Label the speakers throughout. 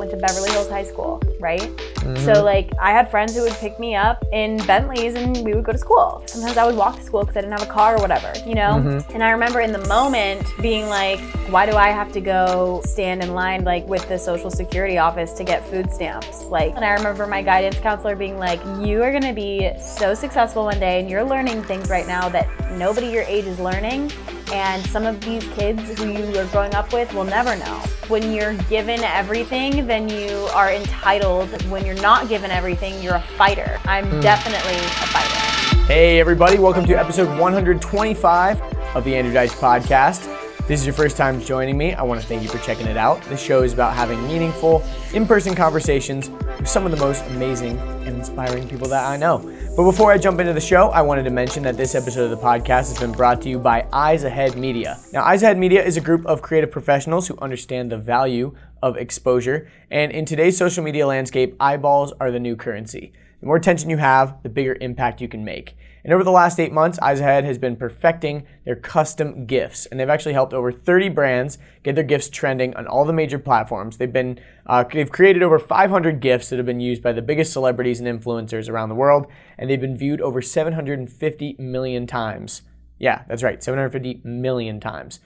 Speaker 1: went to Beverly Hills High School, right? So like I had friends who would pick me up in Bentleys and we would go to school. Sometimes I would walk to school because I didn't have a car or whatever, you know? And I remember in the moment being like, why do I have to go stand in line like with the Social Security office to get food stamps? Like, and I remember my guidance counselor being like, you are gonna be so successful one day and you're learning things right now that nobody your age is learning. And some of these kids who you are growing up with will never know. When you're given everything, then you are entitled. When you're not given everything, you're a fighter. I'm definitely a fighter.
Speaker 2: Hey everybody, welcome to episode 125 of the Andrew Deitsch podcast. If this is your first time joining me, I want to thank you for checking it out. This show is about having meaningful, in-person conversations with some of the most amazing and inspiring people that I know. But before I jump into the show, I wanted to mention that this episode of the podcast has been brought to you by Eyes Ahead Media. Now, Eyes Ahead Media is a group of creative professionals who understand the value of exposure. And in today's social media landscape, eyeballs are the new currency. The more attention you have, the bigger impact you can make. And over the last 8 months, Eyes Ahead has been perfecting their custom gifts. And they've actually helped over 30 brands get their gifts trending on all the major platforms. They've created over 500 gifts that have been used by the biggest celebrities and influencers around the world. And they've been viewed over 750 million times. Yeah, that's right, 750 million times.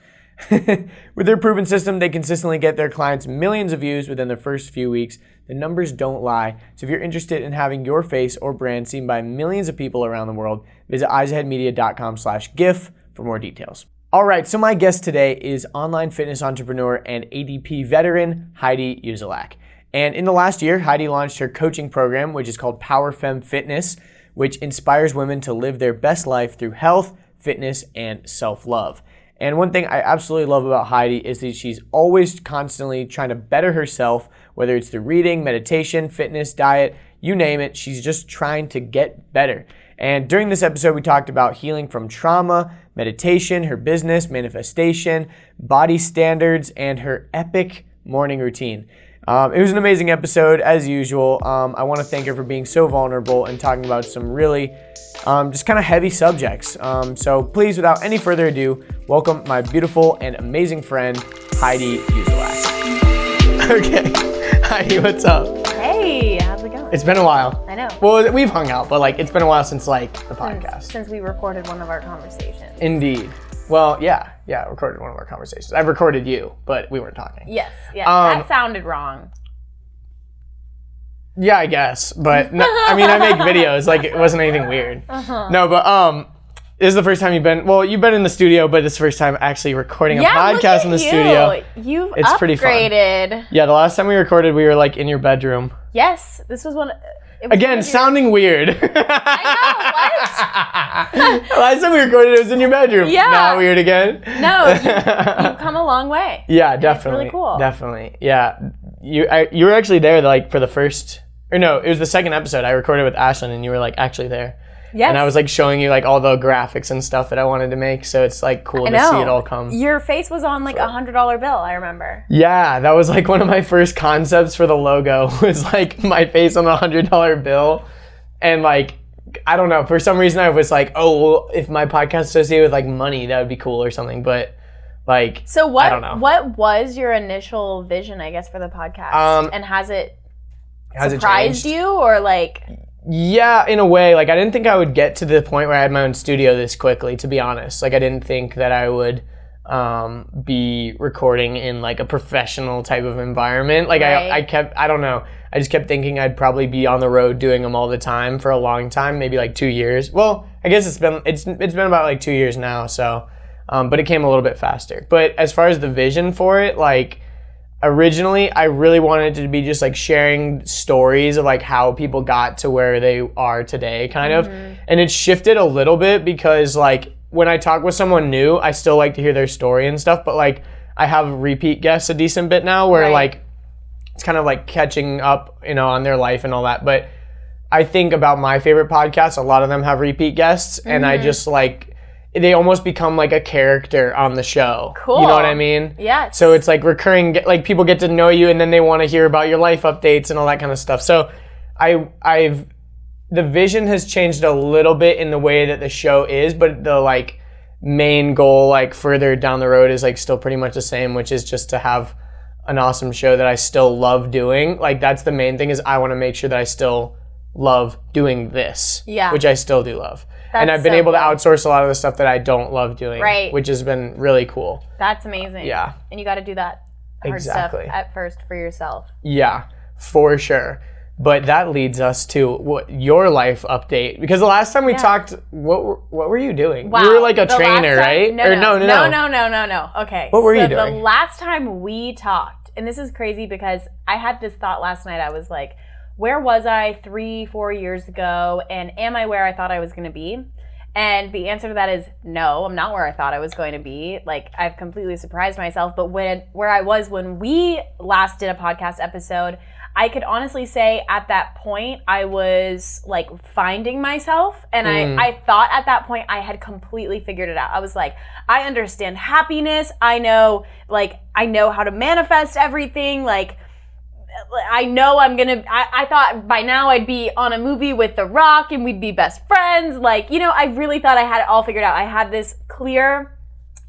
Speaker 2: With their proven system, they consistently get their clients millions of views within their first few weeks. The numbers don't lie. So if you're interested in having your face or brand seen by millions of people around the world, visit eyesaheadmedia.com/gif for more details. All right, so my guest today is online fitness entrepreneur and ADP veteran, Heidi Uzelac. And in the last year, Heidi launched her coaching program, which is called PowerFemme Fitness, which inspires women to live their best life through health, fitness, and self-love. And one thing I absolutely love about Heidi is that she's always constantly trying to better herself, whether it's through reading, meditation, fitness, diet, you name it. She's just trying to get better. And during this episode, we talked about healing from trauma, meditation, her business, manifestation, body standards, and her epic morning routine. It was an amazing episode, as usual. I want to thank her for being so vulnerable and talking about some really just kind of heavy subjects. So please, without any further ado, welcome my beautiful and amazing friend, Heidi Uzelac. Okay, Heidi, what's up?
Speaker 1: Hey, how's it going?
Speaker 2: It's been a while.
Speaker 1: I know.
Speaker 2: Well, we've hung out, but it's been a while since the podcast.
Speaker 1: Since we recorded one of our conversations.
Speaker 2: Indeed. Well, yeah, recorded one of our conversations. I've recorded you, but we weren't talking.
Speaker 1: Yes, that sounded wrong.
Speaker 2: Yeah, I guess, but no, I mean, I make videos, it wasn't anything weird. No, but this is the first time you've been in the studio, but it's the first time actually recording a podcast in the studio.
Speaker 1: You've
Speaker 2: it's
Speaker 1: upgraded.
Speaker 2: Pretty fun. Yeah, the last time we recorded, we were in your bedroom.
Speaker 1: Yes, this was one.
Speaker 2: Again, sounding weird.
Speaker 1: I know, what?
Speaker 2: Last time we recorded, it was in your bedroom.
Speaker 1: Yeah.
Speaker 2: Not weird again.
Speaker 1: No, you've come a long way.
Speaker 2: Yeah, definitely.
Speaker 1: It's really cool.
Speaker 2: Definitely. Yeah. You were actually there for the first, or no, it was the second episode I recorded with Ashlyn and you were actually there.
Speaker 1: Yes.
Speaker 2: And I was showing you all the graphics and stuff that I wanted to make, so it's cool to see it all come.
Speaker 1: Your face was on a $100 bill, I remember.
Speaker 2: Yeah, that was one of my first concepts for the logo was my face on a $100 bill. And I don't know, for some reason I was oh, well, if my podcast associated with money, that would be cool or something, but
Speaker 1: so what,
Speaker 2: I don't know.
Speaker 1: What was your initial vision, I guess, for the podcast? And has it surprised you or
Speaker 2: Yeah, in a way. I didn't think I would get to the point where I had my own studio this quickly, to be honest. I didn't think that I would be recording in a professional type of environment. Right. I don't know. I just kept thinking I'd probably be on the road doing them all the time for a long time, maybe 2 years. Well, I guess it's been about 2 years now, so but it came a little bit faster. But as far as the vision for it, originally, I really wanted it to be just sharing stories of how people got to where they are today, kind of. And it shifted a little bit because when I talk with someone new, I still like to hear their story and stuff. But I have repeat guests a decent bit now, where it's kind of catching up, on their life and all that. But I think about my favorite podcasts, a lot of them have repeat guests, and I just they almost become a character on the show.
Speaker 1: Cool.
Speaker 2: You know what I mean?
Speaker 1: Yes.
Speaker 2: So it's recurring, people get to know you and then they want to hear about your life updates and all that kind of stuff. So the vision has changed a little bit in the way that the show is, but the main goal further down the road is still pretty much the same, which is just to have an awesome show that I still love doing. Like, that's the main thing, is I want to make sure that I still love doing this, which I still do love. And I've been able to outsource a lot of the stuff that I don't love doing, which has been really cool.
Speaker 1: That's amazing.
Speaker 2: Yeah.
Speaker 1: And you got to do that hard stuff at first for yourself.
Speaker 2: Yeah, for sure. But that leads us to your life update, because the last time we talked, what were you doing?
Speaker 1: Wow.
Speaker 2: You were like a trainer, right?
Speaker 1: No. Okay.
Speaker 2: What were you doing?
Speaker 1: The last time we talked, and this is crazy because I had this thought last night. I was like, where was I 3-4 years ago, and am I where I thought I was going to be? And the answer to that is no, I'm not where I thought I was going to be. Like, I've completely surprised myself. But where I was when we last did a podcast episode, I could honestly say at that point I was like finding myself, and I thought at that point I had completely figured it out. I was like, I understand happiness. I know how to manifest everything. Like, I know I thought by now I'd be on a movie with The Rock and we'd be best friends. Like, I really thought I had it all figured out. I had this clear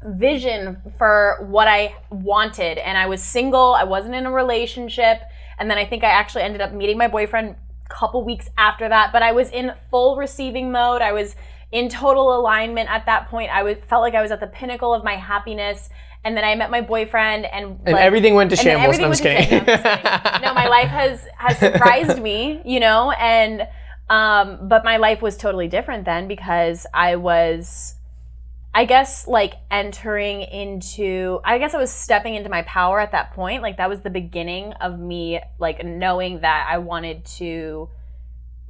Speaker 1: vision for what I wanted, and I was single. I wasn't in a relationship. And then I think I actually ended up meeting my boyfriend a couple weeks after that. But I was in full receiving mode. I was in total alignment at that point. Felt like I was at the pinnacle of my happiness. And then I met my boyfriend, and
Speaker 2: everything went to shambles. No, I'm just kidding.
Speaker 1: No, my life has surprised me, and but my life was totally different then, because I was, I guess, like I was stepping into my power at that point. Like, that was the beginning of me, like, knowing that I wanted to,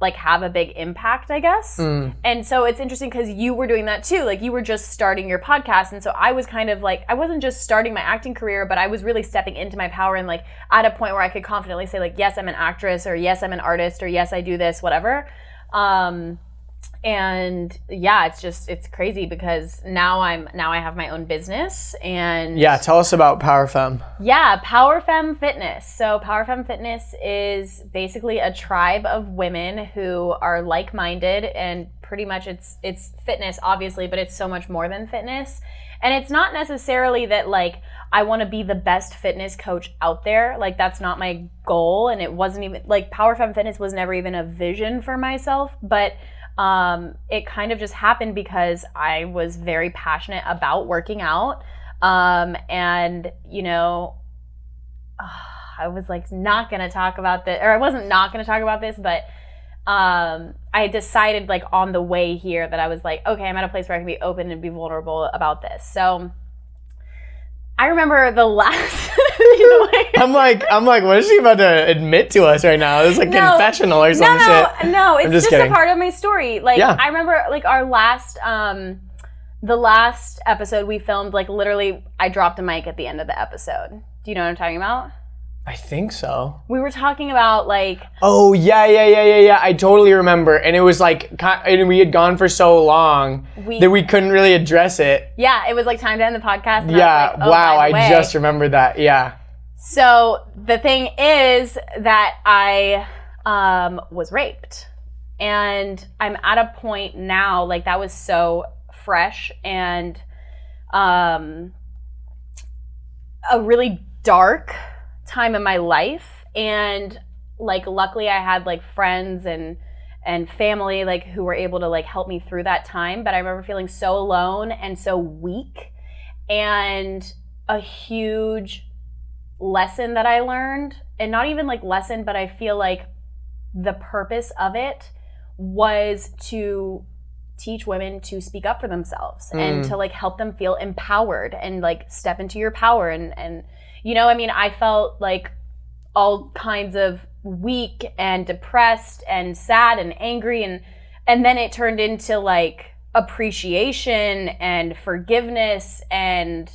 Speaker 1: like, have a big impact, I guess. And so it's interesting because you were doing that too. Like, you were just starting your podcast. And so I was kind of like, I wasn't just starting my acting career, but I was really stepping into my power, and like at a point where I could confidently say, like, yes, I'm an actress, or yes, I'm an artist, or yes, I do this, whatever. And yeah, it's crazy because now I have my own business. And
Speaker 2: yeah, tell us about PowerFemme.
Speaker 1: Yeah, PowerFemme Fitness. So PowerFemme Fitness is basically a tribe of women who are like-minded, and pretty much it's fitness, obviously, but it's so much more than fitness. And it's not necessarily that, like, I want to be the best fitness coach out there. Like, that's not my goal, and it wasn't even, like, PowerFemme Fitness was never even a vision for myself, but it kind of just happened because I was very passionate about working out. And, I was like not going to talk about this, or I wasn't not going to talk about this, but I decided, like, on the way here that I was like, okay, I'm at a place where I can be open and be vulnerable about this. So I remember the last
Speaker 2: I'm like, what is she about to admit to us right now? It's like confessional or some shit.
Speaker 1: No, it's just a part of my story. Like, I remember, like, our last, the last episode we filmed, like, literally I dropped a mic at the end of the episode. Do you know what I'm talking about?
Speaker 2: I think so.
Speaker 1: We were talking about, like...
Speaker 2: Oh, yeah. I totally remember. And it was like, and we had gone for so long that we couldn't really address it.
Speaker 1: Yeah, it was like time to end the podcast. And
Speaker 2: yeah,
Speaker 1: I was like,
Speaker 2: wow, I just remembered that, yeah.
Speaker 1: So the thing is that I was raped. And I'm at a point now, like, that was so fresh and a really dark time in my life. And, like, luckily I had, like, friends and family, like, who were able to, like, help me through that time. But I remember feeling so alone and so weak. And a huge lesson that I learned, and not even like lesson, but I feel like the purpose of it was to teach women to speak up for themselves and to, like, help them feel empowered and, like, step into your power. And I mean, I felt like all kinds of weak and depressed and sad and angry, and then it turned into, like, appreciation and forgiveness and,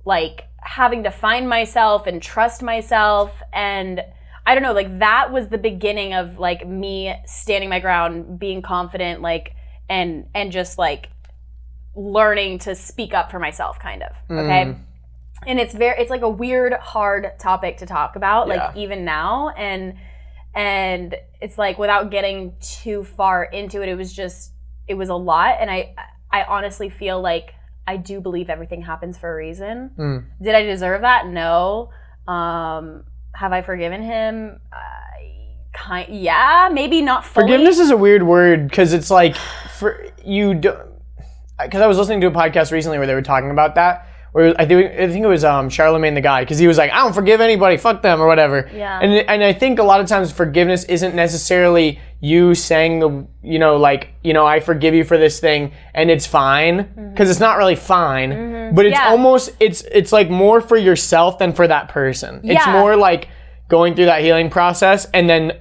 Speaker 1: like, having to find myself and trust myself. And I don't know, like, that was the beginning of, like, me standing my ground, being confident, like, and just, like, learning to speak up for myself, kind of. Okay. And it's like a weird, hard topic to talk about, like, even now. And it's like, without getting too far into it, it was a lot. And I honestly feel like I do believe everything happens for a reason. Did I deserve that? No. Have I forgiven him? Yeah, maybe not fully.
Speaker 2: Forgiveness is a weird word because it's like, because I was listening to a podcast recently where they were talking about that. Where I think it was Charlemagne the God, because he was like, I don't forgive anybody, fuck them, or whatever.
Speaker 1: Yeah.
Speaker 2: And I think a lot of times forgiveness isn't necessarily you saying I forgive you for this thing and it's fine, because it's not really fine, but it's almost, it's like more for yourself than for that person.
Speaker 1: Yeah.
Speaker 2: It's more like going through that healing process and then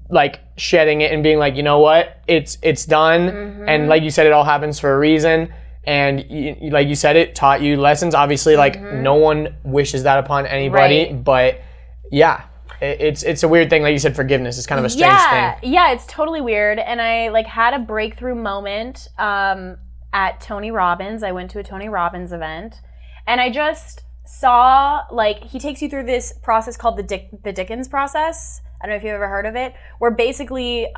Speaker 2: like shedding it and being like, you know what, it's done, and like you said, it all happens for a reason. And like you said, it taught you lessons. Obviously, like no one wishes that upon anybody, but yeah, it's a weird thing. Like you said, forgiveness is kind of a strange thing.
Speaker 1: Yeah, it's totally weird. And I like had a breakthrough moment at Tony Robbins. I went to a Tony Robbins event, and I just saw, like, he takes you through this process called the Dickens process. I don't know if you've ever heard of it, where basically,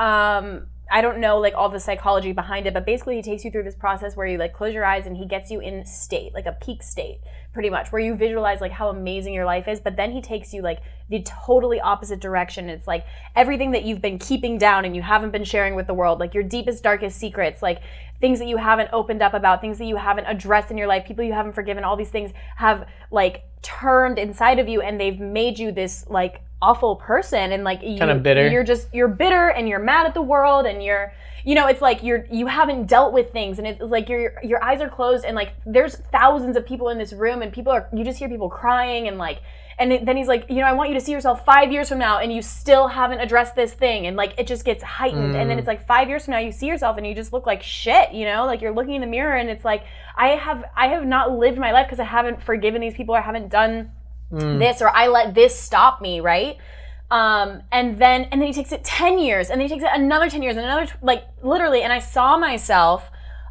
Speaker 1: I don't know like all the psychology behind it, but basically he takes you through this process where you like close your eyes and he gets you in state, like a peak state, pretty much, where you visualize like how amazing your life is, but then he takes you like the totally opposite direction. It's like everything that you've been keeping down and you haven't been sharing with the world, like your deepest, darkest secrets, like things that you haven't opened up about, things that you haven't addressed in your life, people you haven't forgiven, all these things have like turned inside of you and they've made you this like awful person, and like you,
Speaker 2: kind of bitter.
Speaker 1: You're bitter and you're mad at the world, and you're, you know, it's like you haven't dealt with things, and it's like your eyes are closed, and like there's thousands of people in this room, and you just hear people crying, and like, and then he's like, you know, I want you to see yourself 5 years from now, and you still haven't addressed this thing, and like it just gets heightened, and then it's like 5 years from now you see yourself and you just look like shit, you know, like you're looking in the mirror, and it's like I have not lived my life because I haven't forgiven these people, or I haven't done this, or I let this stop me, right? And then he takes it 10 years, and then he takes it another 10 years, and another, like, literally, and I saw myself,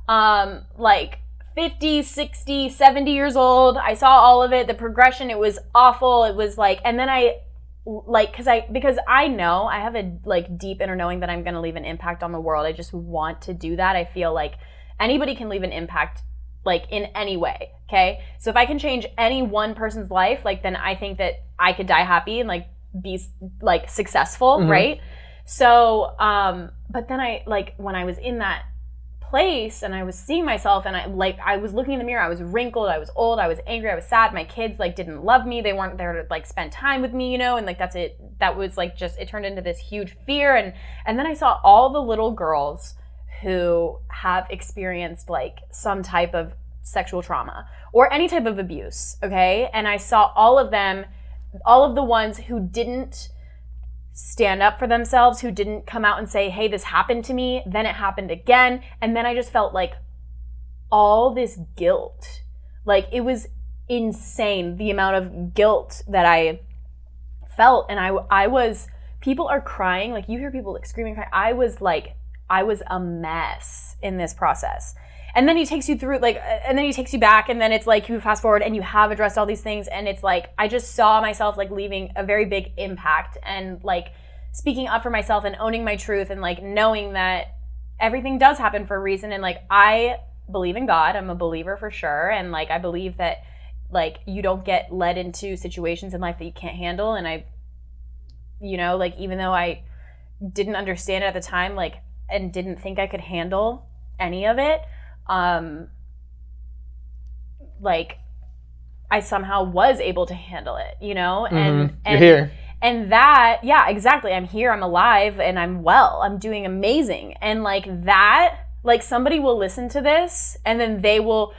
Speaker 1: like, 50, 60, 70 years old. I saw all of it, the progression, it was awful, it was like, and then I, like, because I know, I have a, like, deep inner knowing that I'm gonna leave an impact on the world. I just want to do that. I feel like anybody can leave an impact, like, in any way, okay? So if I can change any one person's life, like, then I think that I could die happy and, like, be, like, successful, right? So, but then I, like, when I was in that place and I was seeing myself, and I was looking in the mirror, I was wrinkled, I was old, I was angry, I was sad, my kids, like, didn't love me, they weren't there to, like, spend time with me, you know, and, like, that's it, that was, like, just, it turned into this huge fear, and then I saw all the little girls who have experienced like some type of sexual trauma or any type of abuse, okay? And I saw all of them, all of the ones who didn't stand up for themselves, who didn't come out and say, hey, this happened to me, then it happened again, and then I just felt like all this guilt. Like, it was insane, the amount of guilt that I felt, and I was, people are crying, like, you hear people like screaming, crying. I was a mess in this process. And then he takes you through, like, and then he takes you back, and then it's like you fast forward and you have addressed all these things, and it's like I just saw myself like leaving a very big impact, and like speaking up for myself and owning my truth, and like knowing that everything does happen for a reason. And like I believe in God, I'm a believer for sure, and like I believe that like you don't get led into situations in life that you can't handle. And I, you know, like even though I didn't understand it at the time, like, and didn't think I could handle any of it, like I somehow was able to handle it, you know, and
Speaker 2: you're here.
Speaker 1: And that, yeah, exactly. I'm here, I'm alive, and I'm well, I'm doing amazing. And like that, like somebody will listen to this, and then they will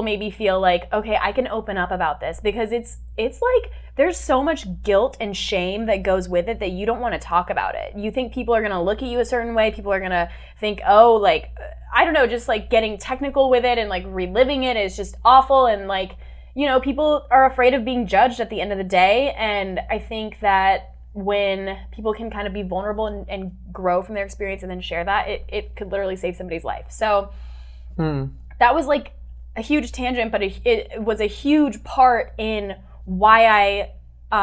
Speaker 1: maybe feel like, okay, I can open up about this, because it's like there's so much guilt and shame that goes with it that you don't want to talk about it. You think people are going to look at you a certain way. People are going to think, oh, like, I don't know, just like getting technical with it and like reliving it is just awful. And like, you know, people are afraid of being judged at the end of the day. And I think that when people can kind of be vulnerable and grow from their experience and then share that, it could literally save somebody's life. So that was like a huge tangent, but it was a huge part in why I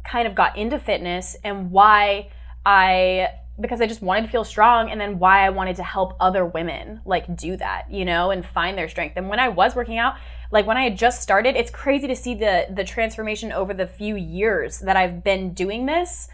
Speaker 1: kind of got into fitness, and why I because I just wanted to feel strong, and then why I wanted to help other women like do that, you know, and find their strength. And when I was working out, like when I had just started, it's crazy to see the transformation over the few years that I've been doing this.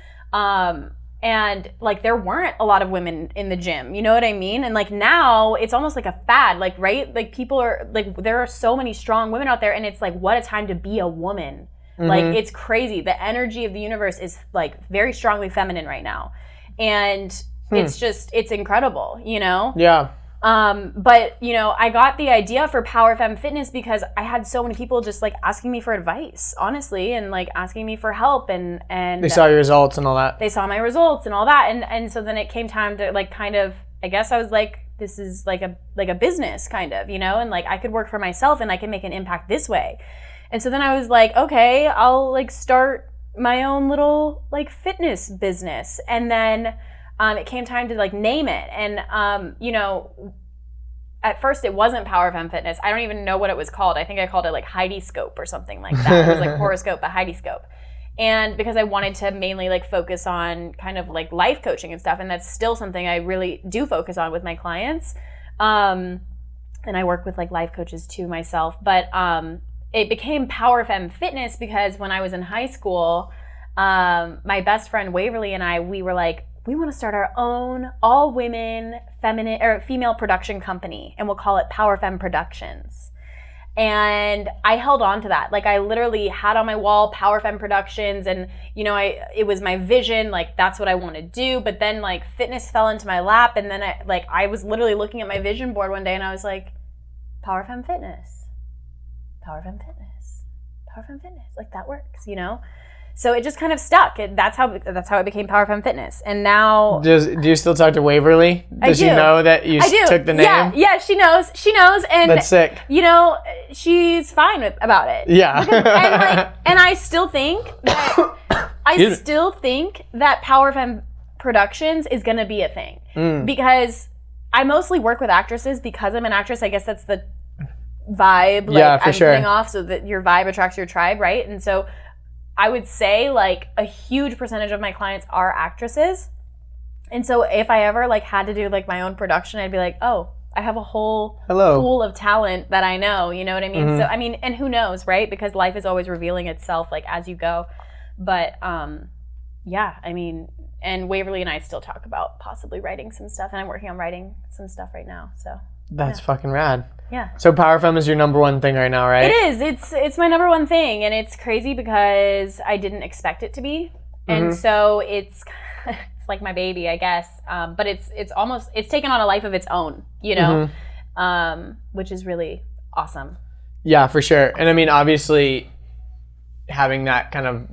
Speaker 1: And like there weren't a lot of women in the gym, you know what I mean? And like now it's almost like a fad, like, right? Like people are like, there are so many strong women out there, and it's like, what a time to be a woman. Like it's crazy. The energy of the universe is like very strongly feminine right now. And it's incredible, you know?
Speaker 2: Yeah.
Speaker 1: But you know, I got the idea for PowerFemme Fitness because I had so many people just like asking me for advice, honestly, and like asking me for help, and
Speaker 2: they saw your results and all that.
Speaker 1: They saw my results and all that. And so then it came time to like kind of, I guess I was like, this is like a business kind of, you know, and like I could work for myself and I can make an impact this way. And so then I was like, okay, I'll like start my own little like fitness business. And then it came time to like name it. And, you know, at first it wasn't PowerFemme Fitness. I don't even know what it was called. I think I called it like Heidi Scope or something like that. It was like horoscope, but Heidi Scope. And because I wanted to mainly like focus on kind of like life coaching and stuff. And that's still something I really do focus on with my clients. And I work with like life coaches too myself. But it became PowerFemme Fitness because when I was in high school, my best friend Waverly and I, we were like, we want to start our own all-women feminine or female production company, and we'll call it PowerFemme Productions. And I held on to that. Like I literally had on my wall PowerFemme Productions, and you know, it was my vision, like that's what I want to do. But then like fitness fell into my lap, and then I was literally looking at my vision board one day and I was like, PowerFemme Fitness. PowerFemme Fitness, PowerFemme Fitness, like that works, you know? So it just kind of stuck. That's how it became PowerFemme Fitness. And now... Do
Speaker 2: you still talk to Waverly? Does she know that you took the name?
Speaker 1: Yeah, she knows. And
Speaker 2: that's sick.
Speaker 1: You know, she's fine about it.
Speaker 2: Yeah.
Speaker 1: And I still think that PowerFemme Productions is going to be a thing. Because I mostly work with actresses because I'm an actress. I guess that's the vibe I'm putting off, so that your vibe attracts your tribe, right? And so I would say like a huge percentage of my clients are actresses. And so if I ever like had to do like my own production, I'd be like, oh, I have a whole pool of talent that I know, you know what I mean? So I mean, and who knows, right? Because life is always revealing itself like as you go. But yeah, I mean, and Waverly and I still talk about possibly writing some stuff, and I'm working on writing some stuff right now. So
Speaker 2: that's fucking rad.
Speaker 1: Yeah.
Speaker 2: So PowerFemme is your number one thing right now, right?
Speaker 1: It is. It's my number one thing, and it's crazy because I didn't expect it to be, and so it's like my baby, I guess. But it's taken on a life of its own, you know, which is really awesome. Yeah,
Speaker 2: for sure. And I mean, obviously, having that kind of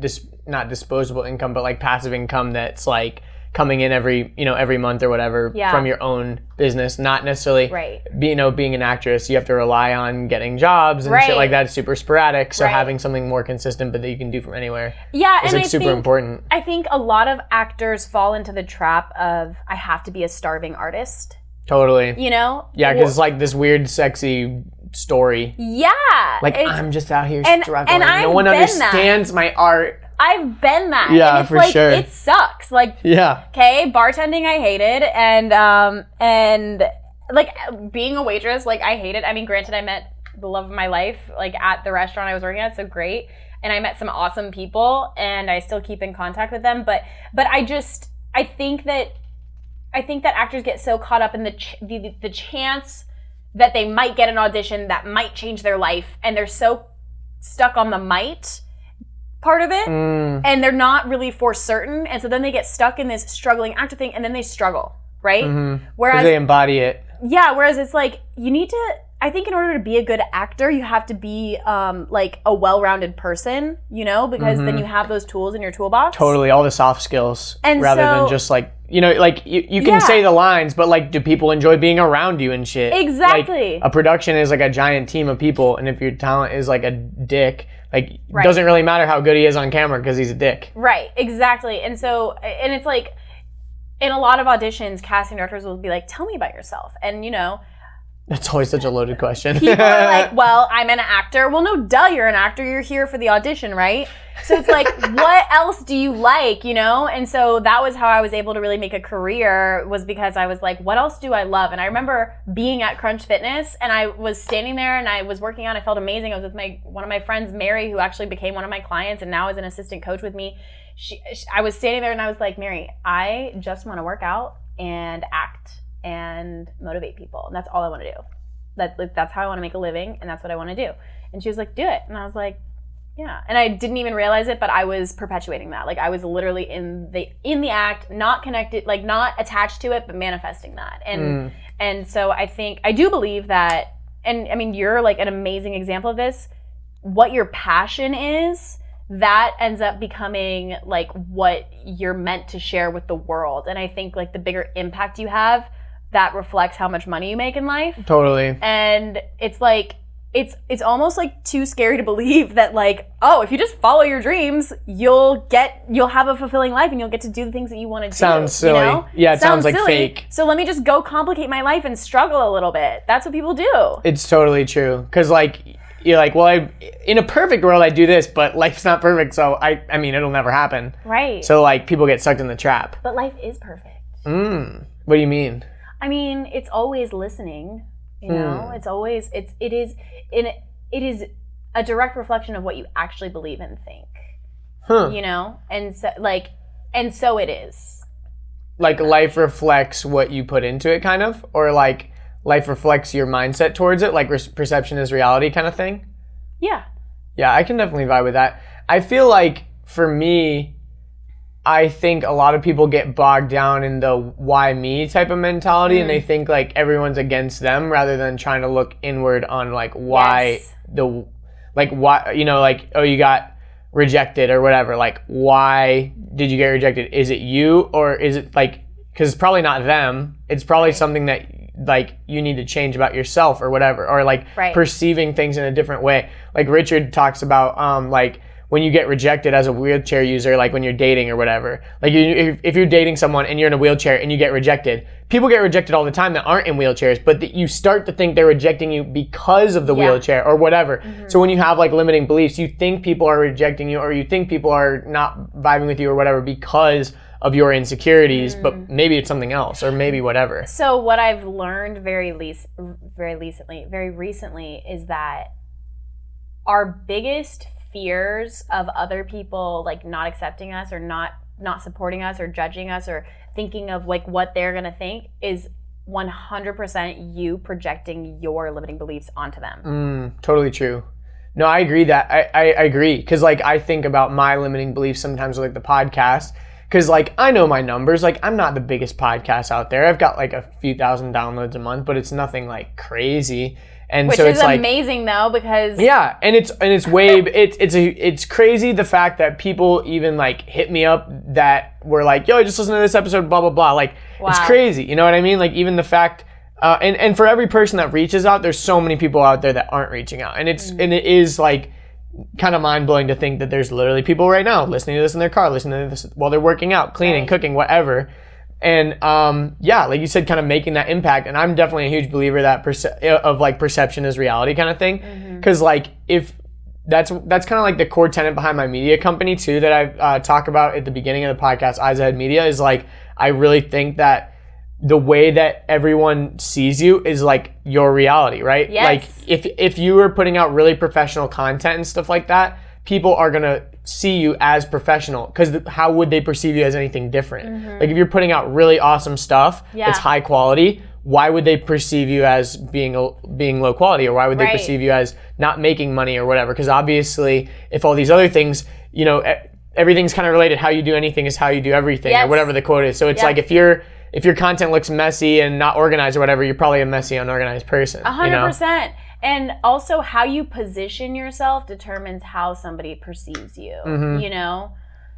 Speaker 2: not disposable income, but like passive income that's like coming in every month or whatever from your own business, not necessarily being an actress. You have to rely on getting jobs and shit like that. It's super sporadic. So having something more consistent but that you can do from anywhere is like super important.
Speaker 1: I think a lot of actors fall into the trap of I have to be a starving artist.
Speaker 2: Totally.
Speaker 1: You know?
Speaker 2: Yeah, because it's like this weird sexy story.
Speaker 1: Yeah.
Speaker 2: Like I'm just out here struggling. And no one understands my art.
Speaker 1: I've been that.
Speaker 2: Yeah,
Speaker 1: and it's
Speaker 2: for
Speaker 1: like,
Speaker 2: sure.
Speaker 1: It sucks. Like,
Speaker 2: yeah.
Speaker 1: Okay, bartending I hated, and like being a waitress, like I hated. I mean, granted, I met the love of my life like at the restaurant I was working at, so great, and I met some awesome people, and I still keep in contact with them. But I think that actors get so caught up in the chance that they might get an audition that might change their life, and they're so stuck on the might part of it, and they're not really for certain, and so then they get stuck in this struggling actor thing, and then they struggle, right? Whereas
Speaker 2: they embody it.
Speaker 1: Yeah, whereas it's like you need to. I think in order to be a good actor, you have to be like a well-rounded person, you know, because then you have those tools in your toolbox.
Speaker 2: Totally, all the soft skills,
Speaker 1: and
Speaker 2: rather than just like like you can say the lines, but like, do people enjoy being around you and shit?
Speaker 1: Exactly.
Speaker 2: Like, a production is like a giant team of people, and if your talent is like a dick, like it doesn't really matter how good he is on camera because he's a dick. Right.
Speaker 1: Exactly. And so, and it's like in a lot of auditions, casting directors will be like, "Tell me about yourself," and you know.
Speaker 2: That's always such a loaded question.
Speaker 1: People are like, well, I'm an actor. Well, no, duh, you're an actor. You're here for the audition, right? So it's like, what else do you like, you know? And so that was how I was able to really make a career, was because I was like, what else do I love? And I remember being at Crunch Fitness, and I was standing there and I was working out. I felt amazing. I was with one of my friends, Mary, who actually became one of my clients and now is an assistant coach with me. I was standing there and I was like, Mary, I just want to work out and act and motivate people. And that's all I want to do. That's how I want to make a living, and that's what I want to do. And she was like, do it. And I was like, yeah. And I didn't even realize it, but I was perpetuating that. Like, I was literally in the act, not connected, like not attached to it, but manifesting that. And so I do believe that, and I mean, you're like an amazing example of this. What your passion is, that ends up becoming like what you're meant to share with the world. And I think like the bigger impact you have, that reflects how much money you make in life.
Speaker 2: Totally.
Speaker 1: And it's like, it's almost like too scary to believe that like, oh, if you just follow your dreams, you'll have a fulfilling life and you'll get to do the things that you want to do.
Speaker 2: Sounds silly.
Speaker 1: You know?
Speaker 2: Yeah, it sounds like
Speaker 1: silly.
Speaker 2: fake.
Speaker 1: So let me just go complicate my life and struggle a little bit. That's what people do.
Speaker 2: It's totally true. Because like, you're like, well, in a perfect world, I do this, but life's not perfect. So I mean, it'll never happen.
Speaker 1: Right.
Speaker 2: So like, people get sucked in the trap.
Speaker 1: But life is perfect.
Speaker 2: What do you mean?
Speaker 1: I mean, it's always listening, you know? It's always, it is a direct reflection of what you actually believe and think, you know? And so it is.
Speaker 2: Like, life reflects what you put into it, kind of? Or like, life reflects your mindset towards it, like perception is reality kind of thing?
Speaker 1: Yeah.
Speaker 2: Yeah, I can definitely vibe with that. I feel like, for me, I think a lot of people get bogged down in the why me type of mentality, and they think like everyone's against them rather than trying to look inward on like why why, you know, like, oh, you got rejected or whatever. Like, why did you get rejected? Is it you, or is it like, because it's probably not them. It's probably something that like you need to change about yourself or whatever, or like perceiving things in a different way. Like Richard talks about like, when you get rejected as a wheelchair user, like when you're dating or whatever, like if you're dating someone and you're in a wheelchair and you get rejected, people get rejected all the time that aren't in wheelchairs, but that you start to think they're rejecting you because of the wheelchair or whatever. So when you have like limiting beliefs, you think people are rejecting you, or you think people are not vibing with you or whatever because of your insecurities, but maybe it's something else, or maybe whatever.
Speaker 1: So what I've learned very recently is that our biggest fears of other people like not accepting us or not supporting us or judging us or thinking of like what they're gonna think is 100% you projecting your limiting beliefs onto them.
Speaker 2: Totally true. No, I agree that I agree, because like I think about my limiting beliefs sometimes with like the podcast, because like I know my numbers. Like, I'm not the biggest podcast out there. I've got like a few thousand downloads a month, but it's nothing like crazy. And
Speaker 1: which
Speaker 2: so
Speaker 1: is
Speaker 2: it's like
Speaker 1: amazing though, because
Speaker 2: it's crazy the fact that people even like hit me up that were like, yo, I just listened to this episode, blah blah blah. Like, It's crazy, you know what I mean? Like, even the fact and for every person that reaches out, there's so many people out there that aren't reaching out, and it is like kind of mind-blowing to think that there's literally people right now listening to this in their car, listening to this while they're working out, cleaning, cooking, whatever. And like you said, kind of making that impact. And I'm definitely a huge believer that of like perception is reality kind of thing. Because like, if that's kind of like the core tenet behind my media company too, that I talk about at the beginning of the podcast, Eyes Ahead Media, is like, I really think that the way that everyone sees you is like your reality, right?
Speaker 1: Yes.
Speaker 2: Like, if you were putting out really professional content and stuff like that, people are gonna see you as professional, because how would they perceive you as anything different? Like, if you're putting out really awesome stuff that's high quality, why would they perceive you as being low quality, or why would they perceive you as not making money or whatever? Because obviously, if all these other things, you know, everything's kind of related. How you do anything is how you do everything, or whatever the quote is. So it's like, if your content looks messy and not organized or whatever, you're probably a messy, unorganized person.
Speaker 1: 100%. And also, how you position yourself determines how somebody perceives you, you know?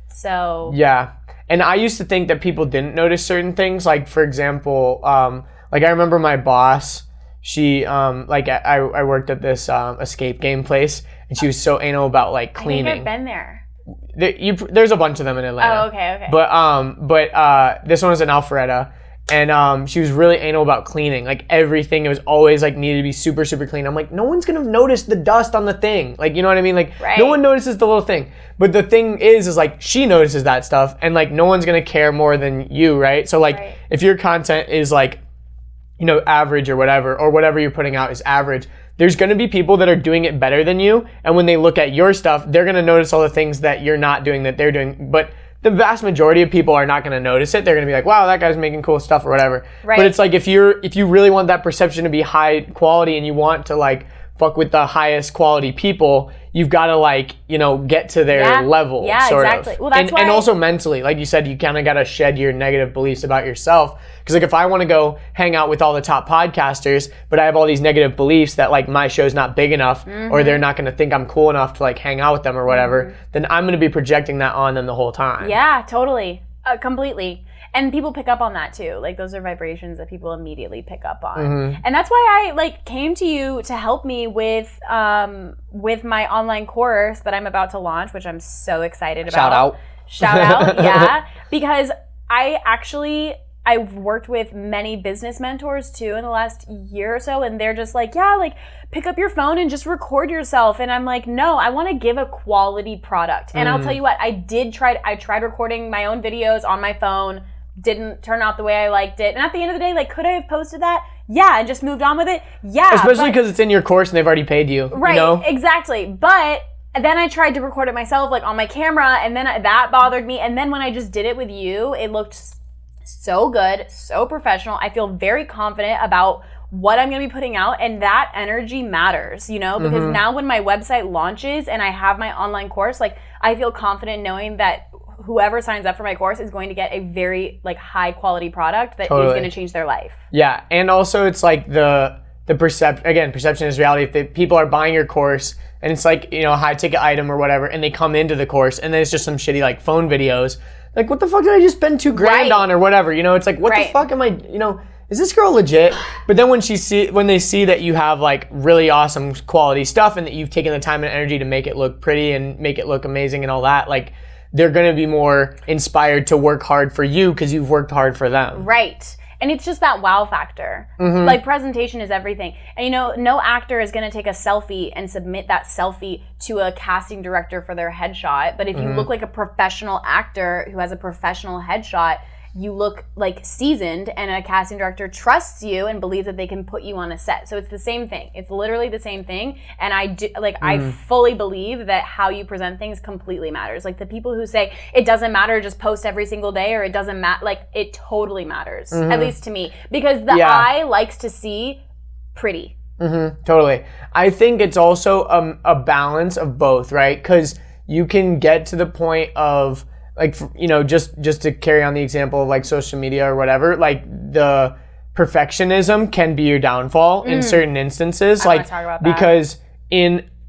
Speaker 1: So. Yeah.
Speaker 2: And I used to think that people didn't notice certain things. Like, for example, like I remember my boss, she, like I worked at this escape game place, and she was so anal about like cleaning.
Speaker 1: I think I've been there.
Speaker 2: There's a bunch of them in Atlanta.
Speaker 1: Oh, okay.
Speaker 2: But this one was in Alpharetta. And she was really anal about cleaning. Like everything, it was always like needed to be super, super clean. I'm like, no one's gonna notice the dust on the thing. Like, you know what I mean? Like no one notices the little thing. But the thing is like she notices that stuff, and like no one's gonna care more than you, right? So like if your content is like, you know, average or whatever you're putting out is average, there's gonna be people that are doing it better than you. And when they look at your stuff, they're gonna notice all the things that you're not doing that they're doing. But the vast majority of people are not going to notice it. They're going to be like, wow, that guy's making cool stuff or whatever. Right. But it's like if you really want that perception to be high quality and you want to like fuck with the highest quality people, you've got to like, you know, get to their level. Yeah, sort exactly. Of. Well, that's why. And also mentally, like you said, you kind of got to shed your negative beliefs about yourself. Because like if I want to go hang out with all the top podcasters, but I have all these negative beliefs that like my show's not big enough or they're not going to think I'm cool enough to like hang out with them or whatever, then I'm going to be projecting that on them the whole time.
Speaker 1: Yeah, totally. Completely. And people pick up on that too. Like those are vibrations that people immediately pick up on. And that's why I like came to you to help me with my online course that I'm about to launch, which I'm so excited about. Shout out, yeah. Because I've worked with many business mentors too in the last year or so, and they're just like, yeah, like pick up your phone and just record yourself. And I'm like, no, I want to give a quality product. And I'll tell you what, I tried recording my own videos on my phone, didn't turn out the way I liked it. And at the end of the day, like, could I have posted that? Yeah, and just moved on with it? Yeah.
Speaker 2: Especially because it's in your course and they've already paid you.
Speaker 1: Right,
Speaker 2: you know?
Speaker 1: Exactly. But then I tried to record it myself, like on my camera, and then that bothered me. And then when I just did it with you, it looked so good, so professional. I feel very confident about what I'm going to be putting out, and that energy matters, you know, because now when my website launches and I have my online course, like I feel confident knowing that whoever signs up for my course is going to get a very like high quality product that is going to change their life.
Speaker 2: Yeah, and also it's like the perception is reality. If people are buying your course and it's like, you know, a high ticket item or whatever, and they come into the course and then it's just some shitty like phone videos, like what the fuck did I just spend $2,000 on or whatever, you know? It's like, what the fuck am I, you know, is this girl legit? But then when they see that you have like really awesome quality stuff and that you've taken the time and energy to make it look pretty and make it look amazing and all that, like they're going to be more inspired to work hard for you because you've worked hard for them.
Speaker 1: Right. And it's just that wow factor. Like presentation is everything. And you know, no actor is going to take a selfie and submit that selfie to a casting director for their headshot. But if you look like a professional actor who has a professional headshot, you look like seasoned, and a casting director trusts you and believes that they can put you on a set. So it's the same thing. It's literally the same thing. And I fully believe that how you present things completely matters. Like the people who say it doesn't matter, just post every single day, or it doesn't matter, like it totally matters, at least to me, because the eye likes to see pretty.
Speaker 2: Totally. I think it's also a balance of both, right? Because you can get to the point of like, you know, just to carry on the example of like social media or whatever, like the perfectionism can be your downfall in certain instances.
Speaker 1: I want to talk about that.
Speaker 2: Because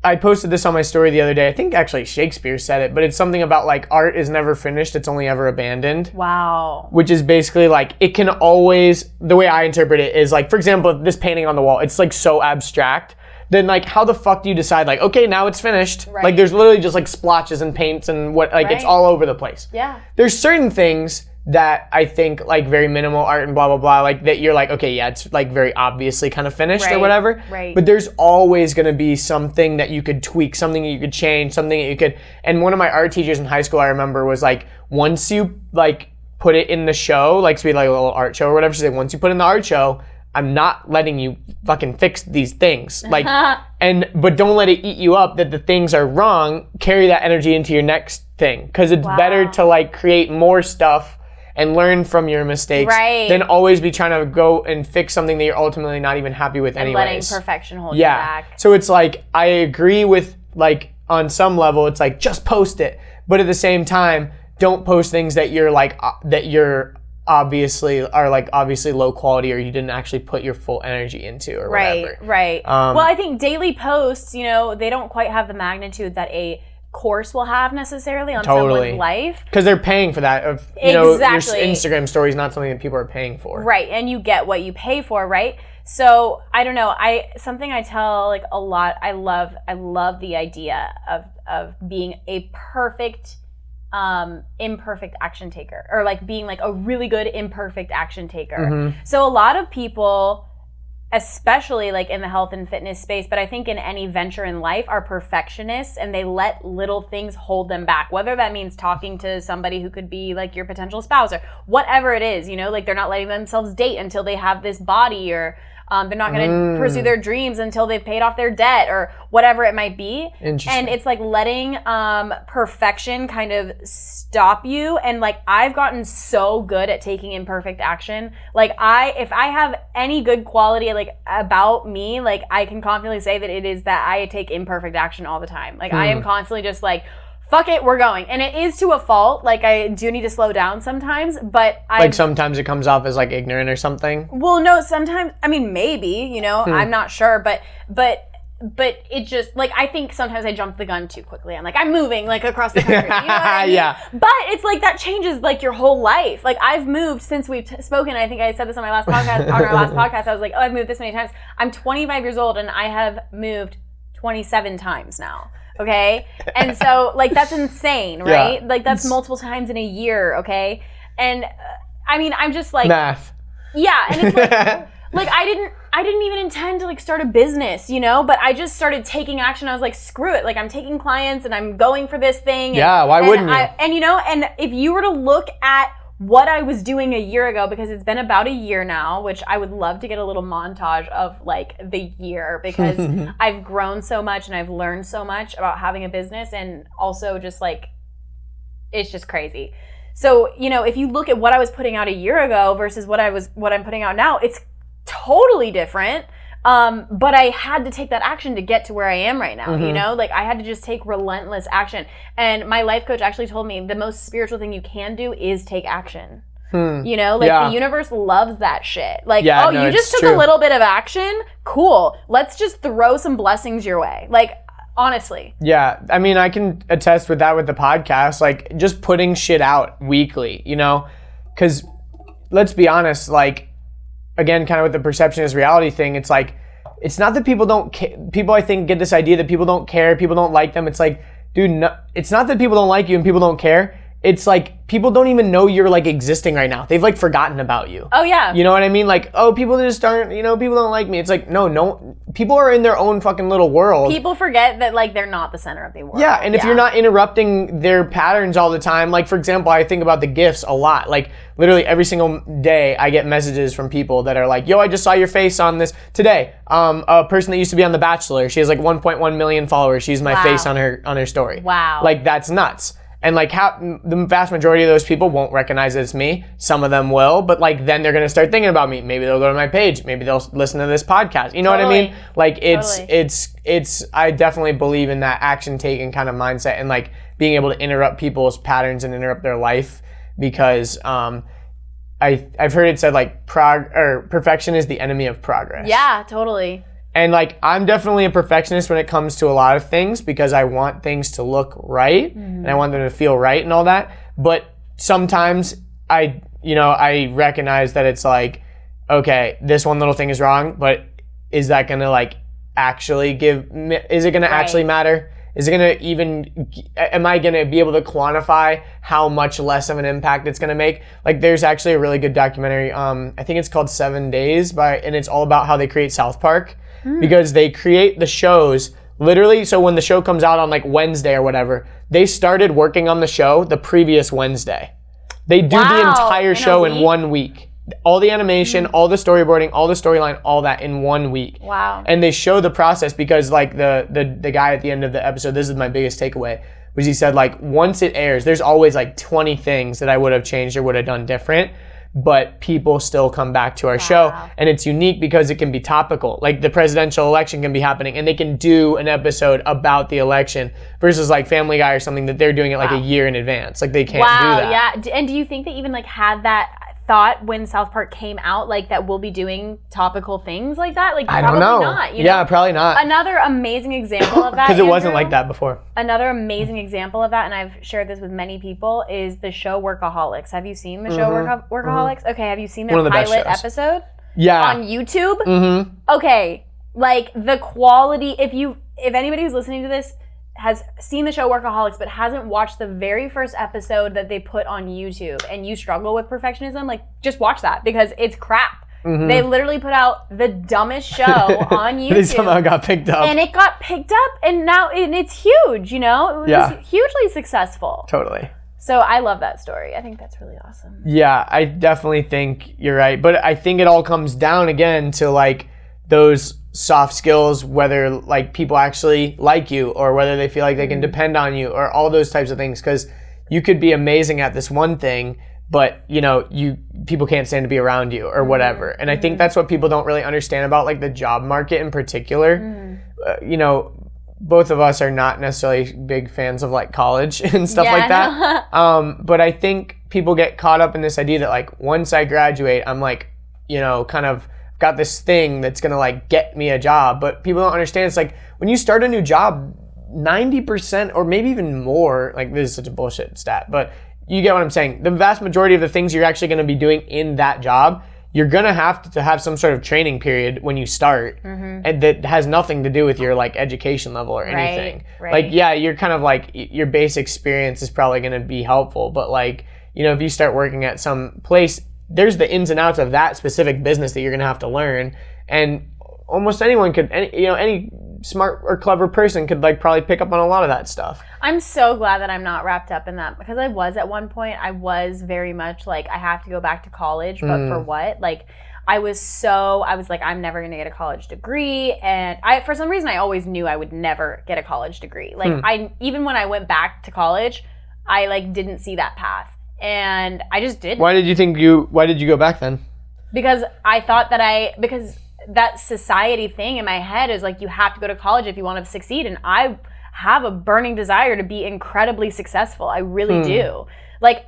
Speaker 2: I posted this on my story the other day. I think actually Shakespeare said it, but it's something about like art is never finished, it's only ever abandoned.
Speaker 1: Wow.
Speaker 2: Which is basically like it can always, the way I interpret it is like, for example, this painting on the wall, it's like so abstract. Then like how the fuck do you decide like, okay, now it's finished? Right. Like there's literally just like splotches and paints and what, like it's all over the place.
Speaker 1: Yeah.
Speaker 2: There's certain things that I think like very minimal art and blah, blah, blah, like that you're like, okay, yeah, it's like very obviously kind of finished or whatever.
Speaker 1: Right.
Speaker 2: But there's always going to be something that you could tweak, something that you could change, something that you could, and one of my art teachers in high school I remember was like, once you like put it in the show, like to be like a little art show or whatever, she said, once you put in the art show, I'm not letting you fucking fix these things. Like, but don't let it eat you up that the things are wrong. Carry that energy into your next thing. Because it's better to like create more stuff and learn from your mistakes than always be trying to go and fix something that you're ultimately not even happy with anyways.
Speaker 1: And letting perfection hold you back.
Speaker 2: So it's like, I agree with like, on some level, it's like, just post it. But at the same time, don't post things that you're like, that you're obviously low quality or you didn't actually put your full energy into or whatever.
Speaker 1: Right. Well, I think daily posts, you know, they don't quite have the magnitude that a course will have necessarily on someone's life.
Speaker 2: Because they're paying for that. You know, your Instagram story is not something that people are paying for.
Speaker 1: Right, and you get what you pay for, right? So, I don't know, something I tell like a lot, I love the idea of being a perfect imperfect action taker, or like being like a really good imperfect action taker. So a lot of people, especially like in the health and fitness space, but I think in any venture in life, are perfectionists, and they let little things hold them back, whether that means talking to somebody who could be like your potential spouse or whatever it is, you know, like they're not letting themselves date until they have this body, or they're not going to pursue their dreams until they've paid off their debt, or whatever it might be. And it's like letting perfection kind of stop you. And like, I've gotten so good at taking imperfect action. Like if I have any good quality like about me, like I can confidently say that it is that I take imperfect action all the time. Like I am constantly just like, fuck it, we're going. And it is to a fault. Like I do need to slow down sometimes, but like
Speaker 2: sometimes it comes off as like ignorant or something.
Speaker 1: Well, no, sometimes, I mean, maybe, you know, I'm not sure, but it just, like, I think sometimes I jump the gun too quickly. I'm like, I'm moving, like, across the country. You know what I mean? Yeah. But it's like, that changes, like, your whole life. Like, I've moved since we've spoken. I think I said this on my last podcast, on our last podcast. I was like, oh, I've moved this many times. I'm 25 years old, and I have moved 27 times now. Okay? And so, like, that's insane, right? Yeah. Like, that's multiple times in a year, okay? And, I mean, I'm just like...
Speaker 2: Math.
Speaker 1: Yeah, and it's like... Like, I didn't even intend to, like, start a business, you know? But I just started taking action. I was like, screw it. Like, I'm taking clients, and I'm going for this thing.
Speaker 2: Yeah, why wouldn't you?
Speaker 1: And, you know, and if you were to look at what I was doing a year ago, because it's been about a year now, which I would love to get a little montage of, like, the year, because I've grown so much and I've learned so much about having a business, and also just, like, it's just crazy. So, you know, if you look at what I was putting out a year ago versus what I'm putting out now, it's totally different. But I had to take that action to get to where I am right now, you know? Like, I had to just take relentless action. And my life coach actually told me the most spiritual thing you can do is take action. You know? Like, the universe loves that shit. Like, you just took a little bit of action? Cool. Let's just throw some blessings your way. Like, honestly.
Speaker 2: Yeah. I mean, I can attest with that with the podcast. Like, just putting shit out weekly, you know? Because, let's be honest, like, again, kind of with the perception is reality thing, it's like, it's not that people don't people, I think, get this idea that people don't care, people don't like them. It's like, dude, no, it's not that people don't like you and people don't care. It's like, people don't even know you're, like, existing right now. They've, like, forgotten about you.
Speaker 1: Oh, yeah.
Speaker 2: You know what I mean? Like, oh, people just aren't, you know, people don't like me. It's like, no, people are in their own fucking little world.
Speaker 1: People forget that, like, they're not the center of the world.
Speaker 2: Yeah, and if you're not interrupting their patterns all the time, like, for example, I think about the gifts a lot. Like, literally every single day I get messages from people that are like, yo, I just saw your face on this today. A person that used to be on The Bachelor, she has, like, 1.1 million followers. She's my face on her story.
Speaker 1: Wow.
Speaker 2: Like, that's nuts. And, like, the vast majority of those people won't recognize it's me. Some of them will, but, like, then they're going to start thinking about me. Maybe they'll go to my page. Maybe they'll listen to this podcast. You know what I mean? Like, it's I definitely believe in that action-taking kind of mindset, and, like, being able to interrupt people's patterns and interrupt their life, because I've heard it said, like, perfection is the enemy of progress.
Speaker 1: Yeah, totally.
Speaker 2: And, like, I'm definitely a perfectionist when it comes to a lot of things, because I want things to look right and I want them to feel right and all that. But sometimes I recognize that it's like, okay, this one little thing is wrong, but is that going to, like, actually is it going to actually matter? Is it going to am I going to be able to quantify how much less of an impact it's going to make? Like, there's actually a really good documentary, I think it's called 7 Days, and it's all about how they create South Park. Because they create the shows literally, so when the show comes out on, like, Wednesday or whatever, they started working on the show the previous Wednesday. They do the entire show in 1 week. All the animation, all the storyboarding, all the storyline, all that in 1 week.
Speaker 1: Wow.
Speaker 2: And they show the process, because, like, the guy at the end of the episode, this is my biggest takeaway, was he said, like, once it airs, there's always, like, 20 things that I would have changed or would have done different. But people still come back to our show, and it's unique because it can be topical. Like, the presidential election can be happening, and they can do an episode about the election, versus, like, Family Guy or something that they're doing it like a year in advance. Like, they can't do that.
Speaker 1: Yeah. And do you think they even, like, had that thought when South Park came out, like, that we'll be doing topical things like that? Like,
Speaker 2: I don't know.
Speaker 1: Not, you
Speaker 2: know? Probably not.
Speaker 1: Another amazing example of that,
Speaker 2: because it wasn't like that before.
Speaker 1: Another amazing example of that, and I've shared this with many people, is the show Workaholics. Have you seen the show Workaholics? Okay, have you seen their pilot episode?
Speaker 2: Yeah.
Speaker 1: On YouTube? Okay, like, the quality, if anybody who's listening to this has seen the show Workaholics but hasn't watched the very first episode that they put on YouTube and you struggle with perfectionism, like just watch that because it's crap. They literally put out the dumbest show on YouTube.
Speaker 2: It somehow got picked up.
Speaker 1: And it got picked up and now it's huge, you know? It was hugely successful.
Speaker 2: Totally.
Speaker 1: So I love that story. I think that's really awesome.
Speaker 2: Yeah, I definitely think you're right. But I think it all comes down again to like those soft skills, whether like people actually like you or whether they feel like they can depend on you or all those types of things. Because you could be amazing at this one thing, but you know, people can't stand to be around you or whatever. And I think that's what people don't really understand about like the job market in particular. You know, both of us are not necessarily big fans of like college and stuff like that. But I think people get caught up in this idea that like once I graduate, I'm like, you know, kind of got this thing that's gonna like get me a job. But people don't understand, it's like when you start a new job, 90% or maybe even more, like this is such a bullshit stat, but you get what I'm saying. The vast majority of the things you're actually gonna be doing in that job, you're gonna have to have some sort of training period when you start, and that has nothing to do with your like education level or anything. Like, yeah, you're kind of like, your base experience is probably gonna be helpful, but like, you know, if you start working at some place, there's the ins and outs of that specific business that you're gonna have to learn, and almost anyone could, any smart or clever person could like probably pick up on a lot of that stuff.
Speaker 1: I'm so glad that I'm not wrapped up in that because I was at one point, I was very much like, I have to go back to college, but for what? Like, I was like, I'm never going to get a college degree. And for some reason, I always knew I would never get a college degree. Like, even when I went back to college, I like didn't see that path. And I just didn't.
Speaker 2: Why did you go back then?
Speaker 1: Because I thought because that society thing in my head is like, you have to go to college if you want to succeed. And I have a burning desire to be incredibly successful. I really do. Like,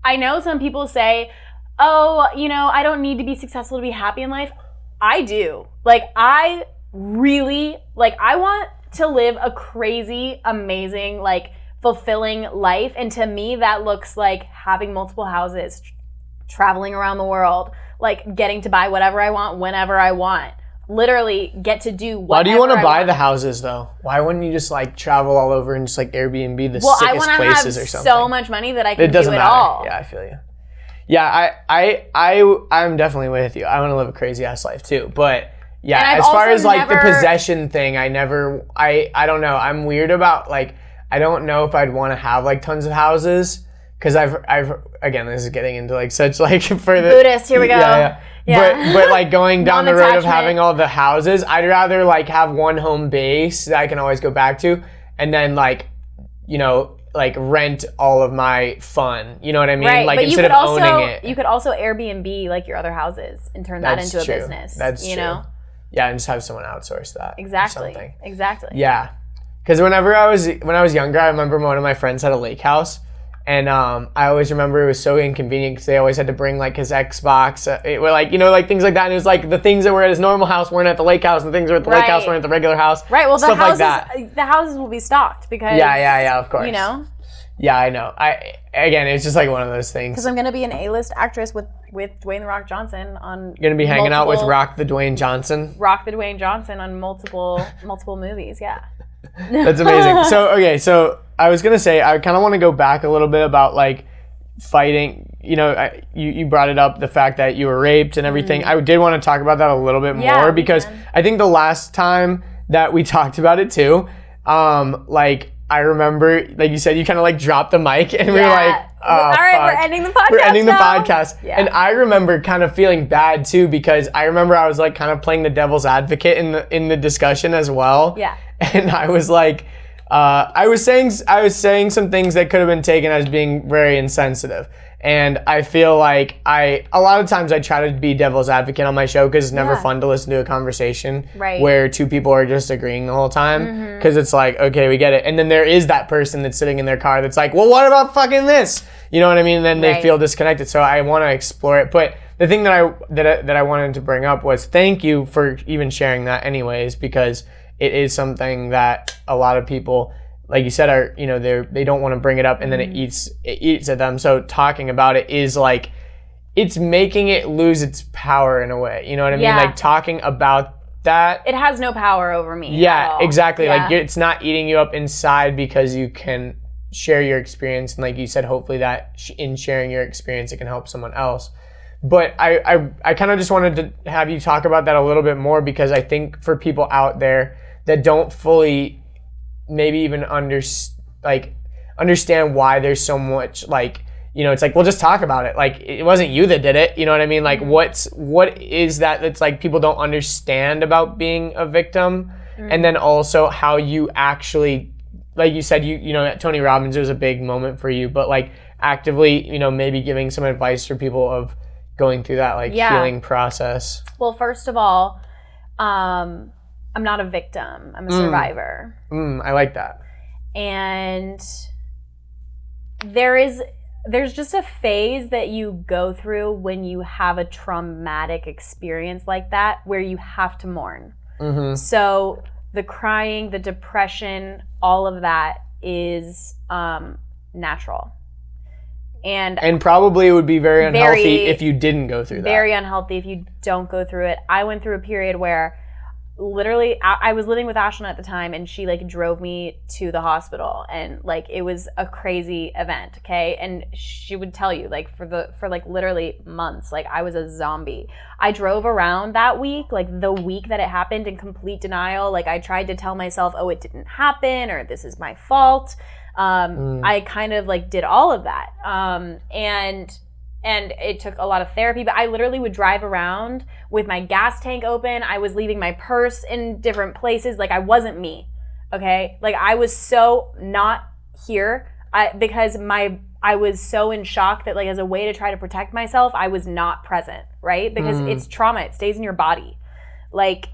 Speaker 1: I know some people say, oh, you know, I don't need to be successful to be happy in life. I do. Like, I really, like, I want to live a crazy, amazing, like, fulfilling life. And to me, that looks like having multiple houses, traveling around the world, like getting to buy whatever I want, whenever I want. Literally get to do whatever.
Speaker 2: Why do you want to buy the houses though? Why wouldn't you just like travel all over and just like Airbnb the sickest places or something? Well, I want to have so much money that I can do it all. Yeah, I feel you. Yeah, I'm definitely with you. I want to live a crazy ass life too. But yeah, as far as like the possession thing, I don't know. I'm weird about like, I don't know if I'd want to have like tons of houses. Because I've again, this is getting into like such like for the
Speaker 1: Buddhist. Here we go. Yeah.
Speaker 2: But like going down the road of having all the houses, I'd rather like have one home base that I can always go back to, and then like, you know, like rent all of my fun. You know what I mean?
Speaker 1: Right.
Speaker 2: Like
Speaker 1: but
Speaker 2: instead of owning it.
Speaker 1: You could also Airbnb like your other houses and turn that into a business.
Speaker 2: That's true.
Speaker 1: You know? Yeah,
Speaker 2: and just have someone outsource that.
Speaker 1: Exactly. Exactly.
Speaker 2: Yeah. Because when I was younger, I remember one of my friends had a lake house. And I always remember it was so inconvenient because they always had to bring like his Xbox, like, you know, like things like that. And it was like the things that were at his normal house weren't at the lake house, and the things that were at the lake house weren't at the regular house.
Speaker 1: Right. Well,
Speaker 2: stuff
Speaker 1: like
Speaker 2: that.
Speaker 1: The houses will be stocked because
Speaker 2: yeah, of course.
Speaker 1: You know.
Speaker 2: Yeah, I know. Again, it's just like one of those things.
Speaker 1: Because I'm gonna be an A-list actress with Dwayne The Rock Johnson on.
Speaker 2: You're gonna be hanging out with Rock the Dwayne Johnson.
Speaker 1: Rock the Dwayne Johnson on multiple movies. Yeah.
Speaker 2: That's amazing. So I was gonna say I kind of want to go back a little bit about like fighting. You know, you brought it up, the fact that you were raped and everything. I did want to talk about that a little bit more because I think the last time that we talked about it too, like I remember, like you said, you kind of like dropped the mic and we were like, oh, all right,
Speaker 1: fuck. We're ending the podcast.
Speaker 2: We're ending the podcast. Yeah. And I remember kind of feeling bad too because I remember I was like kind of playing the devil's advocate in the discussion as well.
Speaker 1: Yeah.
Speaker 2: And I was like, I was saying some things that could have been taken as being very insensitive. And I feel like a lot of times I try to be devil's advocate on my show because it's never fun to listen to a conversation where two people are just agreeing the whole time. Because it's like, okay, we get it. And then there is that person that's sitting in their car that's like, well, what about fucking this? You know what I mean? And then they feel disconnected. So I want to explore it. But the thing that I wanted to bring up was thank you for even sharing that anyways, because it is something that a lot of people, like you said, are, you know, they don't want to bring it up and then it eats at them. So talking about it is like, it's making it lose its power in a way. You know what I mean? Like talking about that...
Speaker 1: It has no power over me.
Speaker 2: Yeah, exactly.
Speaker 1: Yeah.
Speaker 2: Like, it's not eating you up inside because you can share your experience. And like you said, hopefully that in sharing your experience, it can help someone else. But I kind of just wanted to have you talk about that a little bit more, because I think for people out there that don't fully maybe even understand why there's so much, like, you know, it's like, well, just talk about it. Like, it wasn't you that did it. You know what I mean? Like, what is that that's like people don't understand about being a victim? And then also how you actually, like you said, you know, Tony Robbins was a big moment for you, but like actively, you know, maybe giving some advice for people of going through that like healing process.
Speaker 1: Well, first of all, I'm not a victim. I'm a survivor.
Speaker 2: I like that.
Speaker 1: And there's just a phase that you go through when you have a traumatic experience like that where you have to mourn. So the crying, the depression, all of that is natural. And
Speaker 2: probably it would be very unhealthy if you didn't go through that.
Speaker 1: Very unhealthy if you don't go through it. I went through a period where literally I was living with Ashlyn at the time, and she like drove me to the hospital, and like it was a crazy event, okay? And she would tell you like for like literally months, like I was a zombie. I drove around that week, like the week that it happened, in complete denial. Like I tried to tell myself, oh, it didn't happen, or this is my fault. I kind of like did all of that. And it took a lot of therapy, but I literally would drive around with my gas tank open. I was leaving my purse in different places. Like I wasn't me, okay? Like I was so not here because I was so in shock that like as a way to try to protect myself, I was not present, right? Because it's trauma. It stays in your body. Like.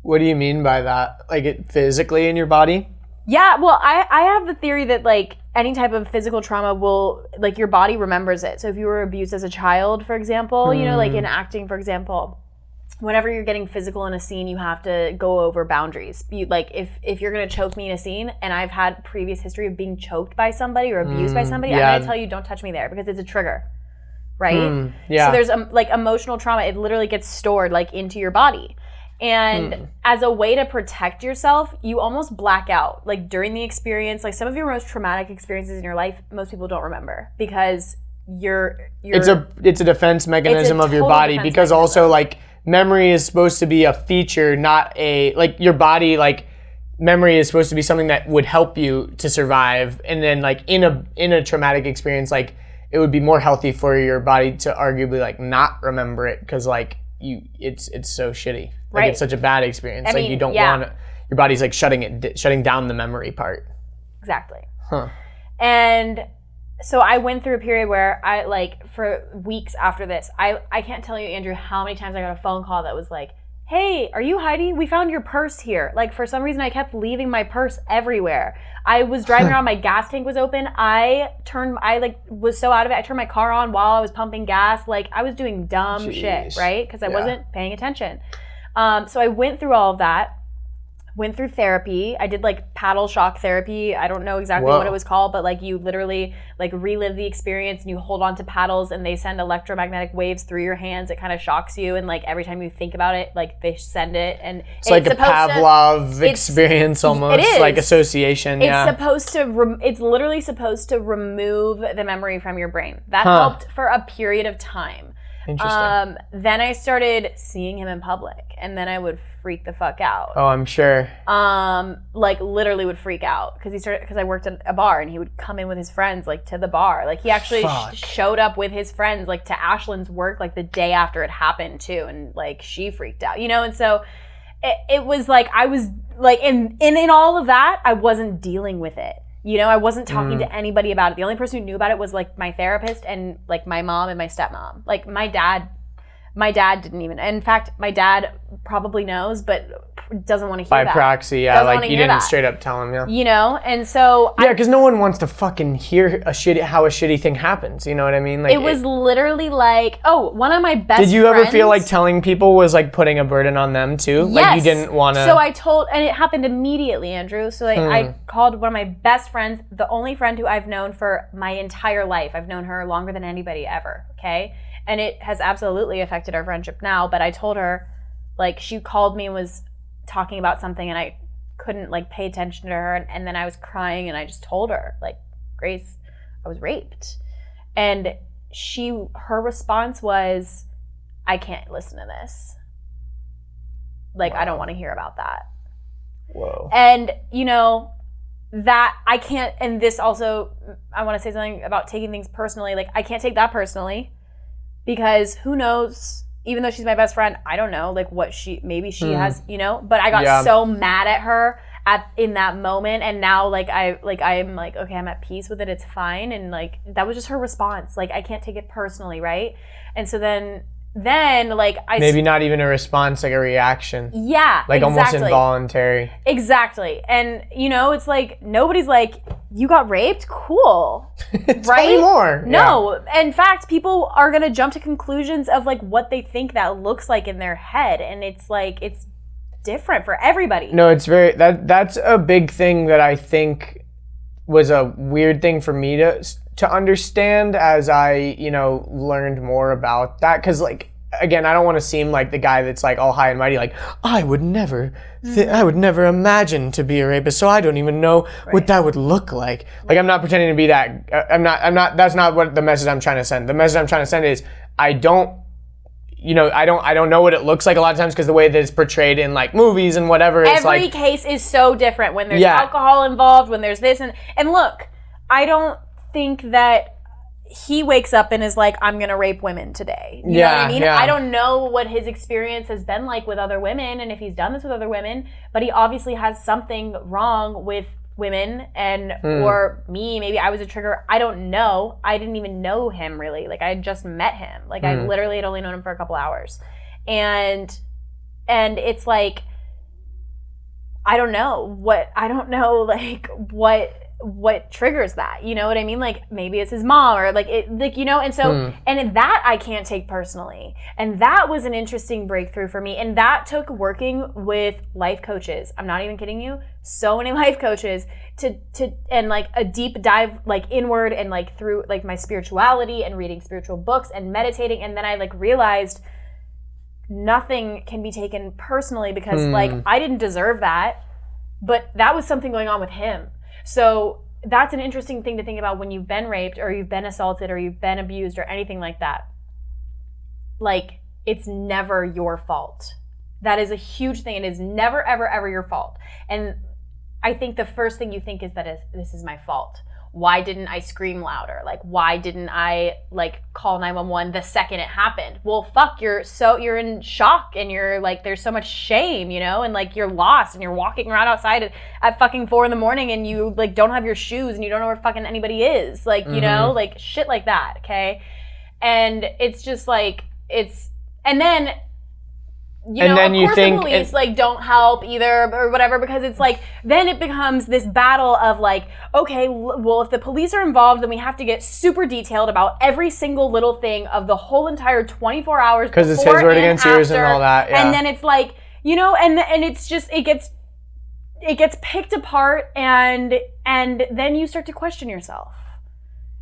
Speaker 2: What do you mean by that? Like it physically in your body?
Speaker 1: Yeah, well, I have the theory that like any type of physical trauma will, like your body remembers it. So if you were abused as a child, for example, you know, like in acting, for example, whenever you're getting physical in a scene, you have to go over boundaries. You, like if you're gonna choke me in a scene, and I've had previous history of being choked by somebody or abused by somebody, I'm gonna tell you, don't touch me there, because it's a trigger, right? So there's like emotional trauma. It literally gets stored like into your body. And as a way to protect yourself, you almost black out like during the experience. Like some of your most traumatic experiences in your life, most people don't remember, because it's a defense mechanism of your body, because also like memory is supposed to be a feature, not a, like your body, like memory is supposed to be something that would help you to survive. And then like in a traumatic experience, like it would be more healthy for your body to arguably like not remember it, because like it's so shitty. Like it's such a bad experience. Like you don't want to, your body's like shutting down the memory part. Exactly. And so I went through a period where I like for weeks after this, I can't tell you, Andrew, how many times I got a phone call that was like, hey, are you Heidi? We found your purse here. Like for some reason I kept leaving my purse everywhere. I was driving around, my gas tank was open. I like was so out of it. I turned my car on while I was pumping gas. Like I was doing dumb shit, right? Because I wasn't paying attention. So I went through all of that, went through therapy. I did like paddle shock therapy. I don't know exactly what it was called, but like you literally like relive the experience and you hold on to paddles and they send electromagnetic waves through your hands. It kind of shocks you, and like every time you think about it, like they send it, and it's
Speaker 2: like a Pavlov experience almost. It is. Like association.
Speaker 1: It's supposed to. It's literally supposed to remove the memory from your brain. That helped for a period of time.
Speaker 2: Interesting.
Speaker 1: Then I started seeing him in public, and then I would freak the fuck out.
Speaker 2: Oh, I'm sure.
Speaker 1: Like literally would freak out because I worked at a bar, and he would come in with his friends like to the bar. Like he actually showed up with his friends like to Ashlyn's work like the day after it happened too, and like she freaked out, you know. And so it was like I was like in all of that, I wasn't dealing with it. You know, I wasn't talking to anybody about it. The only person who knew about it was like my therapist and like my mom and my stepmom. Like my dad didn't even. In fact, my dad probably knows, but doesn't want to hear that. By
Speaker 2: proxy, yeah. Like you didn't straight up tell him, yeah.
Speaker 1: You know, and so
Speaker 2: because no one wants to fucking hear how a shitty thing happens. You know what I mean? Like
Speaker 1: it was literally like, one of my best.
Speaker 2: Did you ever feel like telling people was like putting a burden on them too?
Speaker 1: Yes.
Speaker 2: Like you didn't want to.
Speaker 1: So I told, and it happened immediately, Andrew. So like I called one of my best friends, the only friend who I've known for my entire life. I've known her longer than anybody ever. Okay. And it has absolutely affected our friendship now. But I told her, like she called me and was talking about something and I couldn't like pay attention to her, and then I was crying and I just told her, like, Grace, I was raped. And her response was, I can't listen to this. Like, wow. I don't want to hear about that.
Speaker 2: Whoa.
Speaker 1: And, you know, that I can't, and this also, I want to say something about taking things personally. Like, I can't take that personally because who knows, even though she's my best friend, I don't know, like, what maybe she has, you know, but I got so mad at her in that moment, and now, like, I'm like, okay, I'm at peace with it, it's fine, and, like, that was just her response. Like, I can't take it personally, right? And so then like
Speaker 2: maybe not even a response, like a reaction.
Speaker 1: Yeah,
Speaker 2: like exactly. Almost involuntary.
Speaker 1: Exactly. And you know, it's like nobody's like, you got raped? Cool. Right?
Speaker 2: Tell me more.
Speaker 1: No. Yeah. In fact, people are gonna jump to conclusions of like what they think that looks like in their head, and it's like it's different for everybody.
Speaker 2: No, it's that's a big thing that I think was a weird thing for me to understand as I, you know, learned more about that. Because, like, again, I don't want to seem like the guy that's like all high and mighty, like, I would never imagine to be a rapist, so I don't even know what that would look like. Like, I'm not pretending to be that. I'm not. That's not what the message I'm trying to send. The message I'm trying to send is I don't know what it looks like a lot of times because the way that it's portrayed in like movies and whatever.
Speaker 1: Every case is so different when there's alcohol involved, when there's this and look, I don't think that he wakes up and is like, I'm gonna rape women today. You know what I mean? Yeah. I don't know what his experience has been like with other women and if he's done this with other women, but he obviously has something wrong with women and or me. Maybe I was a trigger. I don't know. I didn't even know him really. Like, I had just met him. Like, I literally had only known him for a couple hours. And it's like, I don't know what triggers that, you know what I mean? Like, maybe it's his mom or like it, like, you know, and so and that I can't take personally, and that was an interesting breakthrough for me, and that took working with life coaches. I'm not even kidding you, so many life coaches to and like a deep dive like inward and like through like my spirituality and reading spiritual books and meditating, and then I like realized nothing can be taken personally because like I didn't deserve that, but that was something going on with him. So that's an interesting thing to think about when you've been raped or you've been assaulted or you've been abused or anything like that. Like, it's never your fault. That is a huge thing. It is never, ever, ever your fault. And I think the first thing you think is that this is my fault. Why didn't I scream louder? Like, why didn't I like call 911 the second it happened? Well, fuck, you're in shock and you're like, there's so much shame, you know, and like you're lost and you're walking around outside at fucking 4 a.m. and you like don't have your shoes and you don't know where fucking anybody is. Like, you know, like shit like that. Okay. And it's just like, and then, you know, of course the police like don't help either or whatever, because it's like then it becomes this battle of like, okay, well, if the police are involved, then we have to get super detailed about every single little thing of the whole entire 24 hours
Speaker 2: because it's his word against yours and all that. Yeah.
Speaker 1: And then it's like, you know, and it's just it gets picked apart, and then you start to question yourself,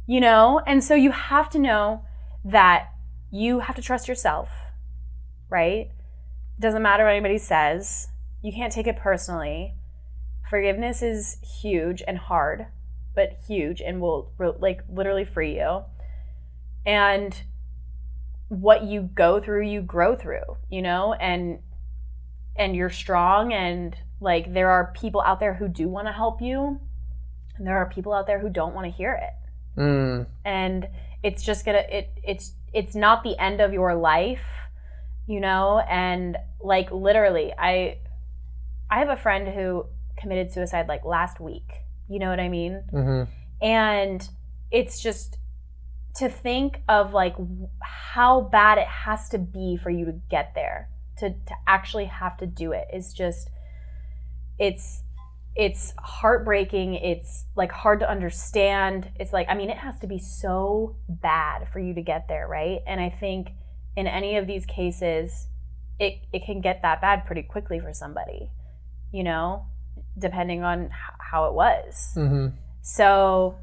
Speaker 1: you know, and so you have to know that you have to trust yourself, right? Doesn't matter what anybody says. You can't take it personally. Forgiveness is huge and hard, but huge, and will like literally free you. And what you go through, you grow through, you know, and you're strong, and like there are people out there who do want to help you, and there are people out there who don't want to hear it. And it's just it's not the end of your life. You know, and like literally, I have a friend who committed suicide like last week. You know what I mean? And it's just to think of like how bad it has to be for you to get there, to actually have to do it is just, it's heartbreaking. It's like hard to understand. It's like, I mean, it has to be so bad for you to get there, right? And I think in any of these cases, it can get that bad pretty quickly for somebody, you know, depending on how it was. So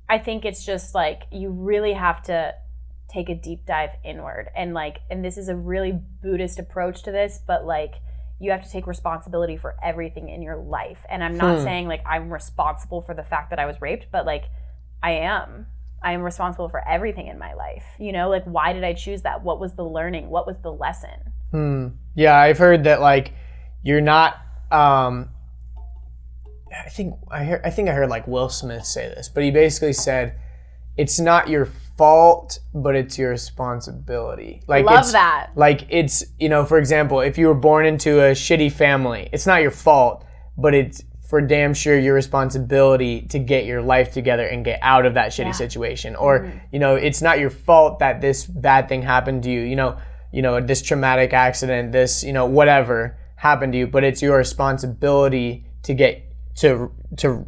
Speaker 1: I think it's just like, you really have to take a deep dive inward. And like, and this is a really Buddhist approach to this, but like, you have to take responsibility for everything in your life. And I'm not saying like I'm responsible for the fact that I was raped, but like I am responsible for everything in my life. You know, like why did I choose that? What was the learning? What was the lesson?
Speaker 2: Yeah, I've heard that like you're not I think I heard like Will Smith say this, but he basically said it's not your fault, but it's your responsibility. Like
Speaker 1: love that.
Speaker 2: Like it's, you know, for example, if you were born into a shitty family, it's not your fault, but it's for damn sure your responsibility to get your life together and get out of that shitty situation. Or, you know, it's not your fault that this bad thing happened to you, you know, this traumatic accident, this, you know, whatever happened to you, but it's your responsibility to get to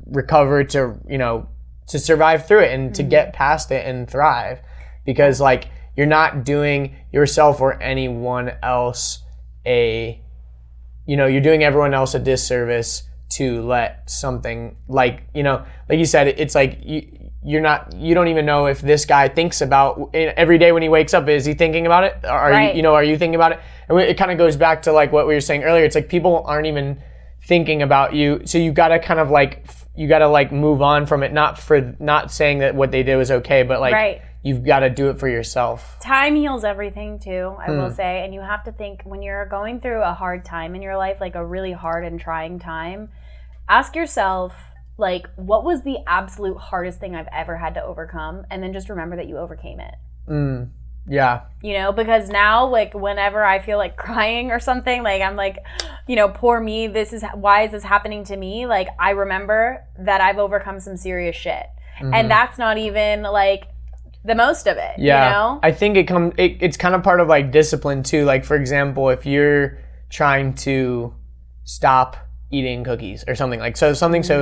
Speaker 2: recover, to, you know, to survive through it and to get past it and thrive, because like you're not doing yourself or anyone else you're doing everyone else a disservice to let something like, you know, like you said, it's like you don't even know if this guy thinks about every day when he wakes up, is he thinking about it? Are you thinking about it? And it kind of goes back to like what we were saying earlier. It's like people aren't even thinking about you, so you gotta kind of like move on from it, not saying that what they did was okay, but like you've got to do it for yourself.
Speaker 1: Time heals everything too, I will say, and you have to think when you're going through a hard time in your life, like a really hard and trying time, ask yourself like, what was the absolute hardest thing I've ever had to overcome, and then just remember that you overcame it.
Speaker 2: Yeah.
Speaker 1: You know, because now, like, whenever I feel like crying or something, like, I'm like, you know, poor me, why is this happening to me? Like, I remember that I've overcome some serious shit. And that's not even, like, the most of it,
Speaker 2: yeah.
Speaker 1: You know?
Speaker 2: I think it's kind of part of, like, discipline, too. Like, for example, if you're trying to stop eating cookies or something like so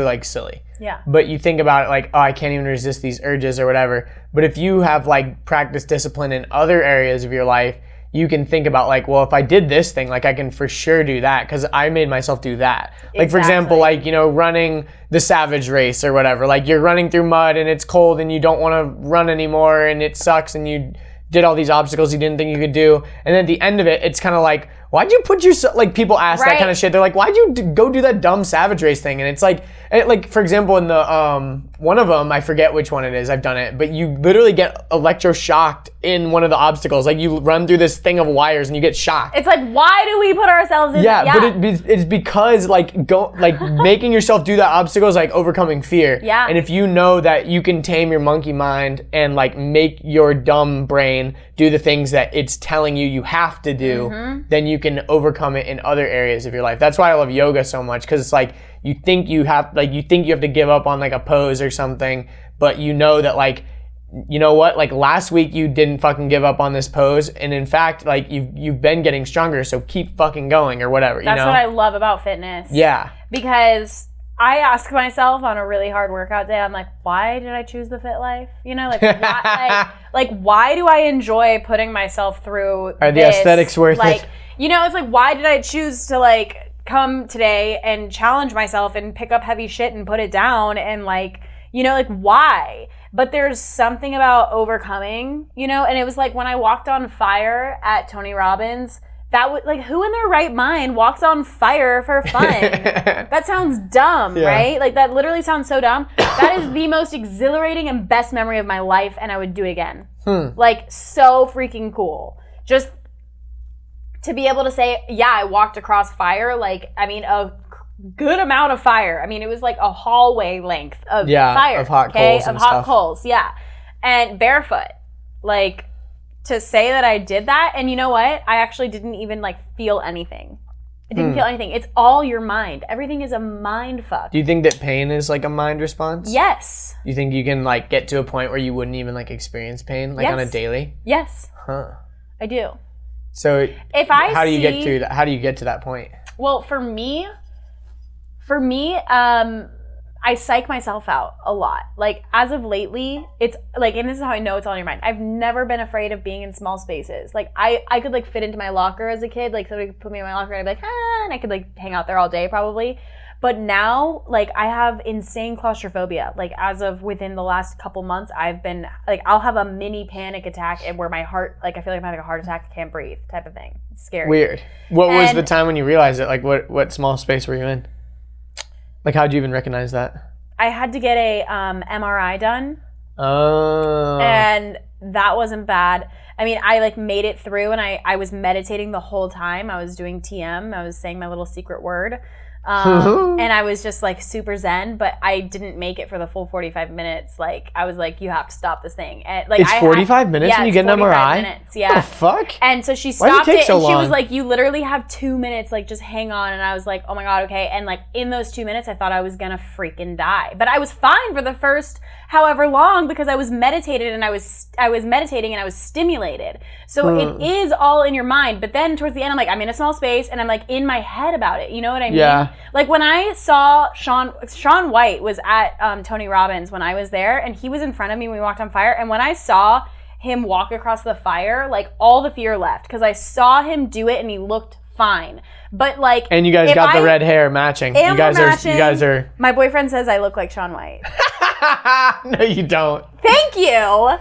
Speaker 2: like silly, but you think about it like, oh, I can't even resist these urges or whatever. But if you have like practiced discipline in other areas of your life, you can think about like, well, if I did this thing, like I can for sure do that because I made myself do that. Like for example, like, you know, running the Savage race or whatever, like you're running through mud and it's cold and you don't want to run anymore and it sucks and you did all these obstacles you didn't think you could do, and then at the end of it, it's kind of like, why'd you put yourself, like people ask that kind of shit, they're like, why'd you go do that dumb Savage race thing? And it's like for example, in the one of them, I forget which one it is, I've done it, but you literally get electroshocked in one of the obstacles. Like you run through this thing of wires and you get shocked.
Speaker 1: It's like, why do we put ourselves in that?
Speaker 2: But it's because like making yourself do that obstacle is like overcoming fear.
Speaker 1: Yeah.
Speaker 2: And if you know that you can tame your monkey mind and like make your dumb brain do the things that it's telling you have to do, then you can overcome it in other areas of your life. That's why I love yoga so much, because it's like you think you have to give up on like a pose or something, but you know that like, you know what, like last week you didn't fucking give up on this pose, and in fact like you've been getting stronger, so keep fucking going or whatever.
Speaker 1: That's what I love about fitness.
Speaker 2: Yeah.
Speaker 1: Because I ask myself on a really hard workout day, I'm like, why did I choose the fit life? You know, like why, like why do I enjoy putting myself through
Speaker 2: Are the aesthetics worth it?
Speaker 1: You know, it's like, why did I choose to like come today and challenge myself and pick up heavy shit and put it down and like, you know, like why? But there's something about overcoming, you know, and it was like when I walked on fire at Tony Robbins, that would like, who in their right mind walks on fire for fun? That sounds dumb, right? Like that literally sounds so dumb. That is the most exhilarating and best memory of my life, and I would do it again. Like so freaking cool. Just to be able to say, yeah, I walked across fire, like, I mean, a good amount of fire. I mean, it was like a hallway length of fire.
Speaker 2: Of hot coals and
Speaker 1: hot coals, and barefoot. Like, to say that I did that, and you know what? I actually didn't even like feel anything. I didn't feel anything. It's all your mind. Everything is a mind fuck.
Speaker 2: Do you think that pain is like a mind response?
Speaker 1: Yes.
Speaker 2: You think you can like get to a point where you wouldn't even like experience pain like on a daily?
Speaker 1: Yes.
Speaker 2: Huh.
Speaker 1: I do.
Speaker 2: So how do you get through that? How do you get to that point?
Speaker 1: Well, for me, I psych myself out a lot. Like, as of lately, it's like, and this is how I know it's all in your mind. I've never been afraid of being in small spaces. Like, I could like fit into my locker as a kid. Like, somebody could put me in my locker and I'd be like, and I could like hang out there all day probably. But now, like, I have insane claustrophobia. Like, as of within the last couple months, I've been, like, I'll have a mini panic attack and where my heart, like, I feel like I'm having a heart attack, I can't breathe type of thing. It's scary.
Speaker 2: Weird. What was the time when you realized it? Like, what small space were you in? Like, how'd you even recognize that?
Speaker 1: I had to get a MRI done.
Speaker 2: Oh.
Speaker 1: And that wasn't bad. I mean, I, like, made it through, and I was meditating the whole time. I was doing TM. I was saying my little secret word. And I was just like super zen, but I didn't make it for the full 45 minutes. Like, I was like, you have to stop this thing. And, like,
Speaker 2: it's 45 minutes and you get an MRI?
Speaker 1: Minutes, yeah.
Speaker 2: What the fuck?
Speaker 1: And so she stopped it and she was like, you literally have 2 minutes, like, just hang on. And I was like, oh my God, okay. And like in those 2 minutes, I thought I was gonna freaking die. But I was fine for the first however long because I was meditating and I was stimulated. So it is all in your mind. But then towards the end, I'm like, I'm in a small space and I'm like in my head about it. You know what I mean?
Speaker 2: Yeah.
Speaker 1: Like when I saw Shaun White was at Tony Robbins when I was there, and he was in front of me when we walked on fire. And when I saw him walk across the fire, like all the fear left because I saw him do it and he looked fine. But like,
Speaker 2: and you guys got the red hair matching. You guys are.
Speaker 1: My boyfriend says I look like Shaun White.
Speaker 2: No, you don't.
Speaker 1: Thank you.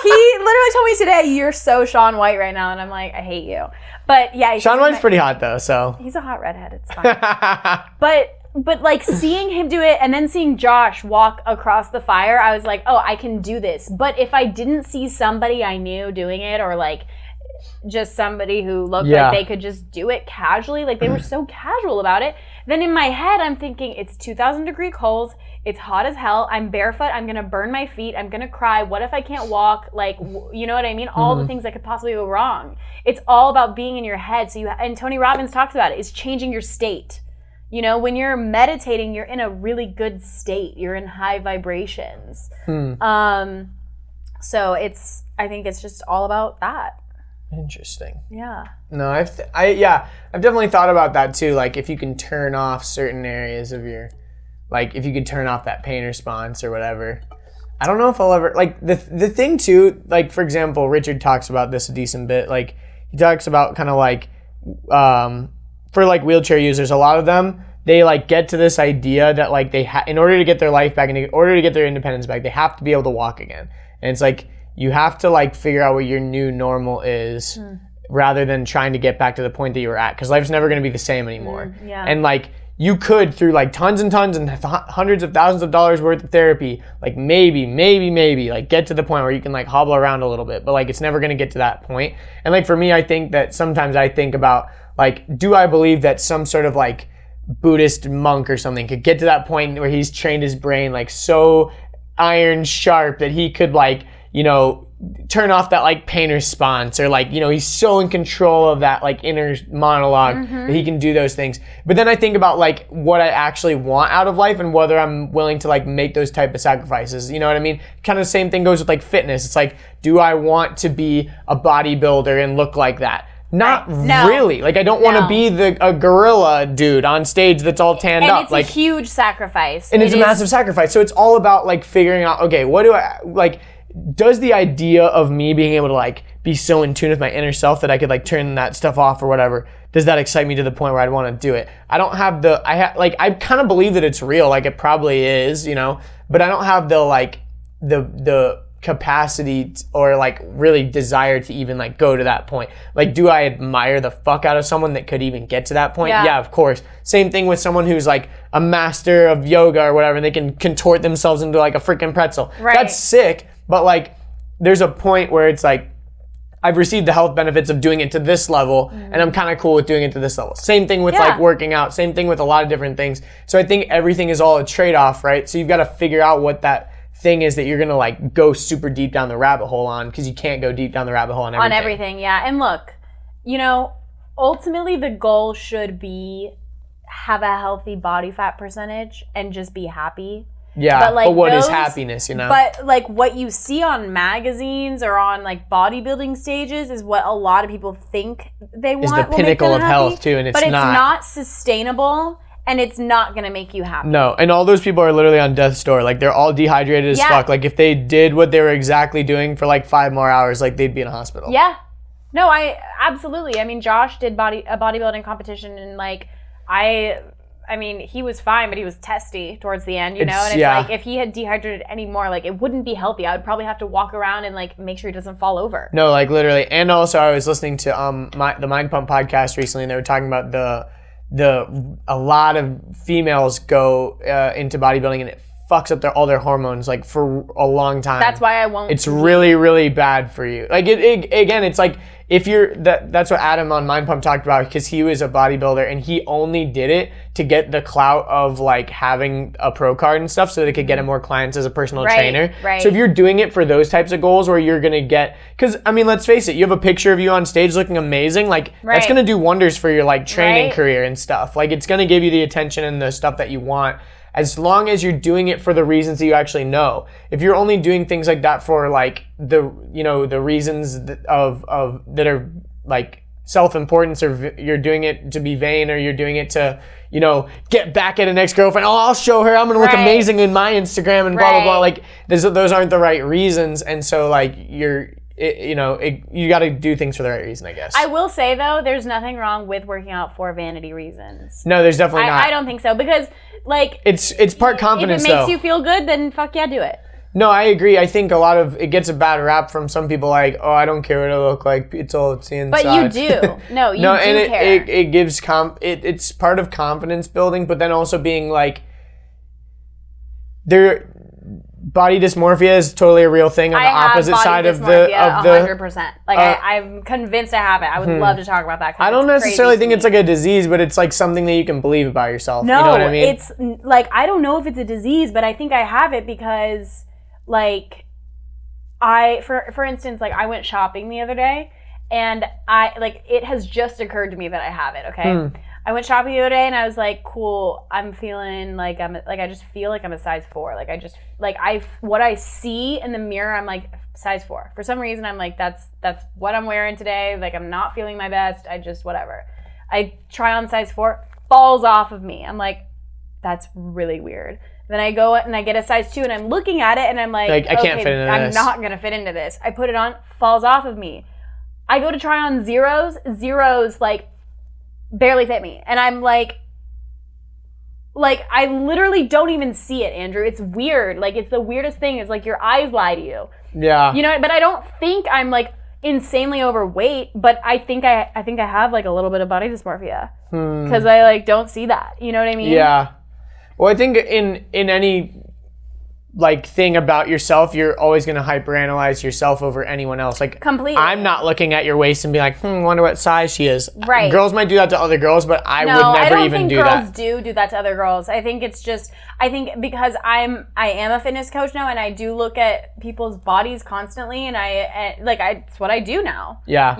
Speaker 1: He literally told me today, "You're so Shaun White right now," and I'm like, I hate you. But yeah,
Speaker 2: Shaun White's pretty hot though, so
Speaker 1: he's a hot redhead. It's fine. But like seeing him do it and then seeing Josh walk across the fire, I was like, oh, I can do this. But if I didn't see somebody I knew doing it, or like just somebody who looked like they could just do it casually, like they were so casual about it, then in my head I'm thinking it's 2,000 degree cold, it's hot as hell, I'm barefoot, I'm gonna burn my feet, I'm gonna cry, what if I can't walk, like, you know what I mean? All the things that could possibly go wrong. It's all about being in your head. So and Tony Robbins talks about it, is changing your state. You know, when you're meditating, you're in a really good state, you're in high vibrations. So I think it's just all about that.
Speaker 2: Interesting.
Speaker 1: Yeah.
Speaker 2: No, I've definitely thought about that too. Like if you can turn off certain areas of your, like if you could turn off that pain response or whatever. I don't know if I'll ever, like the thing too, like for example, Richard talks about this a decent bit. Like he talks about kind of like, for like wheelchair users, a lot of them, they like get to this idea that like in order to get their life back and in order to get their independence back, they have to be able to walk again. And it's like, you have to like figure out what your new normal is rather than trying to get back to the point that you were at, because life's never going to be the same anymore. And like you could, through like tons and tons and hundreds of thousands of dollars worth of therapy, like maybe like get to the point where you can like hobble around a little bit, but like it's never going to get to that point. And like for me, I think that sometimes I think about like, do I believe that some sort of like Buddhist monk or something could get to that point where he's trained his brain like so iron sharp that he could like, you know, turn off that like pain response, or like, you know, he's so in control of that like inner monologue that he can do those things. But then I think about like what I actually want out of life and whether I'm willing to like make those type of sacrifices. You know what I mean? Kind of the same thing goes with like fitness. It's like, do I want to be a bodybuilder and look like that? Not really. Like I don't want to be a gorilla dude on stage that's all tanned up.
Speaker 1: It's like a huge sacrifice.
Speaker 2: And it's a massive sacrifice. So it's all about like figuring out, okay, what do I like? Does the idea of me being able to like be so in tune with my inner self that I could like turn that stuff off or whatever, does that excite me to the point where I'd want to do it? I don't have I kind of believe that it's real, like it probably is, you know, but I don't have the like the capacity or like really desire to even like go to that point. Like, do I admire the fuck out of someone that could even get to that point? Yeah, of course. Same thing with someone who's like a master of yoga or whatever, and they can contort themselves into like a freaking pretzel. Right. That's sick. But like, there's a point where it's like, I've received the health benefits of doing it to this level, and I'm kind of cool with doing it to this level. Same thing with like working out. Same thing with a lot of different things. So I think everything is all a trade-off, right? So you've got to figure out what that thing is that you're gonna like go super deep down the rabbit hole on, because you can't go deep down the rabbit hole on everything.
Speaker 1: On everything, yeah. And look, you know, ultimately the goal should be have a healthy body fat percentage and just be happy.
Speaker 2: Yeah, but what is happiness, you know?
Speaker 1: But like what you see on magazines or on like bodybuilding stages is what a lot of people think they want.
Speaker 2: Is the pinnacle of health too, and it's not.
Speaker 1: But it's not sustainable, and it's not gonna make you happy.
Speaker 2: No, and all those people are literally on death's door. Like they're all dehydrated as fuck. Like if they did what they were exactly doing for like 5 more hours, like they'd be in a hospital.
Speaker 1: Yeah. No, I absolutely. I mean, Josh did a bodybuilding competition, and like I I mean, he was fine, but he was testy towards the end, you know? And it's like, if he had dehydrated anymore, like, it wouldn't be healthy. I would probably have to walk around and, like, make sure he doesn't fall over.
Speaker 2: No, like, literally. And also, I was listening to the Mind Pump podcast recently, and they were talking about a lot of females go into bodybuilding, and it fucks up all their hormones, like, for a long time.
Speaker 1: That's why I won't.
Speaker 2: It's really, really bad for you. Like, again, it's like, if you're, that's what Adam on Mind Pump talked about, because he was a bodybuilder and he only did it to get the clout of like having a pro card and stuff so that it could get him more clients as a personal trainer.
Speaker 1: Right.
Speaker 2: So if you're doing it for those types of goals where you're going to get, because I mean, let's face it, you have a picture of you on stage looking amazing. Like that's going to do wonders for your like training career and stuff. Like it's going to give you the attention and the stuff that you want, as long as you're doing it for the reasons that you actually know. If you're only doing things like that for like the reasons that are like self-importance, or you're doing it to be vain, or you're doing it to, get back at an ex-girlfriend. Oh, I'll show her I'm going to look amazing in my Instagram and blah, blah, blah. Like those aren't the right reasons. And so like you got to do things for the right reason, I guess.
Speaker 1: I will say though, there's nothing wrong with working out for vanity reasons.
Speaker 2: No, there's definitely not.
Speaker 1: I don't think so, because like
Speaker 2: it's part confidence.
Speaker 1: If it makes you feel good, then fuck yeah, do it.
Speaker 2: No, I agree. I think a lot of it gets a bad rap from some people, like, oh, I don't care what I look like. It's the inside.
Speaker 1: But you do. No, you do care.
Speaker 2: It gives it's part of confidence building, but then also being like, body dysmorphia is totally a real thing on the opposite side of the
Speaker 1: 100%. Like I'm convinced I have it. I would love to talk about that.
Speaker 2: I don't necessarily think it's like a disease, but it's like something that you can believe about yourself.
Speaker 1: No,
Speaker 2: you know what I mean?
Speaker 1: It's like, I don't know if it's a disease, but I think I have it because like for instance, like I went shopping the other day, and it has just occurred to me that I have it. Okay. I went shopping the other day and I was like, cool, I'm feeling like I just feel like I'm a size 4. Like what I see in the mirror, I'm like size 4. For some reason, I'm like, that's what I'm wearing today. Like I'm not feeling my best. I just, whatever. I try on size 4, falls off of me. I'm like, that's really weird. Then I go and I get a size 2 and I'm looking at it and I'm like
Speaker 2: I can't fit into this.
Speaker 1: I'm not going to fit into this. I put it on, falls off of me. I go to try on zeros like barely fit me. And I'm like I literally don't even see it, Andrew. It's weird. Like it's the weirdest thing. It's like your eyes lie to you.
Speaker 2: Yeah.
Speaker 1: But I don't think I'm like insanely overweight, but I think I have like a little bit of body dysmorphia because I like don't see that. You know what I mean?
Speaker 2: Yeah. Well, I think in any like thing about yourself, you're always going to hyperanalyze yourself over anyone else. Like
Speaker 1: completely.
Speaker 2: I'm not looking at your waist and be like, wonder what size she is.
Speaker 1: Right.
Speaker 2: Girls might do that to other girls, but I would never even do that.
Speaker 1: I don't think girls do that to other girls. I think it's just, because I am a fitness coach now, and I do look at people's bodies constantly, and it's what I do now.
Speaker 2: Yeah.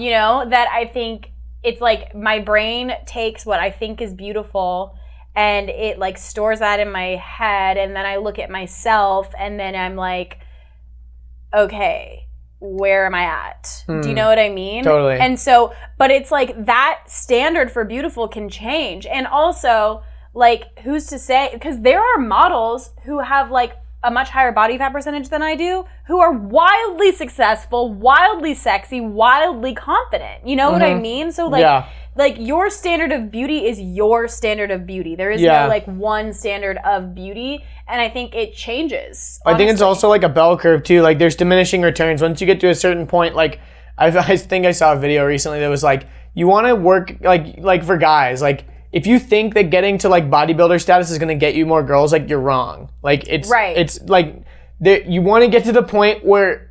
Speaker 1: That I think it's like my brain takes what I think is beautiful and it like stores that in my head, and then I look at myself and then I'm like, okay, where am I at? Do you know what I mean?
Speaker 2: Totally.
Speaker 1: And so, but it's like that standard for beautiful can change. And also, like, who's to say, because there are models who have like a much higher body fat percentage than I do, who are wildly successful, wildly sexy, wildly confident. You know what I mean? So like your standard of beauty is your standard of beauty. There is no like one standard of beauty, and I think it changes. Honestly.
Speaker 2: I think it's also like a bell curve too. Like there's diminishing returns. Once you get to a certain point, like I think I saw a video recently that was like, you want to work like for guys, like if you think that getting to like bodybuilder status is going to get you more girls, like you're wrong. Like it's like you want to get to the point where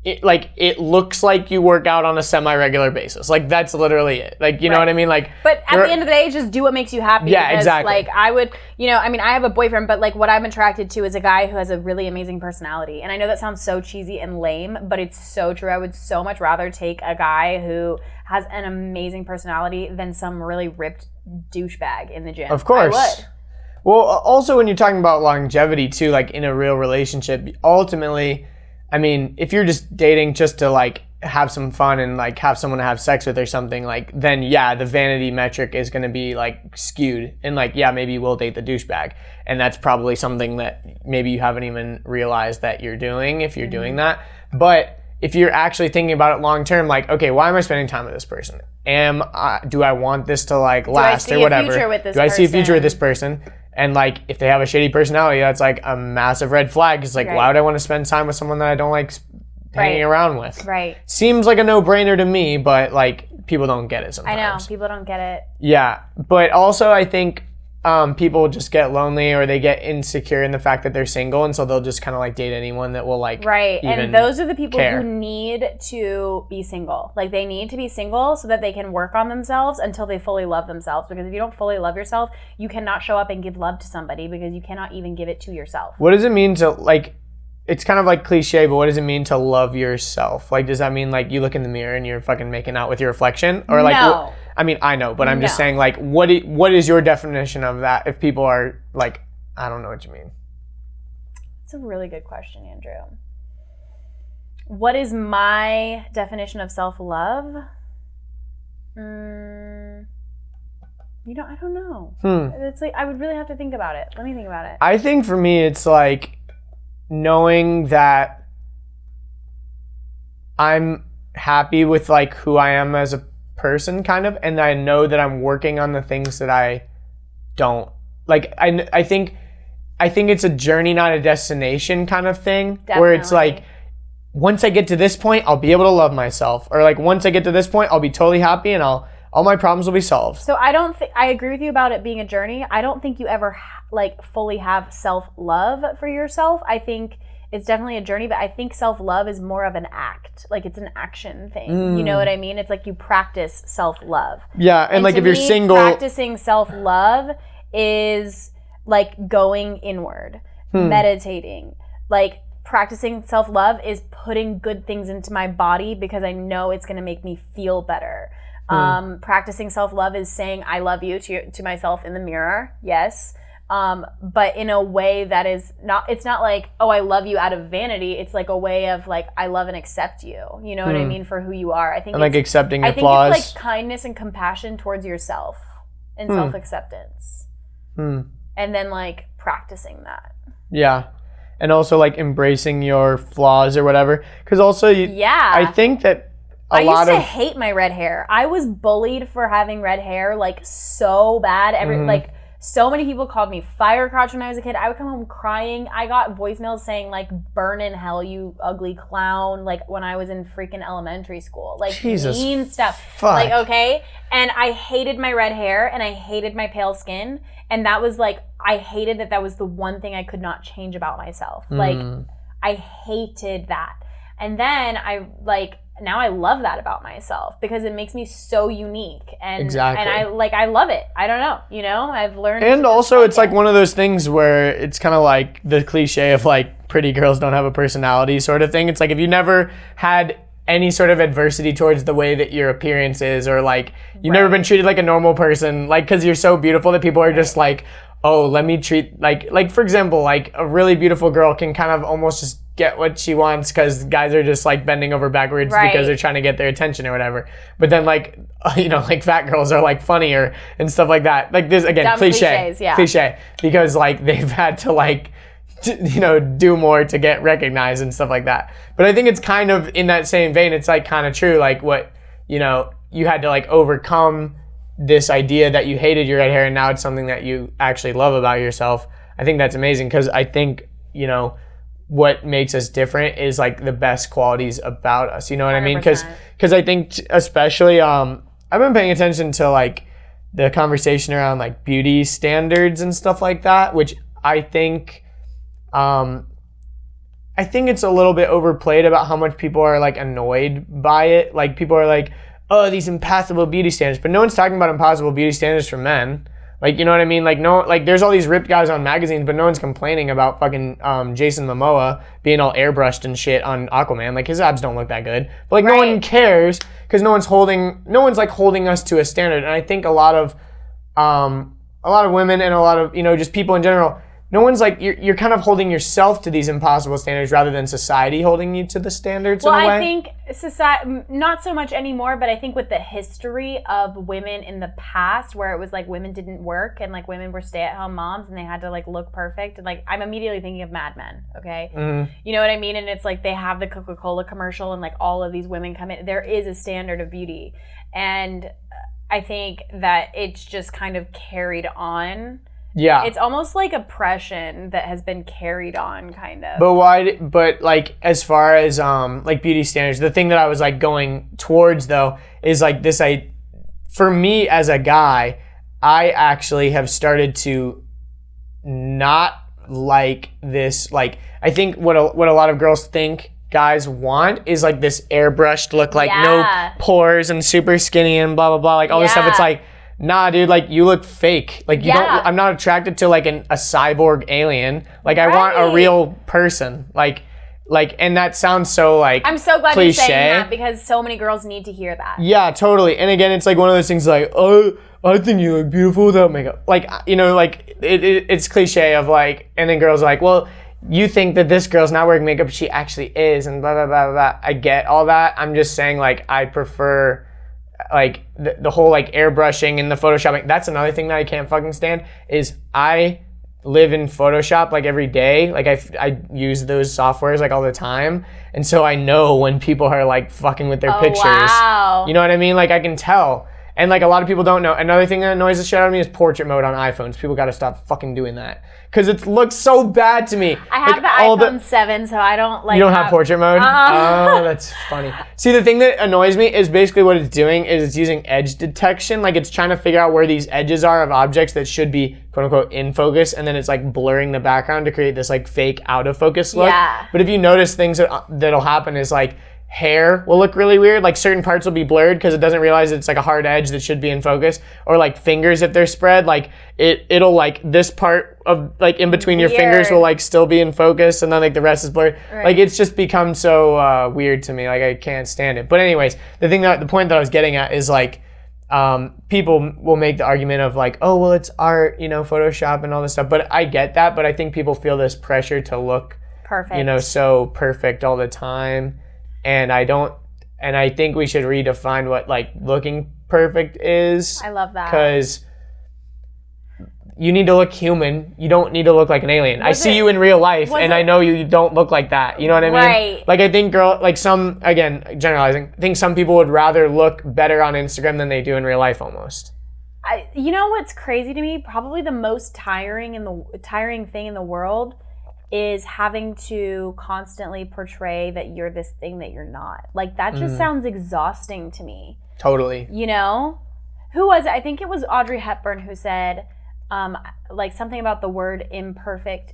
Speaker 2: it looks like you work out on a semi-regular basis. Like that's literally it. Like, you know what I mean? Like,
Speaker 1: but at the end of the day, just do what makes you happy.
Speaker 2: Yeah, exactly.
Speaker 1: Like I would, I have a boyfriend, but like what I'm attracted to is a guy who has a really amazing personality. And I know that sounds so cheesy and lame, but it's so true. I would so much rather take a guy who has an amazing personality than some really ripped douchebag in the gym.
Speaker 2: Of course.
Speaker 1: I would.
Speaker 2: Well, also when you're talking about longevity too, like in a real relationship, ultimately, I mean, if you're just dating just to like have some fun and like have someone to have sex with or something, like then the vanity metric is going to be like skewed, and like maybe you will date the douchebag, and that's probably something that maybe you haven't even realized that you're doing if you're doing that. But if you're actually thinking about it long term, like, okay, why am I spending time with this person? Do I want this to like last or whatever? Do I see a future with this person? And like, if they have a shitty personality, that's like a massive red flag. It's like, why would I want to spend time with someone that I don't like hanging around with?
Speaker 1: Right.
Speaker 2: Seems like a no-brainer to me, but like, people don't get it sometimes.
Speaker 1: I know, people don't get it.
Speaker 2: Yeah, but also I think people just get lonely or they get insecure in the fact that they're single, and so they'll just kind of like date anyone that will like
Speaker 1: and those are the people who need to be single. Like, they need to be single so that they can work on themselves until they fully love themselves, because if you don't fully love yourself, you cannot show up and give love to somebody, because you cannot even give it to yourself.
Speaker 2: What does it mean to like, it's kind of like cliche, but what does it mean to love yourself? Like, does that mean like you look in the mirror and you're fucking making out with your reflection? Or like,
Speaker 1: no.
Speaker 2: I mean, I know, but I'm just saying, like, what is your definition of that if people are like, I don't know what you mean?
Speaker 1: It's a really good question, Andrew. What is my definition of self-love? I don't know. It's like, I would really have to think about it. Let me think about it.
Speaker 2: I think for me, it's like knowing that I'm happy with like who I am as a person, kind of, and I know that I'm working on the things that I don't like. I think it's a journey, not a destination kind of thing.
Speaker 1: Definitely.
Speaker 2: Where it's like, once I get to this point, I'll be able to love myself, or like once I get to this point, I'll be totally happy and all my problems will be solved.
Speaker 1: So I agree with you about it being a journey. I don't think you ever like fully have self-love for yourself. I think it's definitely a journey, but I think self-love is more of an act. Like, it's an action thing. You know what I mean? It's like you practice self-love.
Speaker 2: Yeah, and like if you're single...
Speaker 1: practicing self-love is like going inward, meditating. Like, practicing self-love is putting good things into my body because I know it's going to make me feel better. Practicing self-love is saying I love you to myself in the mirror. Yes. But in a way that is not, it's not like, oh, I love you out of vanity. It's like a way of like, I love and accept you. You know what I mean? For who you are. I think
Speaker 2: and like accepting your flaws.
Speaker 1: It's like kindness and compassion towards yourself and self-acceptance. And then like practicing that.
Speaker 2: Yeah. And also like embracing your flaws or whatever. Because also, I think that I used to
Speaker 1: hate my red hair. I was bullied for having red hair like so bad. Like, so many people called me fire crotch when I was a kid. I would come home crying. I got voicemails saying like, burn in hell, you ugly clown. Like, when I was in freaking elementary school. Like,
Speaker 2: Jesus
Speaker 1: mean stuff.
Speaker 2: Fuck.
Speaker 1: Like, okay. And I hated my red hair and I hated my pale skin. And that was like, I hated that was the one thing I could not change about myself. Like, I hated that. And then now I love that about myself because it makes me so unique. And I love it. I don't know, I've learned.
Speaker 2: And also it's like one of those things where it's kind of like the cliche of like pretty girls don't have a personality sort of thing. It's like if you never had any sort of adversity towards the way that your appearance is, or like you've never been treated like a normal person, like because you're so beautiful that people are just like, oh, let me treat like for example, like a really beautiful girl can kind of almost just get what she wants because guys are just like bending over backwards because they're trying to get their attention or whatever. But then like, like fat girls are like funnier and stuff like that. Like this, again, cliche, because like they've had to like, do more to get recognized and stuff like that. But I think it's kind of in that same vein, it's like kind of true. Like what, you had to like overcome this idea that you hated your red hair and now it's something that you actually love about yourself. I think that's amazing because I think, what makes us different is like the best qualities about us. You know what 100%. I mean? Because I think especially, I've been paying attention to like the conversation around like beauty standards and stuff like that, which I think it's a little bit overplayed about how much people are like annoyed by it. Like people are like, oh, these impossible beauty standards, but no one's talking about impossible beauty standards for men. Like, you know what I mean? Like, no, like there's all these ripped guys on magazines, but no one's complaining about fucking Jason Momoa being all airbrushed and shit on Aquaman. Like his abs don't look that good, but like no one cares because no one's like holding us to a standard. And I think a lot of women and a lot of just people in general, no one's like, you're kind of holding yourself to these impossible standards rather than society holding you to the standards in a way.
Speaker 1: Well, I think society, not so much anymore, but I think with the history of women in the past where it was like women didn't work and like women were stay-at-home moms and they had to like look perfect. And like, I'm immediately thinking of Mad Men, okay? Mm-hmm. You know what I mean? And it's like they have the Coca-Cola commercial and like all of these women come in. There is a standard of beauty. And I think that it's just kind of carried on.
Speaker 2: Yeah.
Speaker 1: It's almost like oppression that has been carried on, kind of.
Speaker 2: But like, as far as like beauty standards, the thing that I was like going towards though is like this, for me as a guy, I actually have started to not like this. Like, I think what a lot of girls think guys want is like this airbrushed look, like no pores and super skinny and blah, blah, blah, like all this stuff. It's like, nah, dude, like you look fake. Like you don't, I'm not attracted to like a cyborg alien. Like I want a real person. Like, and that sounds so like
Speaker 1: I'm so glad
Speaker 2: cliche.
Speaker 1: You're saying that because so many girls need to hear that.
Speaker 2: Yeah, totally. And again, it's like one of those things like, oh, I think you look beautiful without makeup. Like, you know, like it's cliche of like, and then girls are like, well, you think that this girl's not wearing makeup, she actually is, and blah, blah, blah, blah. I get all that. I'm just saying like I prefer like the whole like airbrushing and the photoshopping. That's another thing that I can't fucking stand is I live in Photoshop like every day. Like I use those softwares like all the time, and so I know when people are like fucking with their pictures.
Speaker 1: Wow.
Speaker 2: You know what I mean? Like I can tell. And like a lot of people don't know. Another thing that annoys the shit out of me is portrait mode on iPhones. People got to stop fucking doing that because it looks so bad to me.
Speaker 1: I have
Speaker 2: like
Speaker 1: the iPhone 7, so I don't like.
Speaker 2: You don't have portrait mode? Oh, that's funny. See, the thing that annoys me is basically what it's doing is it's using edge detection. Like it's trying to figure out where these edges are of objects that should be quote unquote in focus, and then it's like blurring the background to create this like fake out of focus look.
Speaker 1: Yeah.
Speaker 2: But if you notice, things that'll happen is like hair will look really weird. Like certain parts will be blurred because it doesn't realize it's like a hard edge that should be in focus. Or like fingers, if they're spread, like it'll like this part of like in between your fingers will like still be in focus, and then like the rest is blurred. Right. Like it's just become so weird to me. Like I can't the it. But anyways, the point that I was getting at is like people will make the argument of like, oh well, it's art, you know, Photoshop and all this stuff. But I get that. But I think people feel this pressure to look
Speaker 1: perfect,
Speaker 2: you know, so perfect all the time. And I think we should redefine what like looking perfect is.
Speaker 1: I love that.
Speaker 2: Because you need to look human. You don't need to look like an alien. I see you in real life and I know you don't look like that. You know what I mean?
Speaker 1: Right.
Speaker 2: Like I think again, generalizing, I think some people would rather look better on Instagram than they do in real life almost.
Speaker 1: You know what's crazy to me? Probably the most tiring thing in the world is having to constantly portray that you're this thing that you're not. Like, that just sounds exhausting to me.
Speaker 2: Totally.
Speaker 1: You know? Who was it? I think it was Audrey Hepburn who said, like, something about the word imperfect.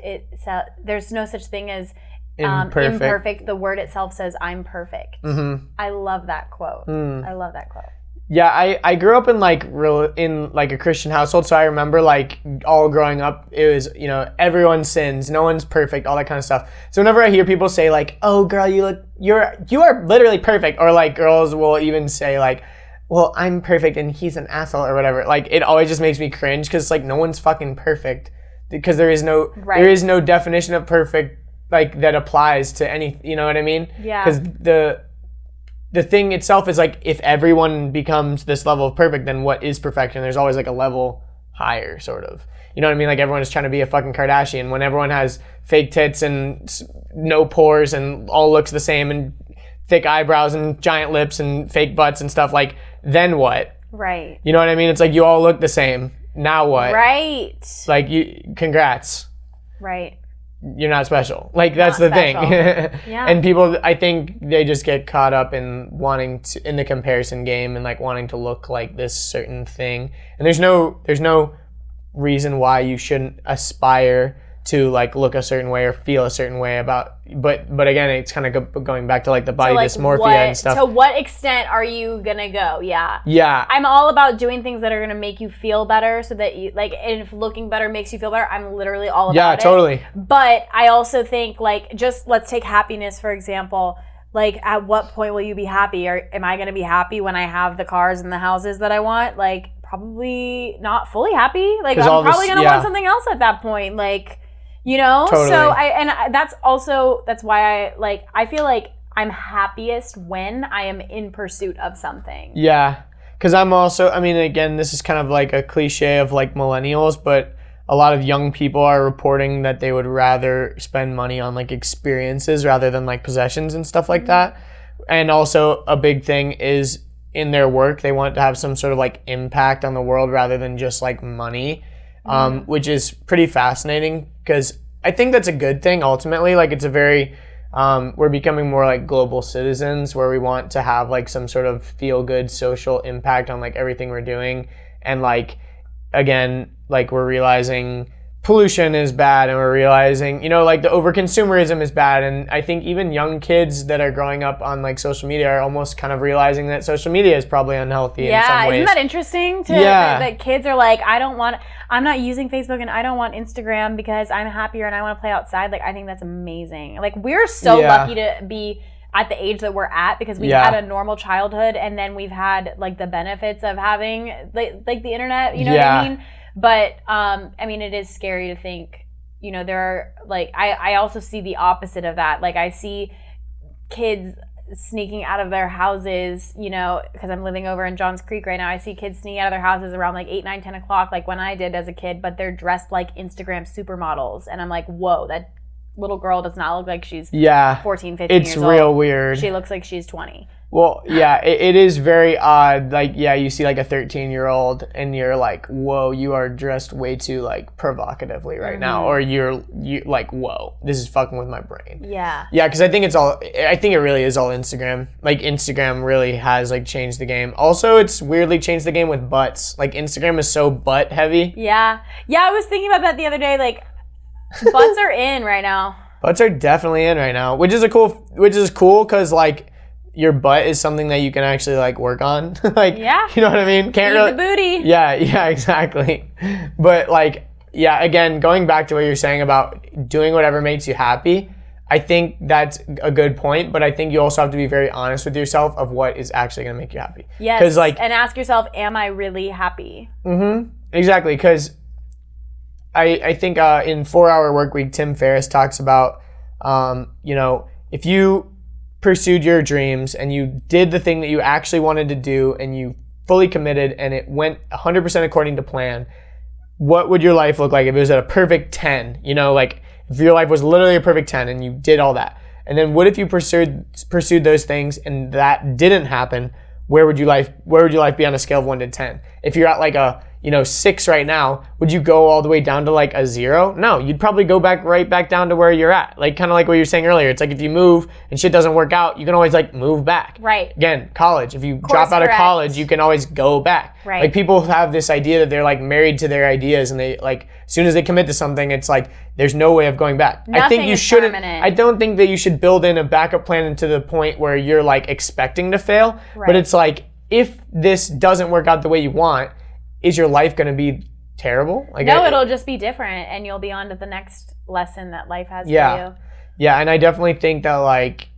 Speaker 1: There's no such thing as imperfect. The word itself says, I'm perfect. Mm-hmm. I love that quote. I love that quote.
Speaker 2: Yeah, I grew up in like a Christian household, so I remember like all growing up, it was, you know, everyone sins, no one's perfect, all that kind of stuff. So whenever I hear people say like, "Oh, girl, you are literally perfect," or like girls will even say like, "Well, I'm perfect and he's an asshole," or whatever. Like it always just makes me cringe because like no one's fucking perfect because there is no definition of perfect like that applies to any. You know what I mean?
Speaker 1: Yeah.
Speaker 2: Because the thing itself is like if everyone becomes this level of perfect, then what is perfection? There's always like a level higher, sort of. You know what I mean? Like everyone is trying to be a fucking Kardashian when everyone has fake tits and no pores and all looks the same and thick eyebrows and giant lips and fake butts and stuff. Like then what?
Speaker 1: Right.
Speaker 2: You know what I mean? It's like you all look the same. Now what?
Speaker 1: Right.
Speaker 2: Like congrats.
Speaker 1: Right.
Speaker 2: You're not special. Like that's the thing.
Speaker 1: Yeah.
Speaker 2: And people, I think they just get caught up in in the comparison game and like wanting to look like this certain thing. And there's no reason why you shouldn't aspire to like look a certain way or feel a certain way about. But again, it's kind of going back to like the body dysmorphia and stuff.
Speaker 1: To what extent are you gonna go? Yeah.
Speaker 2: Yeah.
Speaker 1: I'm all about doing things that are gonna make you feel better, so that you like. And if looking better makes you feel better, I'm literally all about it.
Speaker 2: Yeah, totally.
Speaker 1: But I also think like just let's take happiness for example. Like at what point will you be happy? Or am I gonna be happy when I have the cars and the houses that I want? Like probably not fully happy. Like I'm probably gonna want something else at that point. Like. You know?
Speaker 2: Totally.
Speaker 1: So that's why I feel like I'm happiest when I am in pursuit of something.
Speaker 2: Yeah. Because I'm also, I mean, again, this is kind of like a cliche of like millennials, but a lot of young people are reporting that they would rather spend money on like experiences rather than like possessions and stuff like that. And also a big thing is in their work, they want to have some sort of like impact on the world rather than just like money, which is pretty fascinating because I think that's a good thing ultimately. Like it's a very, we're becoming more like global citizens where we want to have like some sort of feel good social impact on like everything we're doing. And like, again, like we're realizing pollution is bad and we're realizing, you know, like the overconsumerism is bad. And I think even young kids that are growing up on like social media are almost kind of realizing that social media is probably unhealthy in some ways.
Speaker 1: Isn't that interesting? That kids are like, I'm not using Facebook and I don't want Instagram because I'm happier and I want to play outside. Like, I think that's amazing. Like, we're so lucky to be at the age that we're at because we've had a normal childhood and then we've had like the benefits of having like the internet, you know what I mean? But, I mean, it is scary to think, you know, there are, like, I also see the opposite of that. Like, I see kids sneaking out of their houses, you know, because I'm living over in Johns Creek right now. I see kids sneaking out of their houses around, like, 8, 9, 10 o'clock, like when I did as a kid, but they're dressed like Instagram supermodels. And I'm like, whoa, that little girl does not look like she's 14, 15 years old.
Speaker 2: It's real weird.
Speaker 1: She looks like she's 20.
Speaker 2: Well, yeah, it is very odd. Like, yeah, you see like a 13-year-old and you're like, whoa, you are dressed way too like provocatively right now. Or you like, whoa, this is fucking with my brain.
Speaker 1: Yeah.
Speaker 2: Yeah, because I think it really is all Instagram. Like Instagram really has like changed the game. Also, it's weirdly changed the game with butts. Like Instagram is so butt heavy.
Speaker 1: Yeah. Yeah, I was thinking about that the other day. Like butts are in right now.
Speaker 2: Butts are definitely in right now, which is cool because like, your butt is something that you can actually like work on. Like,
Speaker 1: yeah.
Speaker 2: You know what I mean? Can't
Speaker 1: Feed
Speaker 2: really,
Speaker 1: the booty.
Speaker 2: Yeah, exactly. But like, yeah, again, going back to what you're saying about doing whatever makes you happy, I think that's a good point, but I think you also have to be very honest with yourself of what is actually going to make you happy.
Speaker 1: Yes,
Speaker 2: 'Cause, like,
Speaker 1: and ask yourself, am I really happy?
Speaker 2: Exactly, because I think in 4-Hour Workweek, Tim Ferriss talks about, you know, if you pursued your dreams and you did the thing that you actually wanted to do and you fully committed and it went 100% according to plan, what would your life look like if it was at a perfect 10? You know, like if your life was literally a perfect 10 and you did all that. And then what if you pursued those things and that didn't happen? Where would your life be on a scale of 1 to 10? If you're at like a 6 right now, would you go all the way down to like a 0? No, you'd probably go right back down to where you're at. Like kind of like what you were saying earlier. It's like if you move and shit doesn't work out, you can always like move back.
Speaker 1: Right.
Speaker 2: Again, college. If you drop out of college, you can always go back.
Speaker 1: Right.
Speaker 2: Like people have this idea that they're like married to their ideas and they like as soon as they commit to something, it's like there's no way of going back.
Speaker 1: Nothing
Speaker 2: I think you
Speaker 1: is
Speaker 2: shouldn't.
Speaker 1: permanent.
Speaker 2: I don't think that you should build in a backup plan to the point where you're like expecting to fail.
Speaker 1: Right.
Speaker 2: But it's like if this doesn't work out the way you want, is your life going to be terrible? Like
Speaker 1: no, it'll just be different and you'll be on to the next lesson that life has for you.
Speaker 2: Yeah, and I definitely think that like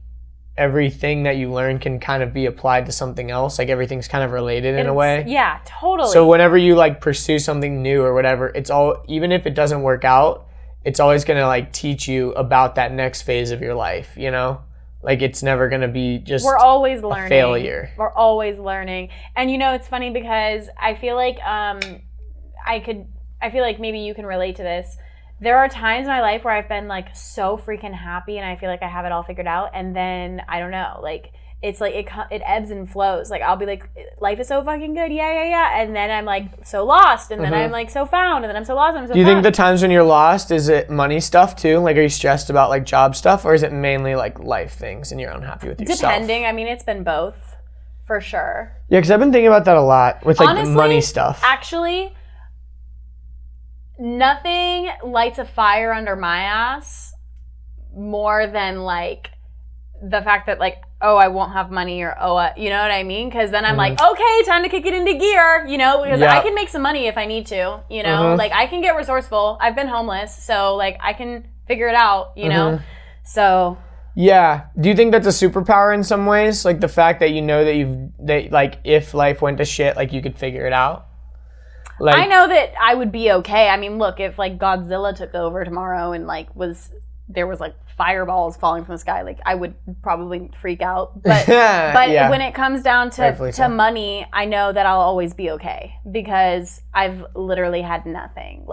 Speaker 2: everything that you learn can kind of be applied to something else. Like everything's kind of related in a way.
Speaker 1: Yeah, totally.
Speaker 2: So whenever you like pursue something new or whatever, it's all, even if it doesn't work out, it's always going to like teach you about that next phase of your life, you know? Like it's never going to be just
Speaker 1: we're always learning.
Speaker 2: A failure.
Speaker 1: We're always learning. And you know, it's funny because I feel like I feel like maybe you can relate to this. There are times in my life where I've been like so freaking happy and I feel like I have it all figured out, and then I don't know, like it's like it ebbs and flows. Like I'll be like, life is so fucking good, yeah, and then I'm like so lost, and then I'm like so found, and then I'm so lost, and I'm so
Speaker 2: Do you
Speaker 1: found.
Speaker 2: think the times when you're lost, is it money stuff too? Like are you stressed about like job stuff, or is it mainly like life things and you're unhappy with yourself?
Speaker 1: Depending. I mean, it's been both for sure.
Speaker 2: Yeah, because I've been thinking about that a lot with like
Speaker 1: Honestly,
Speaker 2: money stuff.
Speaker 1: Actually, nothing lights a fire under my ass more than like the fact that like, oh, I won't have money, or oh, you know what I mean? Because then I'm like, okay, time to kick it into gear, you know, because I can make some money if I need to, you know, like I can get resourceful. I've been homeless, so like I can figure it out, you know, so.
Speaker 2: Yeah. Do you think that's a superpower in some ways? Like the fact that you know that like if life went to shit, like you could figure it out? Like,
Speaker 1: I know that I would be okay. I mean, look, if like Godzilla took over tomorrow and like there was like fireballs falling from the sky, like I would probably freak out. But when it comes down to money, I know that I'll always be okay because I've literally had nothing.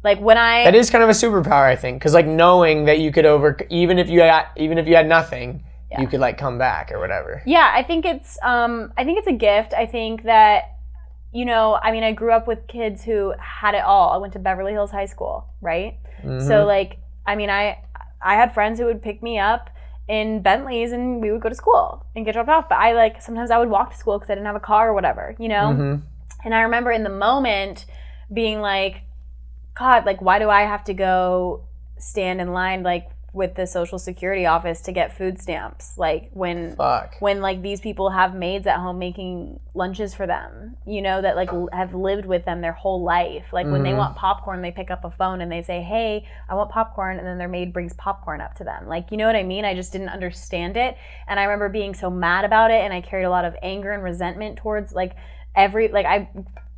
Speaker 1: Like when that
Speaker 2: is kind of a superpower, I think, because like knowing that you could even if you had nothing, you could like come back or whatever.
Speaker 1: Yeah, I think it's a gift. I think that, you know, I mean, I grew up with kids who had it all. I went to Beverly Hills High School, right? Mm-hmm. So like, I mean, I had friends who would pick me up in Bentleys and we would go to school and get dropped off. But sometimes I would walk to school because I didn't have a car or whatever, you know? Mm-hmm. And I remember in the moment being like, God, like, why do I have to go stand in line, like, with the Social Security office to get food stamps? Like, when like, these people have maids at home making lunches for them, you know, that, like, have lived with them their whole life. Like, when they want popcorn, they pick up a phone and they say, hey, I want popcorn, and then their maid brings popcorn up to them. Like, you know what I mean? I just didn't understand it. And I remember being so mad about it, and I carried a lot of anger and resentment towards, like, I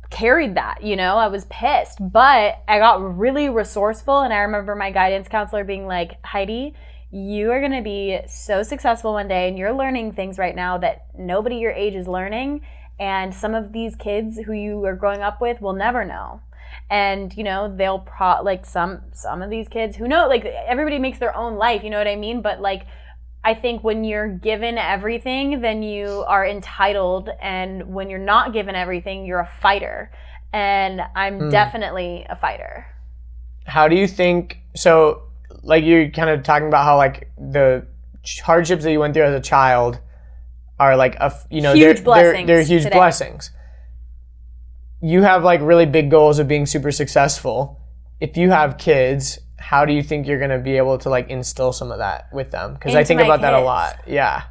Speaker 1: carried that, you know, I was pissed, but I got really resourceful. And I remember my guidance counselor being like, Heidi, you are going to be so successful one day, and you're learning things right now that nobody your age is learning. And some of these kids who you are growing up with will never know. And, you know, they'll like some of these kids who know, like, everybody makes their own life, you know what I mean? But like, I think when you're given everything, then you are entitled. And when you're not given everything, you're a fighter. And I'm definitely a fighter. How do you think,
Speaker 2: so like you're kind of talking about how like the hardships that you went through as a child are like,
Speaker 1: huge blessings.
Speaker 2: They're huge
Speaker 1: today.
Speaker 2: Blessings. You have like really big goals of being super successful. If you have kids, how do you think you're going to be able to like instill some of that with them? Because I think about that a lot. Yeah.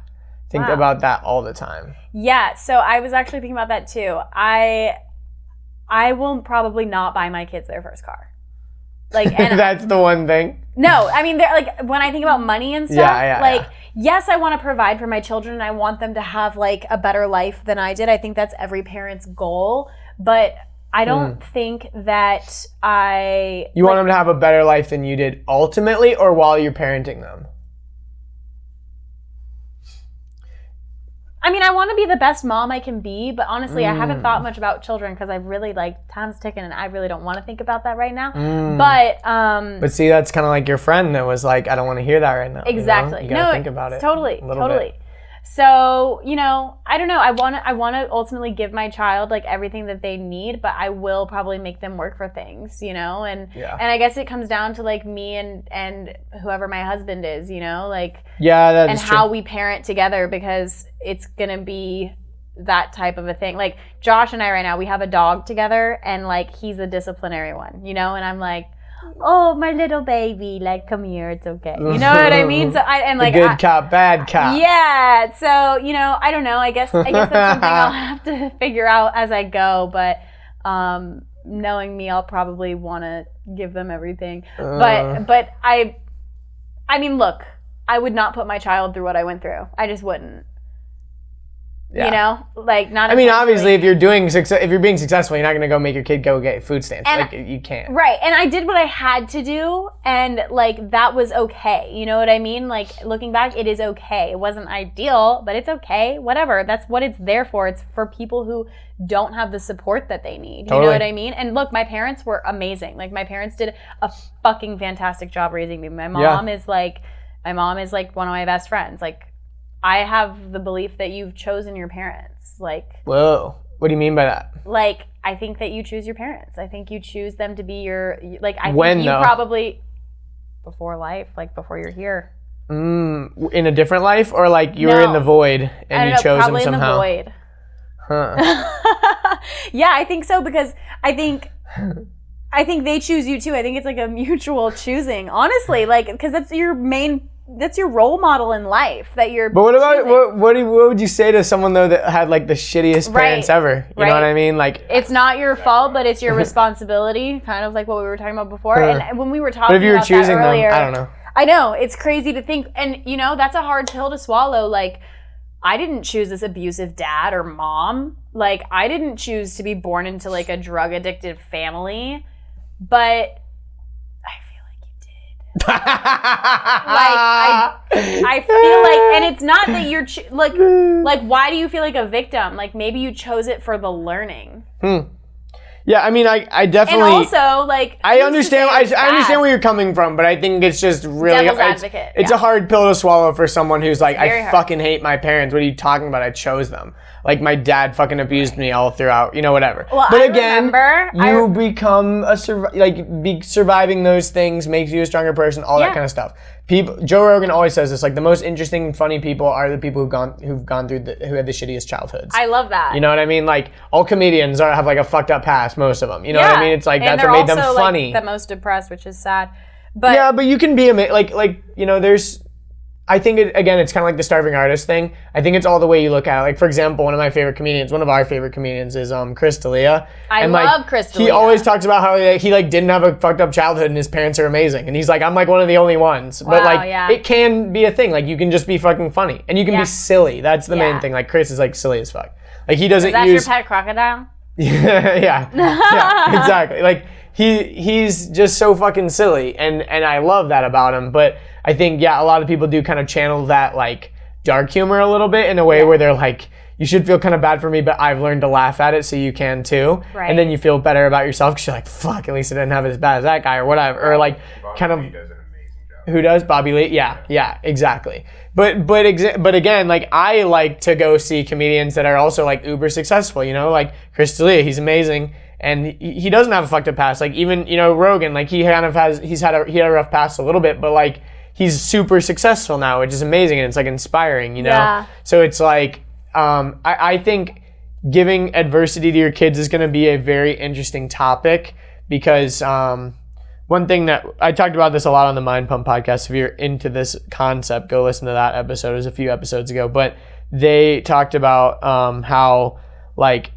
Speaker 2: Think about that all the time.
Speaker 1: Yeah. So I was actually thinking about that too. I will probably not buy my kids their first car. Like, and
Speaker 2: that's the one thing.
Speaker 1: No, I mean, they're like, when I think about money and stuff, yes, I want to provide for my children and I want them to have like a better life than I did. I think that's every parent's goal, but I don't think that
Speaker 2: You want them to have a better life than you did ultimately, or while you're parenting them?
Speaker 1: I mean, I want to be the best mom I can be, but honestly, I haven't thought much about children because I've really, like, time's ticking and I really don't want to think about that right now. But
Speaker 2: see, that's kind of like your friend that was like, I don't want to hear that right now.
Speaker 1: Exactly.
Speaker 2: You gotta think about it.
Speaker 1: Totally.
Speaker 2: Bit.
Speaker 1: So, you know, I don't know. I want to ultimately give my child like everything that they need, but I will probably make them work for things, you know? And I guess it comes down to like me and whoever my husband is, you know, like and how we parent together, because it's going to be that type of a thing. Like Josh and I right now, we have a dog together, and like he's a disciplinary one, you know? And I'm like, oh, my little baby, like, come here, it's okay. You know what I mean? So
Speaker 2: the good cop, bad cop.
Speaker 1: Yeah. So, you know, I don't know. I guess that's something I'll have to figure out as I go. But knowing me, I'll probably want to give them everything. But I mean, look, I would not put my child through what I went through. I just wouldn't. Yeah. You know, like not.
Speaker 2: I mean, obviously, if you're being successful, you're not going to go make your kid go get food stamps. Like you can't.
Speaker 1: Right, and I did what I had to do, and like that was okay. You know what I mean? Like looking back, it is okay. It wasn't ideal, but it's okay. Whatever. That's what it's there for. It's for people who don't have the support that they need. You know what I mean? And look, my parents were amazing. Like my parents did a fucking fantastic job raising me. My mom is like one of my best friends. Like. I have the belief that you've chosen your parents. Like,
Speaker 2: whoa, what do you mean by that?
Speaker 1: Like, I think that you choose your parents. I think you choose them to be your, like, I think you probably, before life, like before you're here.
Speaker 2: In a different life, or like you were in the void and you chose them somehow?
Speaker 1: Probably in the void. Huh. Yeah, I think so, because I think they choose you too. I think it's like a mutual choosing, honestly, like, because that's your role model in life that you're.
Speaker 2: But what about what would you say to someone though that had like the shittiest parents ever? You know what I mean? Like,
Speaker 1: it's not your fault, but it's your responsibility. Kind of like what we were talking about before. And when we were talking,
Speaker 2: but if you were
Speaker 1: about
Speaker 2: choosing
Speaker 1: that earlier,
Speaker 2: them, I don't know.
Speaker 1: I know, it's crazy to think, and you know that's a hard pill to swallow. Like, I didn't choose this abusive dad or mom. like, I didn't choose to be born into, like, a drug-addicted family, but I feel like you did. I feel like, and it's not that you're, like, why do you feel like a victim? Like, maybe you chose it for the learning.
Speaker 2: Yeah, I mean, I definitely...
Speaker 1: And also, like...
Speaker 2: I understand where you're coming from, but I think it's just really...
Speaker 1: Devil's advocate.
Speaker 2: It's a hard pill to swallow for someone who's like, I
Speaker 1: hard.
Speaker 2: fucking hate my parents. What are you talking about? I chose them. Like, my dad fucking abused me all throughout, whatever.
Speaker 1: Well,
Speaker 2: but again, become surviving those things makes you a stronger person, all that kind of stuff. Joe Rogan always says this, like, the most interesting, funny people are the people who've gone through who had the shittiest childhoods.
Speaker 1: I love that.
Speaker 2: You know what I mean? Like, all comedians have like a fucked up past, most of them. You know what I mean? It's like, that's what made them funny.
Speaker 1: Like, the most depressed, which is sad. But
Speaker 2: yeah, but you can be there's... I think, it's kind of like the starving artist thing. I think it's all the way you look at it. Like, for example, one of our favorite comedians is Chris D'Elia.
Speaker 1: I love Chris D'Elia.
Speaker 2: He always talks about how he didn't have a fucked up childhood and his parents are amazing. And he's like, I'm like one of the only ones.
Speaker 1: Wow,
Speaker 2: but it can be a thing. Like, you can just be fucking funny. And you can be silly. That's the main thing. Like, Chris is like silly as fuck. Like, he doesn't use...
Speaker 1: Is that your pet crocodile?
Speaker 2: yeah, exactly. Like, he's just so fucking silly, and I love that about him. But I think a lot of people do kind of channel that like dark humor a little bit in a way where they're like, you should feel kind of bad for me, but I've learned to laugh at it, so you can too. Right. And then you feel better about yourself because you're like, fuck, at least I didn't have it as bad as that guy or whatever. Or like kind of...
Speaker 3: does an amazing job.
Speaker 2: Who does? Bobby Lee? Yeah, exactly. But again, like, I like to go see comedians that are also like uber successful, like Chris D'Elia, he's amazing. And he doesn't have a fucked up past. Like, even, Rogan, like, he had a rough past a little bit, but like, he's super successful now, which is amazing, and it's like inspiring, Yeah. So it's like, I think giving adversity to your kids is going to be a very interesting topic because one thing that I talked about this a lot on the Mind Pump podcast. If you're into this concept, go listen to that episode. It was a few episodes ago, but they talked about how like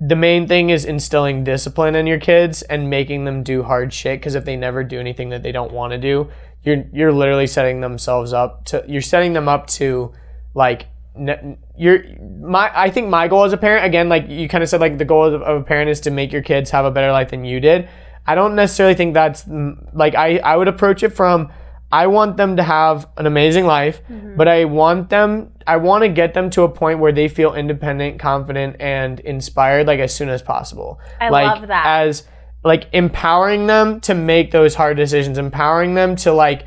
Speaker 2: the main thing is instilling discipline in your kids and making them do hard shit. Because if they never do anything that they don't want to do, you're literally setting them up to like. I think my goal as a parent, again, like you kind of said, like the goal of a parent is to make your kids have a better life than you did. I don't necessarily think that's like, I would approach it from, I want them to have an amazing life, but I want to get them to a point where they feel independent, confident, and inspired, like as soon as possible.
Speaker 1: I love that.
Speaker 2: As like empowering them to make those hard decisions, empowering them to like,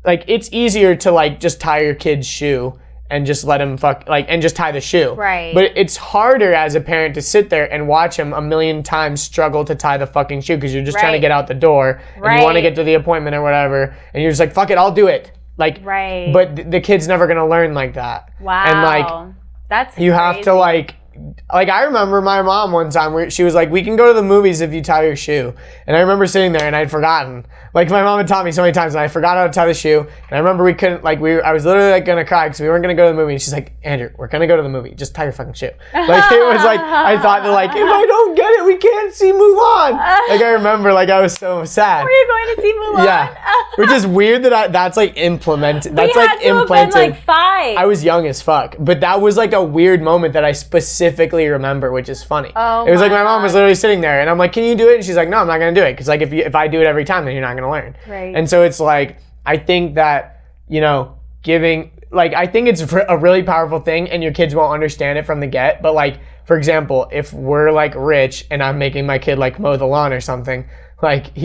Speaker 2: like it's easier to like just tie your kid's shoe and just let him and just tie the shoe.
Speaker 1: Right.
Speaker 2: But it's harder as a parent to sit there and watch him a million times struggle to tie the fucking shoe because you're just trying to get out the door and you want to get to the appointment or whatever, and you're just like, fuck it, I'll do it. Like, but the kid's never gonna learn like that.
Speaker 1: Wow.
Speaker 2: And like,
Speaker 1: that's
Speaker 2: you have to like I remember my mom one time where she was like, we can go to the movies if you tie your shoe. And I remember sitting there and I'd forgotten. Like my mom had taught me so many times and I forgot how to tie the shoe. And I remember we couldn't, like I was literally like gonna cry because we weren't gonna go to the movie. And she's like, Andrew, we're gonna go to the movie. Just tie your fucking shoe. Like it was like, I thought that like, if I don't get it, we can't see Mulan. Like I remember like I was so sad.
Speaker 1: Were you going to see Mulan?
Speaker 2: Yeah. Which is weird that that's like implemented. That's
Speaker 1: we
Speaker 2: like
Speaker 1: had to
Speaker 2: implanted.
Speaker 1: Have been like 5.
Speaker 2: I was young as fuck. But that was like a weird moment that I specifically remember, which is funny.
Speaker 1: Oh,
Speaker 2: it was like my mom was literally sitting there and I'm like, can you do it? And she's like, no, I'm not gonna do it. Because like if I do it every time, then you're not gonna learn.
Speaker 1: Right.
Speaker 2: And so it's like, I think that, giving, like, I think it's a really powerful thing and your kids won't understand it from the get. But like, for example, if we're like rich and I'm making my kid like mow the lawn or something, like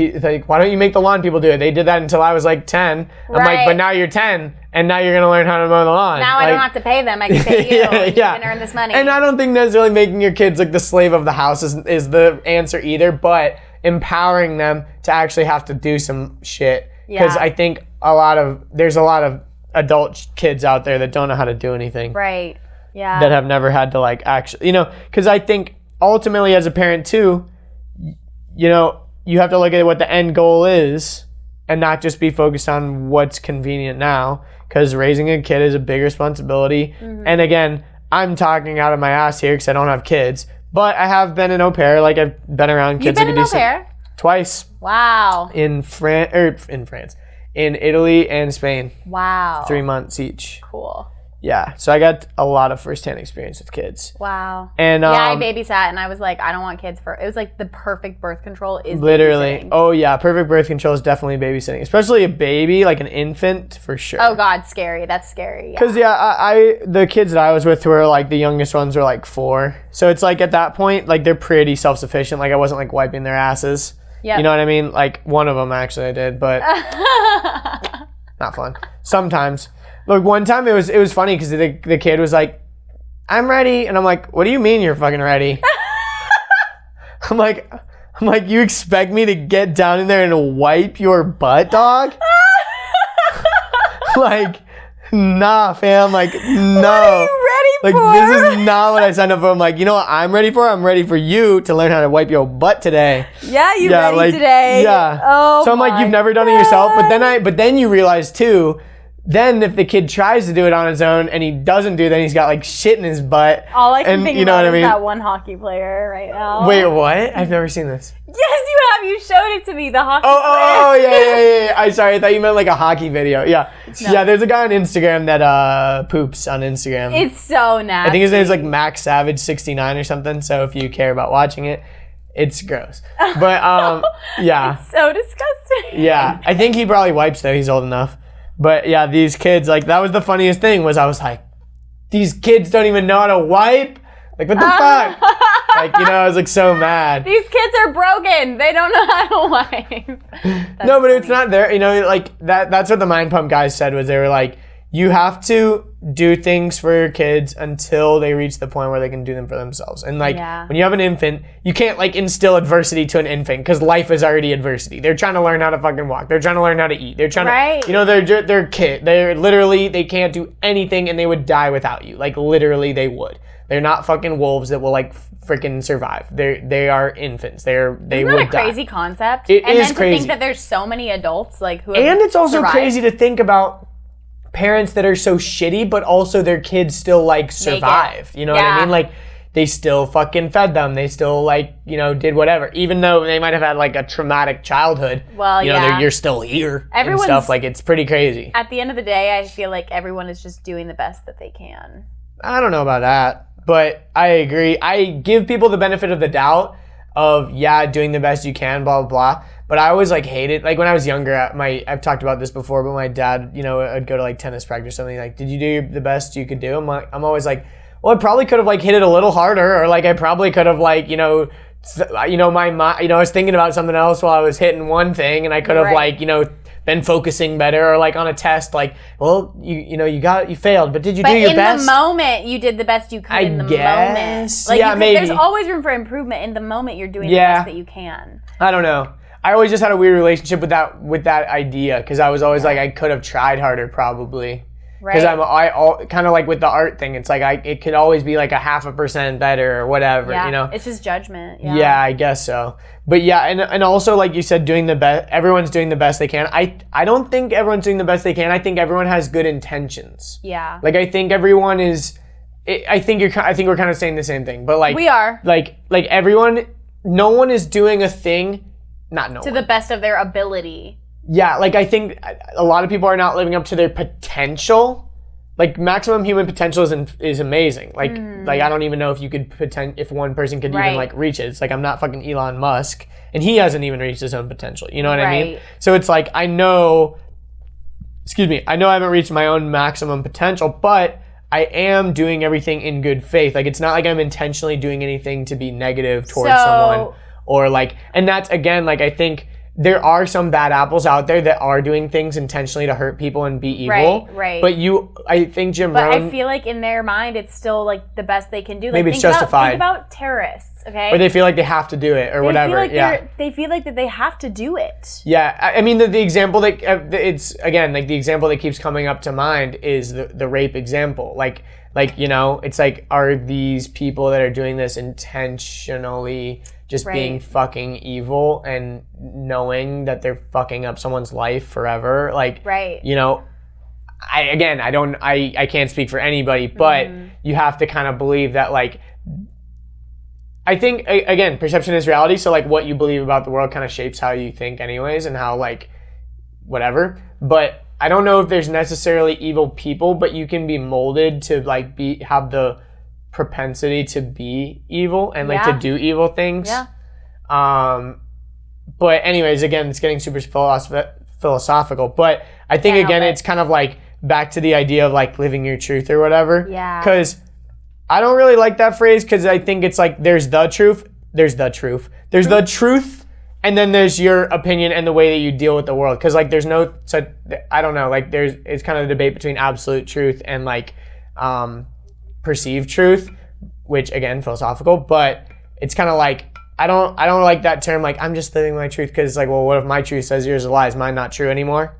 Speaker 2: why don't you make the lawn people do it? They did that until I was like 10. I'm like, but now you're 10 and now you're gonna learn how to mow the lawn.
Speaker 1: Now I don't have to pay them. I can pay you. You can earn this money.
Speaker 2: And I don't think necessarily making your kids like the slave of the house is the answer either, but empowering them to actually have to do some shit. Because I think there's a lot of adult kids out there that don't know how to do anything.
Speaker 1: Right. Yeah.
Speaker 2: That have never had to like actually, because I think ultimately as a parent too, you have to look at what the end goal is and not just be focused on what's convenient now, because raising a kid is a big responsibility. Mm-hmm. And again, I'm talking out of my ass here because I don't have kids, but I have been an au pair. Like I've been around kids.
Speaker 1: You've been an au pair?
Speaker 2: Twice.
Speaker 1: Wow.
Speaker 2: In France, in Italy and Spain.
Speaker 1: Wow.
Speaker 2: 3 months each.
Speaker 1: Cool.
Speaker 2: Yeah, so I got a lot of firsthand experience with kids.
Speaker 1: Wow.
Speaker 2: And
Speaker 1: I babysat, and I was like, I don't want kids for. It was like the perfect birth control is
Speaker 2: literally.
Speaker 1: babysitting.
Speaker 2: Oh yeah, perfect birth control is definitely babysitting, especially a baby, like an infant, for sure.
Speaker 1: Oh God, scary. That's scary.
Speaker 2: Because I the kids that I was with were like the youngest ones were like 4, so it's like at that point like they're pretty self-sufficient. Like I wasn't like wiping their asses. Yeah. You know what I mean? Like one of them actually I did, but not fun. Sometimes. Look, one time it was funny because the kid was like, "I'm ready," and I'm like, "What do you mean you're fucking ready?" I'm like, you expect me to get down in there and wipe your butt, dog? Like, nah, fam. Like, no.
Speaker 1: What are you ready for?
Speaker 2: Like, this is not what I signed up for. I'm like, you know what I'm ready for? I'm ready for you to learn how to wipe your butt today.
Speaker 1: Yeah, you ready today?
Speaker 2: Yeah.
Speaker 1: Oh,
Speaker 2: so I'm like, you've never done it yourself, but then you realize too. Then if the kid tries to do it on his own and he doesn't do it, then he's got like shit in his butt.
Speaker 1: All I can think about is that one hockey player right now.
Speaker 2: Wait, what? I've never seen this.
Speaker 1: Yes, you have. You showed it to me, the hockey player.
Speaker 2: Oh, yeah. I'm sorry. I thought you meant like a hockey video. Yeah. No. Yeah, there's a guy on Instagram that poops on Instagram.
Speaker 1: It's so nasty.
Speaker 2: I think his name is like Max Savage 69 or something. So if you care about watching it, it's gross. But yeah.
Speaker 1: It's so disgusting.
Speaker 2: Yeah. I think he probably wipes though. He's old enough. But yeah, these kids, like, that was the funniest thing was I was like, these kids don't even know how to wipe? Like, what the fuck? Like, you know, I was like so mad.
Speaker 1: These kids are broken. They don't know how to wipe.
Speaker 2: No, but funny. It's not there. You know, like, that's what the Mind Pump guys said was they were like, you have to do things for your kids until they reach the point where they can do them for themselves. And like when you have an infant, you can't like instill adversity to an infant because life is already adversity. They're trying to learn how to fucking walk. They're trying to learn how to eat. They're trying to, you know, they're kid. They're literally, they can't do anything and they would die without you. Like literally they would. They're not fucking wolves that will like freaking survive. They are infants. They would die.
Speaker 1: Isn't that a crazy concept?
Speaker 2: It is
Speaker 1: then
Speaker 2: crazy.
Speaker 1: To think that there's so many adults like who have
Speaker 2: and it's also
Speaker 1: survived.
Speaker 2: Crazy to think about parents that are so shitty, but also their kids still like survive. You know what I mean? Like they still fucking fed them. They still like, you know, did whatever. Even though they might have had like a traumatic childhood.
Speaker 1: Well,
Speaker 2: you know, you're still here and stuff. Like it's pretty crazy.
Speaker 1: At the end of the day, I feel like everyone is just doing the best that they can.
Speaker 2: I don't know about that, but I agree. I give people the benefit of the doubt of doing the best you can, blah, blah, blah. But I always like hated, like when I was younger, I've talked about this before, but my dad, you know, I'd go to like tennis practice or something, like, did you do the best you could do? I'm always like, well, I probably could have like hit it a little harder, or like I probably could have like, I was thinking about something else while I was hitting one thing, and I could have like, you know, been focusing better, or like on a test, like, well, you failed, but did you do your best?
Speaker 1: In the moment, you did the best you could in the moment. Like,
Speaker 2: maybe.
Speaker 1: There's always room for improvement. In the moment, you're doing the best that you can.
Speaker 2: I don't know. I always just had a weird relationship with that idea because I was always like I could have tried harder probably. Because I kind of like with the art thing, it's like it could always be like a 0.5% better or whatever, you know.
Speaker 1: It's just judgment.
Speaker 2: Yeah, I guess so. But yeah, and also like you said, doing the best. Everyone's doing the best they can. I don't think everyone's doing the best they can. I think everyone has good intentions. Yeah. Like I think everyone is. I think we're kind of saying the same thing, but like
Speaker 1: we are.
Speaker 2: Like everyone, no one is doing a thing. Not no
Speaker 1: to the best of their ability.
Speaker 2: Yeah, like I think a lot of people are not living up to their potential. Like maximum human potential is amazing. Like I don't even know if you could if one person could even like reach it. It's like I'm not fucking Elon Musk and he hasn't even reached his own potential. You know what I mean? So it's like I know I haven't reached my own maximum potential, but I am doing everything in good faith. Like it's not like I'm intentionally doing anything to be negative towards someone. Or like, and that's again, like I think there are some bad apples out there that are doing things intentionally to hurt people and be evil. Right. But I think Jim Rohn.
Speaker 1: I feel like in their mind, it's still like the best they can do. Like,
Speaker 2: maybe it's justified.
Speaker 1: Think about terrorists, okay?
Speaker 2: Or they feel like they have to do it or whatever.
Speaker 1: They feel like that they have to do it.
Speaker 2: Yeah. I mean, the example that it's again, like the example that keeps coming up to mind is the rape example. Like, you know, it's like, are these people that are doing this intentionally just being fucking evil and knowing that they're fucking up someone's life forever? Like, you know, I can't speak for anybody, but you have to kind of believe that, like, I think, again, perception is reality. So, like, what you believe about the world kind of shapes how you think anyways and how, like, whatever. But I don't know if there's necessarily evil people, but you can be molded to like have the propensity to be evil and like to do evil things.
Speaker 1: Yeah.
Speaker 2: But anyways, again, it's getting super philosophical. But I think again, it's kind of like back to the idea of like living your truth or whatever.
Speaker 1: Yeah.
Speaker 2: Because I don't really like that phrase because I think it's like there's the truth, and then there's your opinion and the way that you deal with the world. Because like there's no such, I don't know, like it's kind of a debate between absolute truth and like perceived truth, which again, philosophical, but it's kind of like I don't like that term, like I'm just living my truth, because like, well, what if my truth says yours is a lie? Is mine not true anymore?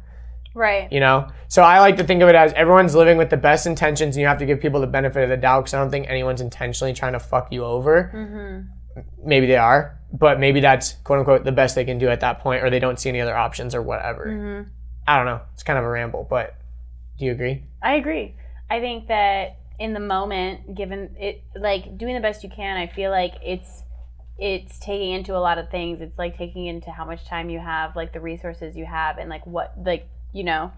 Speaker 1: Right.
Speaker 2: You know? So I like to think of it as everyone's living with the best intentions, and you have to give people the benefit of the doubt, because I don't think anyone's intentionally trying to fuck you over. Mm-hmm. Maybe they are, but maybe that's quote unquote the best they can do at that point, or they don't see any other options or whatever. Mm-hmm. I don't know. It's kind of a ramble, but do you agree?
Speaker 1: I agree. I think that in the moment, given it, like doing the best you can, I feel like it's taking into a lot of things. It's like taking into how much time you have, like the resources you have, and like what, like, you know.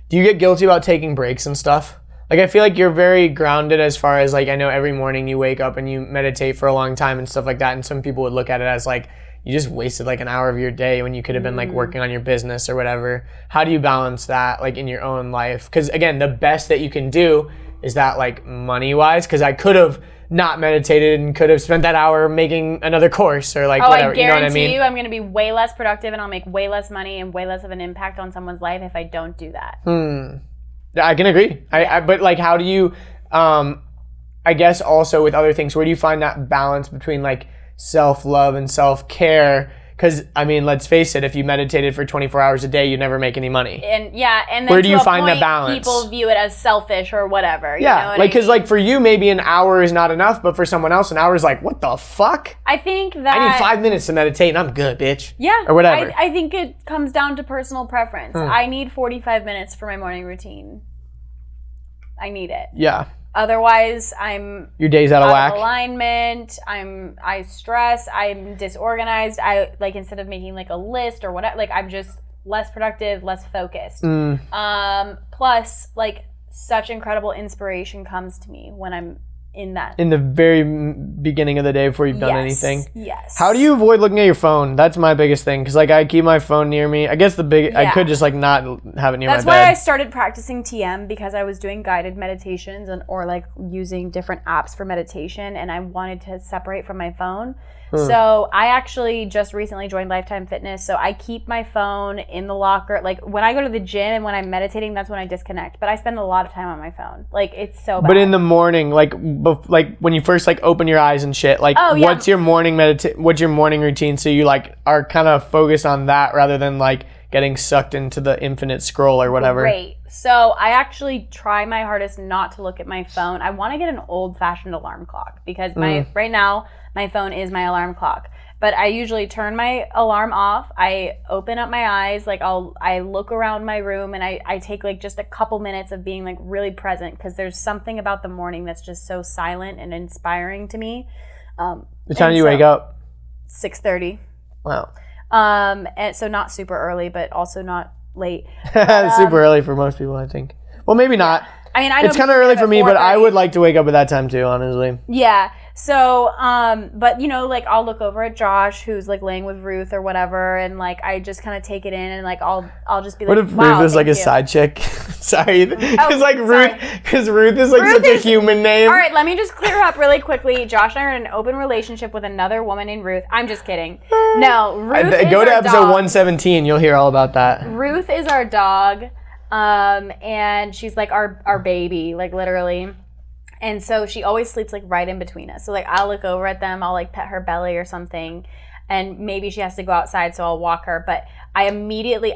Speaker 2: Do you get guilty about taking breaks and stuff? Like, I feel like you're very grounded as far as like, I know every morning you wake up and you meditate for a long time and stuff like that. And some people would look at it as like, you just wasted like an hour of your day when you could have been like working on your business or whatever. How do you balance that like in your own life? Because again, the best that you can do is that like money wise, because I could have not meditated and could have spent that hour making another course or like whatever.
Speaker 1: I guarantee
Speaker 2: you know what I mean?
Speaker 1: I'm going to be way less productive and I'll make way less money and way less of an impact on someone's life if I don't do that.
Speaker 2: I can agree. But like, how do you, I guess also with other things, where do you find that balance between like self-love and self-care? Because, I mean, let's face it, if you meditated for 24 hours a day, you'd never make any money.
Speaker 1: And then
Speaker 2: where do you find that balance?
Speaker 1: People view it as selfish or whatever.
Speaker 2: Yeah,
Speaker 1: you know what
Speaker 2: like, because
Speaker 1: I mean?
Speaker 2: like for you, maybe an hour is not enough, but for someone else, an hour is like, what the fuck?
Speaker 1: I think that
Speaker 2: I need 5 minutes to meditate and I'm good, bitch.
Speaker 1: Yeah.
Speaker 2: Or whatever.
Speaker 1: I think it comes down to personal preference. I need 45 minutes for my morning routine. I need it.
Speaker 2: Yeah.
Speaker 1: Otherwise,
Speaker 2: your day's out of whack.
Speaker 1: Alignment. I stress. I'm disorganized. I like, instead of making like a list or whatever, like I'm just less productive, less focused. Plus, like such incredible inspiration comes to me when I'm in the very beginning of the day before you've done anything. Yes.
Speaker 2: How do you avoid looking at your phone? That's my biggest thing, because like I keep my phone near me. I guess I could just like not have it near my bed.
Speaker 1: That's why I started practicing TM, because I was doing guided meditations or like using different apps for meditation, and I wanted to separate from my phone. So I actually just recently joined Lifetime Fitness, so I keep my phone in the locker. Like when I go to the gym and when I'm meditating, that's when I disconnect. But I spend a lot of time on my phone. Like it's so bad.
Speaker 2: But in the morning, like when you first like open your eyes and shit, like what's your morning what's your morning routine? So you like are kind of focused on that rather than like getting sucked into the infinite scroll or whatever.
Speaker 1: Great. So I actually try my hardest not to look at my phone. I want to get an old-fashioned alarm clock, because right now my phone is my alarm clock. But I usually turn my alarm off. I open up my eyes, like I look around my room, and I take like just a couple minutes of being like really present, because there's something about the morning that's just so silent and inspiring to me.
Speaker 2: What time do you wake up?
Speaker 1: 6:30.
Speaker 2: Wow.
Speaker 1: And so not super early, but also not late.
Speaker 2: Super early for most people, I think. Well, maybe not.
Speaker 1: I mean, I know
Speaker 2: it's kind of early for me, but I would like to wake up at that time too, honestly.
Speaker 1: Yeah. So, but you know, like I'll look over at Josh, who's like laying with Ruth or whatever, and like I just kind of take it in, and like I'll just be like,
Speaker 2: what if Ruth is like a side chick? Sorry, because like Ruth is like such a human name.
Speaker 1: All right, let me just clear up really quickly. Josh and I are in an open relationship with another woman named Ruth. I'm just kidding. No, Ruth.
Speaker 2: Go to episode 117. You'll hear all about that.
Speaker 1: Ruth is our dog, and she's like our baby, like literally. And so she always sleeps like right in between us. So like I'll look over at them, I'll like pet her belly or something, and maybe she has to go outside, so I'll walk her. But I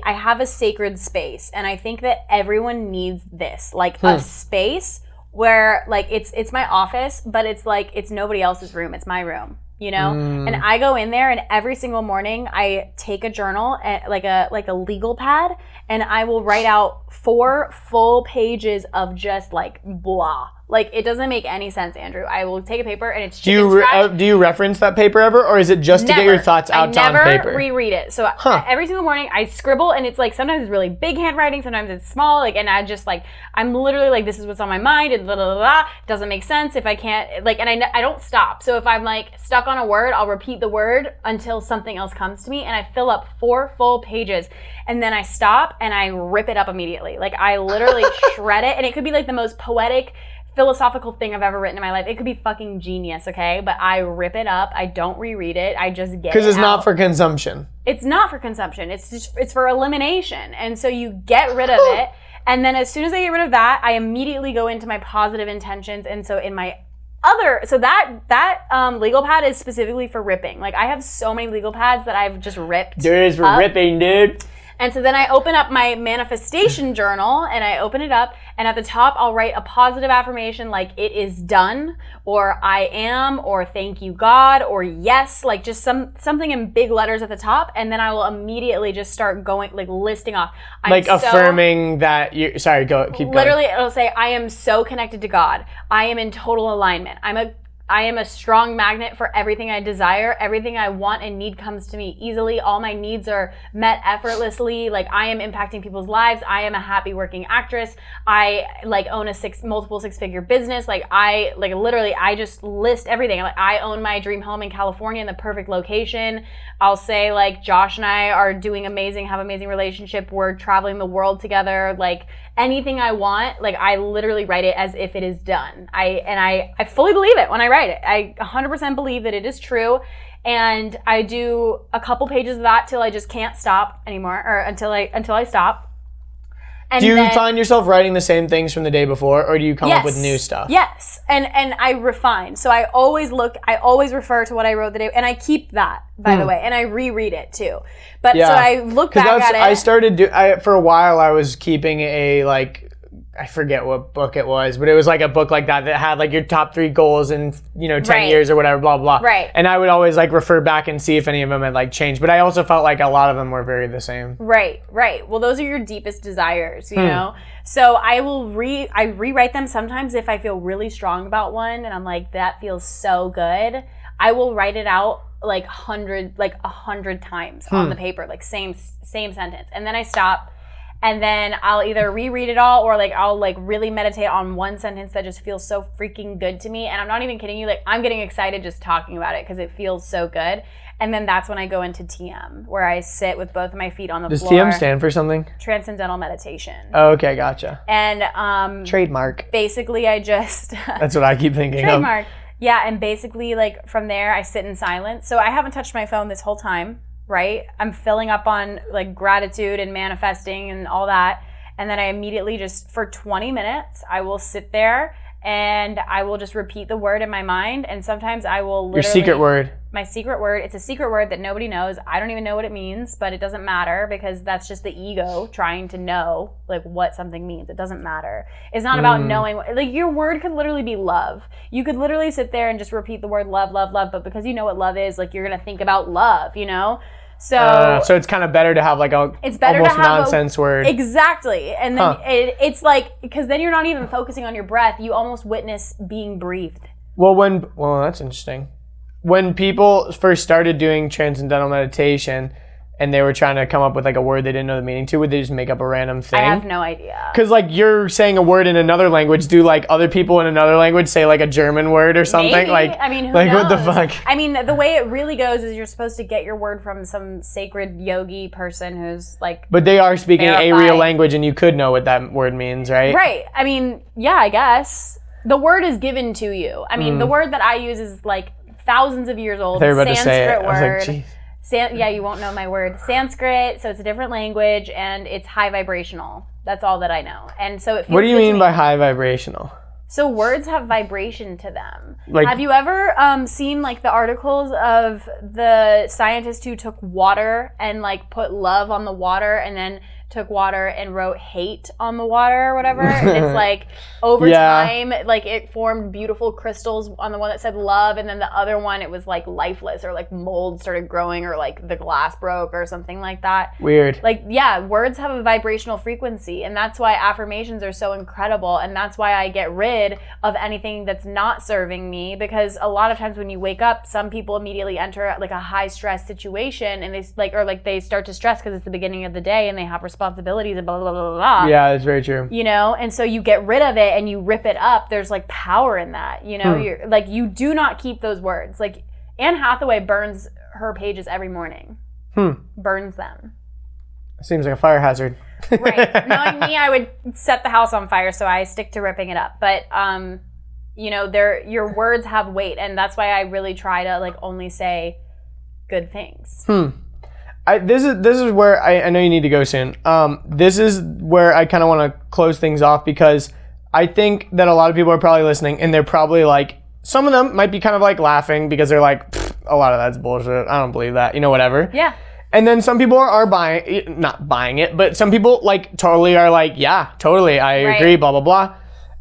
Speaker 1: have a sacred space, and I think that everyone needs this, like a space where like it's my office, but it's like it's nobody else's room, it's my room. you know? And I go in there, and every single morning I take a journal, like a legal pad, and I will write out 4 full pages of just like blah. Like, it doesn't make any sense, Andrew. I will take a paper, and it's chicken scratch.
Speaker 2: Do you reference that paper ever, or is it just to get your thoughts out on paper?
Speaker 1: I never reread it. So every single morning I scribble, and it's like sometimes it's really big handwriting, sometimes it's small. Like, and I just like, I'm literally like, this is what's on my mind, and blah, blah, blah, blah. It doesn't make sense if I can't, like, and I don't stop. So if I'm like stuck on a word, I'll repeat the word until something else comes to me, and I fill up 4 full pages, and then I stop and I rip it up immediately. Like, I literally shred it, and it could be like the most poetic, philosophical thing I've ever written in my life. It could be fucking genius, okay? But I rip it up. I don't reread it. I just get it out.
Speaker 2: Because it's not for consumption.
Speaker 1: It's not for consumption. It's for elimination. And so you get rid of it. And then as soon as I get rid of that, I immediately go into my positive intentions. And so in my that legal pad is specifically for ripping. Like, I have so many legal pads that I've just ripped.
Speaker 2: There is for ripping, dude.
Speaker 1: And so then I open up my manifestation journal, and I open it up, and at the top I'll write a positive affirmation like it is done, or I am, or thank you God, or yes, like just something in big letters at the top, and then I will immediately just start going, like, listing off.
Speaker 2: Affirming that you, keep going.
Speaker 1: Literally, it'll say, I am so connected to God. I am in total alignment. I am a strong magnet for everything I desire. Everything I want and need comes to me easily. All my needs are met effortlessly. Like, I am impacting people's lives. I am a happy working actress. I own a multiple 6-figure business. I just list everything. Like, I own my dream home in California in the perfect location. I'll say, like, Josh and I are doing amazing, have an amazing relationship. We're traveling the world together. Like, anything I want, like, I literally write it as if it is done. I fully believe it when I write it. I 100% believe that it is true. And I do a couple pages of that till I just can't stop anymore, or until I stop. And
Speaker 2: do you find yourself writing the same things from the day before, or do you come up with new stuff?
Speaker 1: Yes, and I refine. So I always refer to what I wrote the day, and I keep that, by the way, and I reread it too. But so I look back at it.
Speaker 2: I started for a while. I was keeping a, like, I forget what book it was, but it was like a book like that had like your top 3 goals in 10 years or whatever, blah blah.
Speaker 1: Right.
Speaker 2: And I would always like refer back and see if any of them had like changed, but I also felt like a lot of them were very the same.
Speaker 1: Right. Well, those are your deepest desires, you know. So I rewrite them sometimes if I feel really strong about one, and I'm like, that feels so good. I will write it out like 100 times on the paper, like same sentence, and then I stop. And then I'll either reread it all, or like I'll like really meditate on one sentence that just feels so freaking good to me. And I'm not even kidding you, like, I'm getting excited just talking about it because it feels so good. And then that's when I go into TM, where I sit with both of my feet on the floor.
Speaker 2: Does TM stand for something?
Speaker 1: Transcendental meditation.
Speaker 2: Oh, okay, gotcha.
Speaker 1: And
Speaker 2: trademark.
Speaker 1: Basically, I just
Speaker 2: that's what I keep thinking
Speaker 1: trademark. Yeah, and basically, like, from there I sit in silence. So I haven't touched my phone this whole time. Right? I'm filling up on like gratitude and manifesting and all that. And then I immediately just, for 20 minutes, I will sit there and I will just repeat the word in my mind. And sometimes I will literally...
Speaker 2: Your secret word.
Speaker 1: My secret word. It's a secret word that nobody knows. I don't even know what it means, but it doesn't matter because that's just the ego trying to know like what something means. It doesn't matter. It's not about knowing. Like, your word could literally be love. You could literally sit there and just repeat the word love, love, love. But because you know what love is, like, you're going to think about love, you know? So
Speaker 2: it's kind of better to have like
Speaker 1: it's better
Speaker 2: almost
Speaker 1: to have
Speaker 2: nonsense word.
Speaker 1: Exactly. And then it's like, because then you're not even focusing on your breath. You almost witness being breathed.
Speaker 2: Well, that's interesting. When people first started doing transcendental meditation and they were trying to come up with like a word they didn't know the meaning to, would they just make up a random thing?
Speaker 1: I have no idea.
Speaker 2: Because like you're saying a word in another language, do like other people in another language say like a German word or something?
Speaker 1: Maybe.
Speaker 2: Like,
Speaker 1: I mean, who
Speaker 2: like
Speaker 1: knows?
Speaker 2: What the fuck?
Speaker 1: I mean, the way it really goes is you're supposed to get your word from some sacred yogi person who's like...
Speaker 2: But they are speaking
Speaker 1: verified.
Speaker 2: a real language and you could know what that word means, right?
Speaker 1: Right. I mean, yeah, I guess. The word is given to you. I mean, the word that I use is like thousands of years old.
Speaker 2: They're about
Speaker 1: Sanskrit
Speaker 2: to say it.
Speaker 1: word.
Speaker 2: I was like, geez.
Speaker 1: Yeah, you won't know my word. Sanskrit, so it's a different language, and it's high vibrational. That's all that I know. And so it feels
Speaker 2: What do you mean
Speaker 1: me.
Speaker 2: by high vibrational?
Speaker 1: So words have vibration to them.
Speaker 2: Like,
Speaker 1: have you ever seen like the articles of the scientist who took water and like put love on the water and then took water and wrote hate on the water or whatever. And it's like over time, like it formed beautiful crystals on the one that said love. And then the other one, it was like lifeless, or like mold started growing, or like the glass broke or something like that.
Speaker 2: Weird.
Speaker 1: Like, yeah, words have a vibrational frequency. And that's why affirmations are so incredible. And that's why I get rid of anything that's not serving me, because a lot of times when you wake up, some people immediately enter like a high stress situation, and they start to stress because it's the beginning of the day and they have responsibilities and blah, blah, blah, blah, blah.
Speaker 2: Yeah, that's very true.
Speaker 1: You know, and so you get rid of it and you rip it up. There's like power in that, you know, you're like, you do not keep those words. Like Anne Hathaway burns her pages every morning. Burns them.
Speaker 2: Seems like a fire hazard.
Speaker 1: Right. Knowing me, I would set the house on fire, so I stick to ripping it up. But, you know, your words have weight, and that's why I really try to like only say good things.
Speaker 2: This is where I know you need to go soon. This is where I kind of want to close things off, because I think that a lot of people are probably listening, and they're probably like, some of them might be kind of like laughing because they're like, a lot of that's bullshit. I don't believe that, you know, whatever.
Speaker 1: Yeah.
Speaker 2: And then some people are not buying it, but some people like totally are like, yeah, totally, I agree, blah, blah, blah.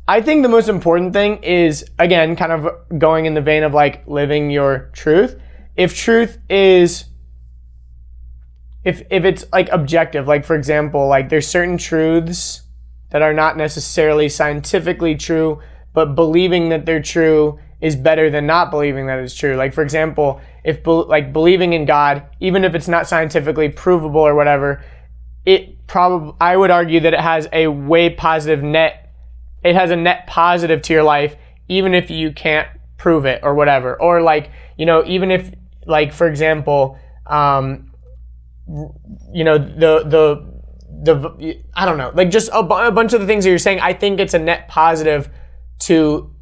Speaker 2: I think the most important thing is, again, kind of going in the vein of like living your truth. If truth is, if it's like objective, like for example, like there's certain truths that are not necessarily scientifically true, but believing that they're true is better than not believing that it's true. Like for example, if believing in God, even if it's not scientifically provable or whatever, I would argue that it has a way positive net. It has a net positive to your life, even if you can't prove it or whatever. Or like, you know, even if like, for example, you know, the I don't know, like just a bunch of the things that you're saying, I think it's a net positive to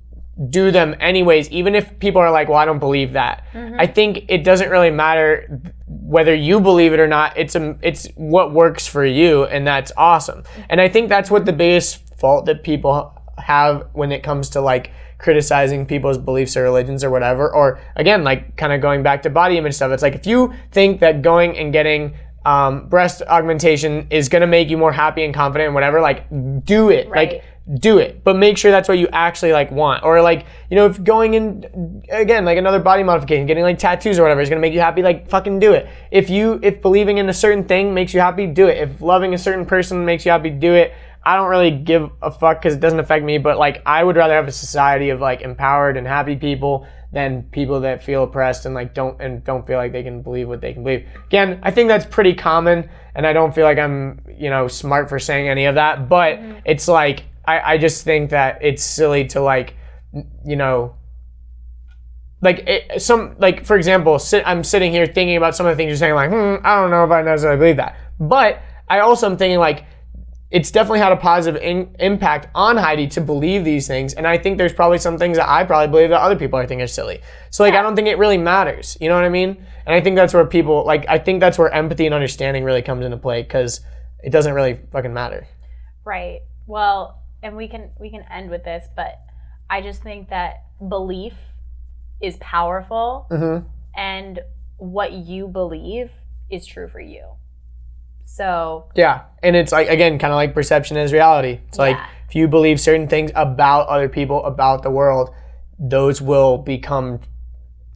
Speaker 2: do them anyways, even if people are like, well, I don't believe that. I think it doesn't really matter whether you believe it or not. It's what works for you, and that's awesome. And I think that's what the biggest fault that people have when it comes to like criticizing people's beliefs or religions or whatever, or again, like kind of going back to body image stuff. It's like, if you think that going and getting breast augmentation is going to make you more happy and confident and whatever, like do it. Like do it, but make sure that's what you actually like want. Or like, you know, if going in again, like another body modification, getting like tattoos or whatever is going to make you happy, like fucking do it. If believing in a certain thing makes you happy, do it. If loving a certain person makes you happy, do it. I don't really give a fuck because it doesn't affect me, but like I would rather have a society of like empowered and happy people than people that feel oppressed and like don't feel like they can believe what they can believe. Again, I think that's pretty common, and I don't feel like I'm, you know, smart for saying any of that, but it's like I just think that it's silly to like, you know, like for example, I'm sitting here thinking about some of the things you're saying, like, I don't know if I necessarily believe that, but I also am thinking like, it's definitely had a positive impact on Heidi to believe these things, and I think there's probably some things that I probably believe that other people are thinking are silly. So like, I don't think it really matters, you know what I mean? And I think that's where people, like, I think that's where empathy and understanding really comes into play, because it doesn't really fucking matter.
Speaker 1: Right. Well, and we can end with this, but I just think that belief is powerful, and what you believe is true for you. So
Speaker 2: yeah, and it's like, again, kind of like perception is reality. It's like, if you believe certain things about other people, about the world, those will become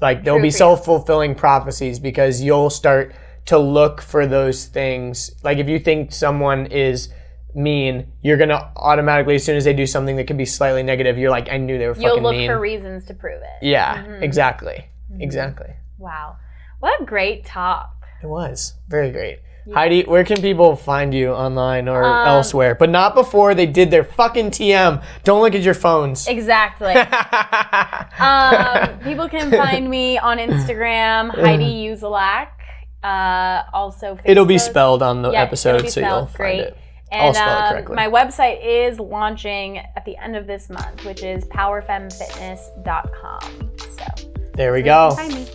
Speaker 2: like, they'll be self-fulfilling prophecies, because you'll start to look for those things. Like if you think someone is mean, you're gonna automatically, as soon as they do something that could be slightly negative, you're like, I knew they were fucking mean.
Speaker 1: You'll look for reasons to prove it.
Speaker 2: Yeah, exactly. Exactly.
Speaker 1: Wow. What a great talk.
Speaker 2: It was very great. Yeah. Heidi, where can people find you online or elsewhere? But not before they did their fucking TM. Don't look at your phones.
Speaker 1: Exactly. People can find me on Instagram, Heidi Uzelac. Also Facebook.
Speaker 2: It'll be spelled on the episode, so you'll find it.
Speaker 1: And
Speaker 2: I'll spell it correctly.
Speaker 1: My website is launching at the end of this month, which is PowerFemmeFitness.com. So
Speaker 2: there we go.
Speaker 1: You can find me.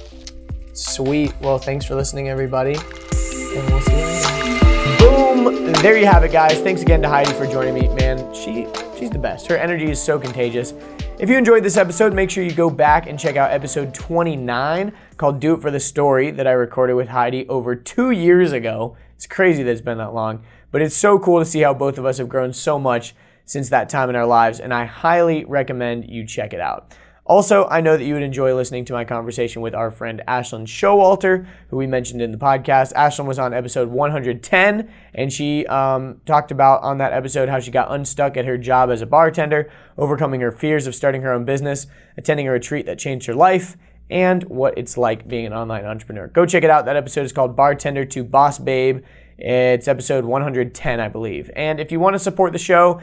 Speaker 2: Sweet. Well, thanks for listening, everybody. And we'll see you later. Boom! There you have it, guys. Thanks again to Heidi for joining me. Man, she's the best. Her energy is so contagious. If you enjoyed this episode, make sure you go back and check out episode 29 called Do It for the Story that I recorded with Heidi over 2 years ago. It's crazy that it's been that long, but it's so cool to see how both of us have grown so much since that time in our lives, and I highly recommend you check it out. Also, I know that you would enjoy listening to my conversation with our friend Ashlyn Showalter, who we mentioned in the podcast. Ashlyn was on episode 110, and she talked about on that episode how she got unstuck at her job as a bartender, overcoming her fears of starting her own business, attending a retreat that changed her life, and what it's like being an online entrepreneur. Go check it out. That episode is called Bartender to Boss Babe. It's episode 110, I believe. And if you want to support the show,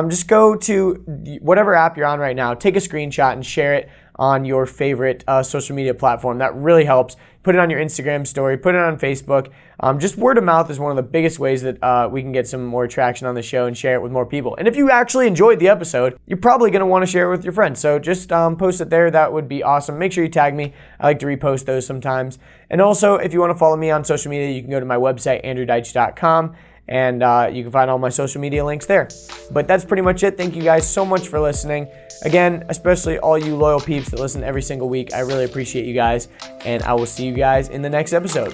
Speaker 2: just go to whatever app you're on right now, take a screenshot and share it on your favorite social media platform. That really helps. Put it on your Instagram story, put it on Facebook. Just word of mouth is one of the biggest ways that we can get some more traction on the show and share it with more people. And if you actually enjoyed the episode, you're probably going to want to share it with your friends. So just post it there. That would be awesome. Make sure you tag me. I like to repost those sometimes. And also, if you want to follow me on social media, you can go to my website, andrewdeitsch.com. And you can find all my social media links there. But that's pretty much it. Thank you guys so much for listening. Again, especially all you loyal peeps that listen every single week. I really appreciate you guys. And I will see you guys in the next episode.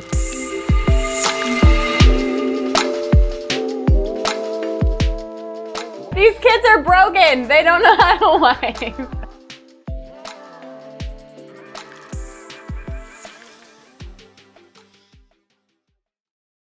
Speaker 1: These kids are broken. They don't know how to wipe.